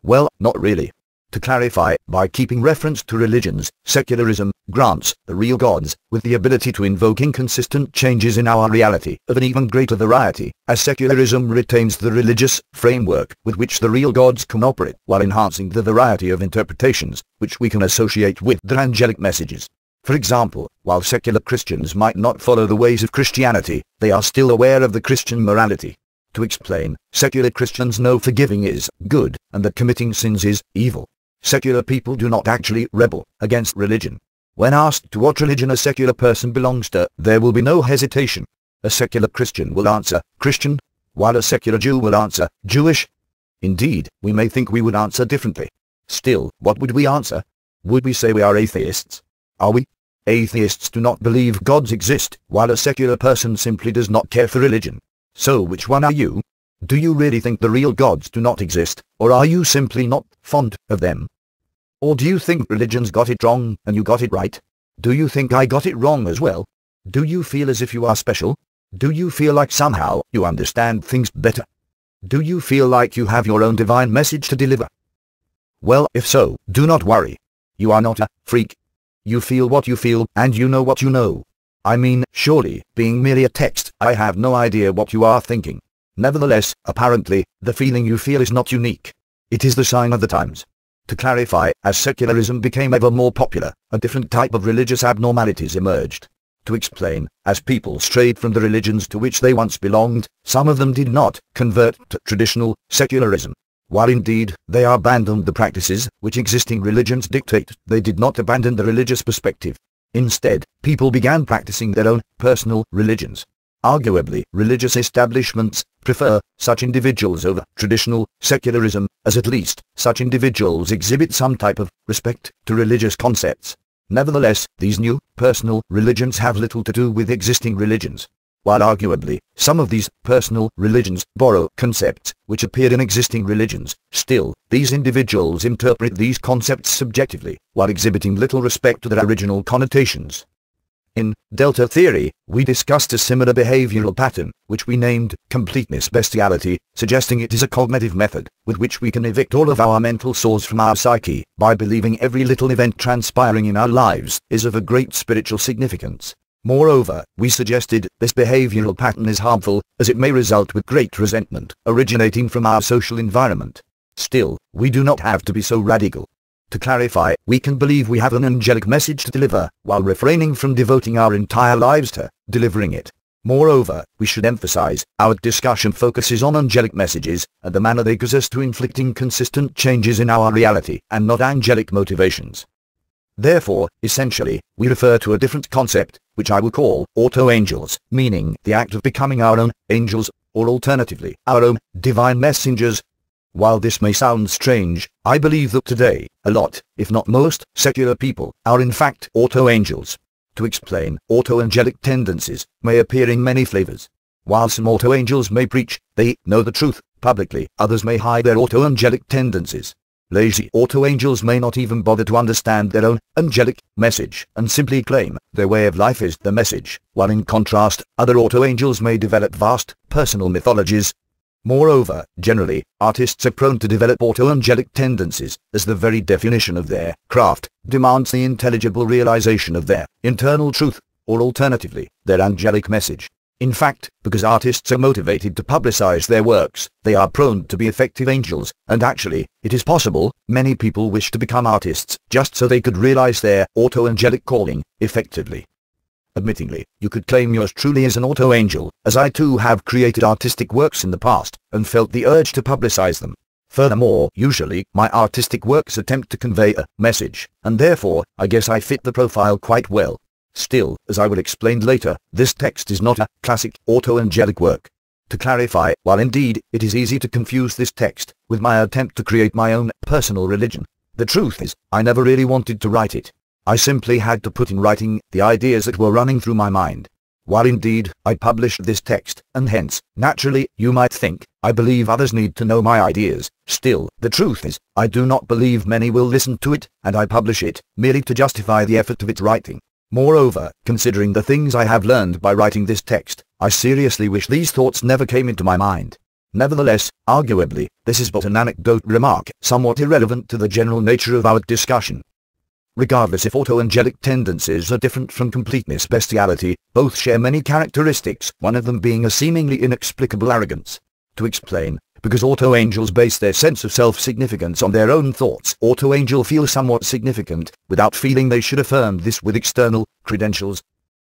Well, not really. To clarify, by keeping reference to religions, secularism grants the real gods with the ability to invoke inconsistent changes in our reality of an even greater variety, as secularism retains the religious framework with which the real gods can operate, while enhancing the variety of interpretations which we can associate with their angelic messages. For example, while secular Christians might not follow the ways of Christianity, they are still aware of the Christian morality. To explain, secular Christians know forgiving is good, and that committing sins is evil. Secular people do not actually rebel against religion. When asked to what religion a secular person belongs to, there will be no hesitation. A secular Christian will answer, Christian, while a secular Jew will answer, Jewish. Indeed, we may think we would answer differently. Still, what would we answer? Would we say we are atheists? Are we? Atheists do not believe gods exist, while a secular person simply does not care for religion. So which one are you? Do you really think the real gods do not exist, or are you simply not fond of them? Or do you think religions got it wrong and you got it right? Do you think I got it wrong as well? Do you feel as if you are special? Do you feel like somehow you understand things better? Do you feel like you have your own divine message to deliver? Well, if so, do not worry. You are not a freak. You feel what you feel, and you know what you know. I mean, surely, being merely a text, I have no idea what you are thinking. Nevertheless, apparently, the feeling you feel is not unique. It is the sign of the times. To clarify, as secularism became ever more popular, a different type of religious abnormalities emerged. To explain, as people strayed from the religions to which they once belonged, some of them did not convert to traditional secularism. While indeed, they abandoned the practices which existing religions dictate, they did not abandon the religious perspective. Instead, people began practicing their own personal religions. Arguably, religious establishments prefer such individuals over traditional secularism, as at least such individuals exhibit some type of respect to religious concepts. Nevertheless, these new personal religions have little to do with existing religions. While arguably, some of these personal religions borrow concepts which appear in existing religions, still, these individuals interpret these concepts subjectively, while exhibiting little respect to their original connotations. In Delta Theory, we discussed a similar behavioral pattern, which we named completeness bestiality, suggesting it is a cognitive method with which we can evict all of our mental sores from our psyche by believing every little event transpiring in our lives is of a great spiritual significance. Moreover, we suggested this behavioral pattern is harmful, as it may result with great resentment originating from our social environment. Still, we do not have to be so radical. To clarify, we can believe we have an angelic message to deliver, while refraining from devoting our entire lives to delivering it. Moreover, we should emphasize, our discussion focuses on angelic messages, and the manner they cause us to inflicting consistent changes in our reality, and not angelic motivations. Therefore, essentially, we refer to a different concept, which I will call auto-angels, meaning the act of becoming our own angels, or alternatively, our own divine messengers. While this may sound strange, I believe that today, a lot, if not most, secular people are in fact auto-angels. To explain, auto-angelic tendencies may appear in many flavors. While some auto-angels may preach, they know the truth, publicly, others may hide their auto-angelic tendencies. Lazy auto-angels may not even bother to understand their own angelic message, and simply claim their way of life is the message, while in contrast, other auto-angels may develop vast, personal mythologies. Moreover, generally, artists are prone to develop auto-angelic tendencies, as the very definition of their craft demands the intelligible realization of their internal truth, or alternatively, their angelic message. In fact, because artists are motivated to publicize their works, they are prone to be effective angels, and actually, it is possible, many people wish to become artists, just so they could realize their auto-angelic calling, effectively. Admittingly, you could claim yours truly as an auto-angel, as I too have created artistic works in the past, and felt the urge to publicize them. Furthermore, usually, my artistic works attempt to convey a message, and therefore, I guess I fit the profile quite well. Still, as I will explain later, this text is not a classic auto-angelic work. To clarify, while indeed, it is easy to confuse this text with my attempt to create my own personal religion, the truth is, I never really wanted to write it. I simply had to put in writing the ideas that were running through my mind. While indeed, I published this text, and hence, naturally, you might think, I believe others need to know my ideas. Still, the truth is, I do not believe many will listen to it, and I publish it, merely to justify the effort of its writing. Moreover, considering the things I have learned by writing this text, I seriously wish these thoughts never came into my mind. Nevertheless, arguably, this is but an anecdote remark, somewhat irrelevant to the general nature of our discussion. Regardless if auto-angelic tendencies are different from completeness bestiality, both share many characteristics, one of them being a seemingly inexplicable arrogance. To explain, because auto-angels base their sense of self-significance on their own thoughts, auto-angel feels somewhat significant, without feeling they should affirm this with external credentials.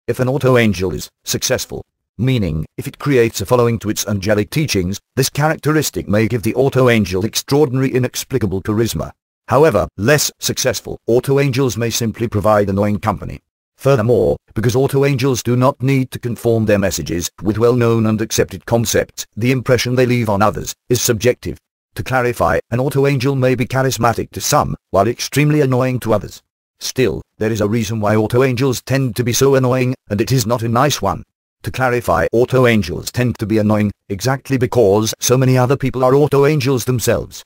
If an auto-angel is successful, meaning, if it creates a following to its angelic teachings, this characteristic may give the auto-angel extraordinary inexplicable charisma. However, less successful auto-angels may simply provide annoying company. Furthermore, because auto-angels do not need to conform their messages with well-known and accepted concepts, the impression they leave on others is subjective. To clarify, an auto-angel may be charismatic to some, while extremely annoying to others. Still, there is a reason why auto-angels tend to be so annoying, and it is not a nice one. To clarify, auto-angels tend to be annoying, exactly because so many other people are auto-angels themselves.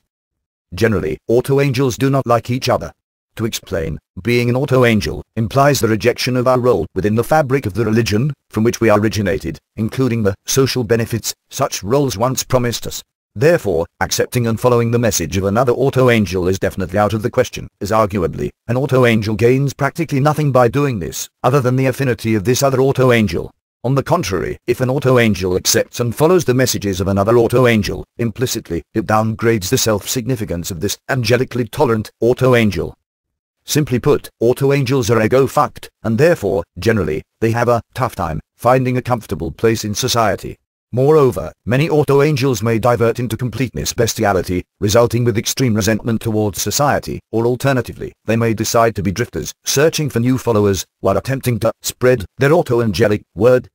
Generally, auto-angels do not like each other. To explain, being an auto-angel implies the rejection of our role within the fabric of the religion from which we originated, including the social benefits such roles once promised us. Therefore, accepting and following the message of another auto-angel is definitely out of the question, as arguably, an auto-angel gains practically nothing by doing this, other than the affinity of this other auto-angel. On the contrary, if an auto-angel accepts and follows the messages of another auto-angel, implicitly, it downgrades the self-significance of this angelically tolerant auto-angel. Simply put, auto-angels are ego-fucked, and therefore, generally, they have a tough time finding a comfortable place in society. Moreover, many auto-angels may divert into completeness bestiality, resulting with extreme resentment towards society, or alternatively, they may decide to be drifters, searching for new followers, while attempting to spread their auto-angelic word.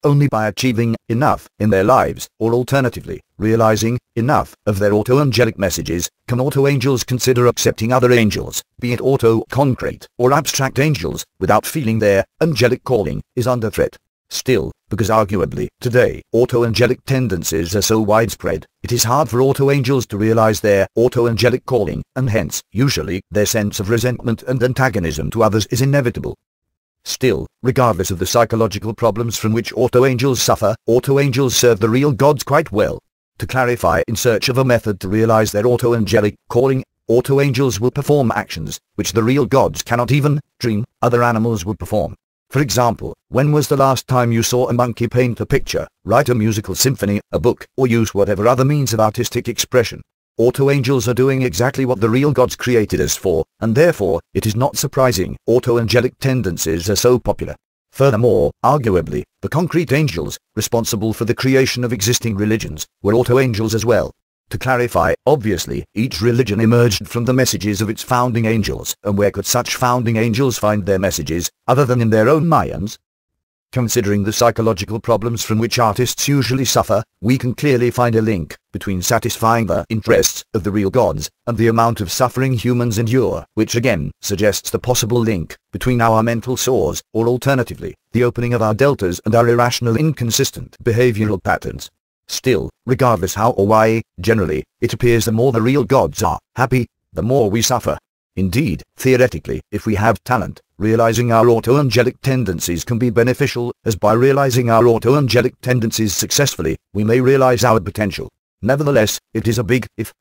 Only by achieving enough in their lives, or alternatively, realizing enough of their auto-angelic messages, can auto-angels consider accepting other angels, be it auto-concrete or abstract angels, without feeling their angelic calling is under threat. Still, because arguably, today, auto-angelic tendencies are so widespread, it is hard for auto-angels to realize their auto-angelic calling, and hence, usually, their sense of resentment and antagonism to others is inevitable. Still, regardless of the psychological problems from which auto-angels suffer, auto-angels serve the real gods quite well. To clarify, in search of a method to realize their auto-angelic calling, auto-angels will perform actions which the real gods cannot even dream other animals would perform. For example, when was the last time you saw a monkey paint a picture, write a musical symphony, a book, or use whatever other means of artistic expression? Auto-angels are doing exactly what the real gods created us for, and therefore, it is not surprising auto-angelic tendencies are so popular. Furthermore, arguably, the concrete angels, responsible for the creation of existing religions, were auto-angels as well. To clarify, obviously, each religion emerged from the messages of its founding angels, and where could such founding angels find their messages, other than in their own minds? Considering the psychological problems from which artists usually suffer, we can clearly find a link between satisfying the interests of the real gods and the amount of suffering humans endure, which again suggests the possible link between our mental sores, or alternatively, the opening of our deltas and our irrational inconsistent behavioral patterns. Still, regardless how or why, generally, it appears the more the real gods are happy, the more we suffer. Indeed, theoretically, if we have talent, realizing our auto-angelic tendencies can be beneficial, as by realizing our auto-angelic tendencies successfully, we may realize our potential. Nevertheless, it is a big if.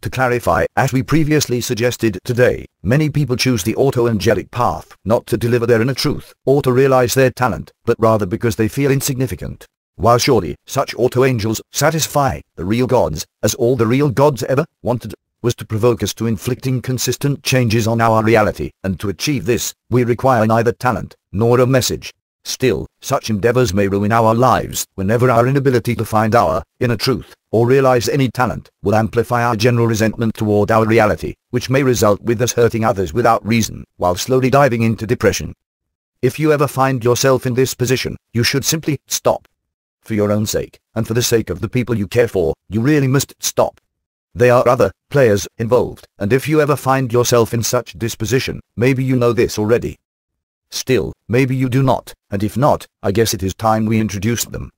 To clarify, as we previously suggested today, many people choose the auto-angelic path, not to deliver their inner truth, or to realize their talent, but rather because they feel insignificant. While surely, such auto-angels satisfy the real gods, as all the real gods ever wanted was to provoke us to inflict inconsistent changes on our reality, and to achieve this, we require neither talent, nor a message. Still, such endeavors may ruin our lives, whenever our inability to find our inner truth, or realize any talent, will amplify our general resentment toward our reality, which may result with us hurting others without reason, while slowly diving into depression. If you ever find yourself in this position, you should simply stop. For your own sake, and for the sake of the people you care for, you really must stop. There are other players involved, and if you ever find yourself in such disposition, maybe you know this already. Still, maybe you do not, and if not, I guess it is time we introduced them.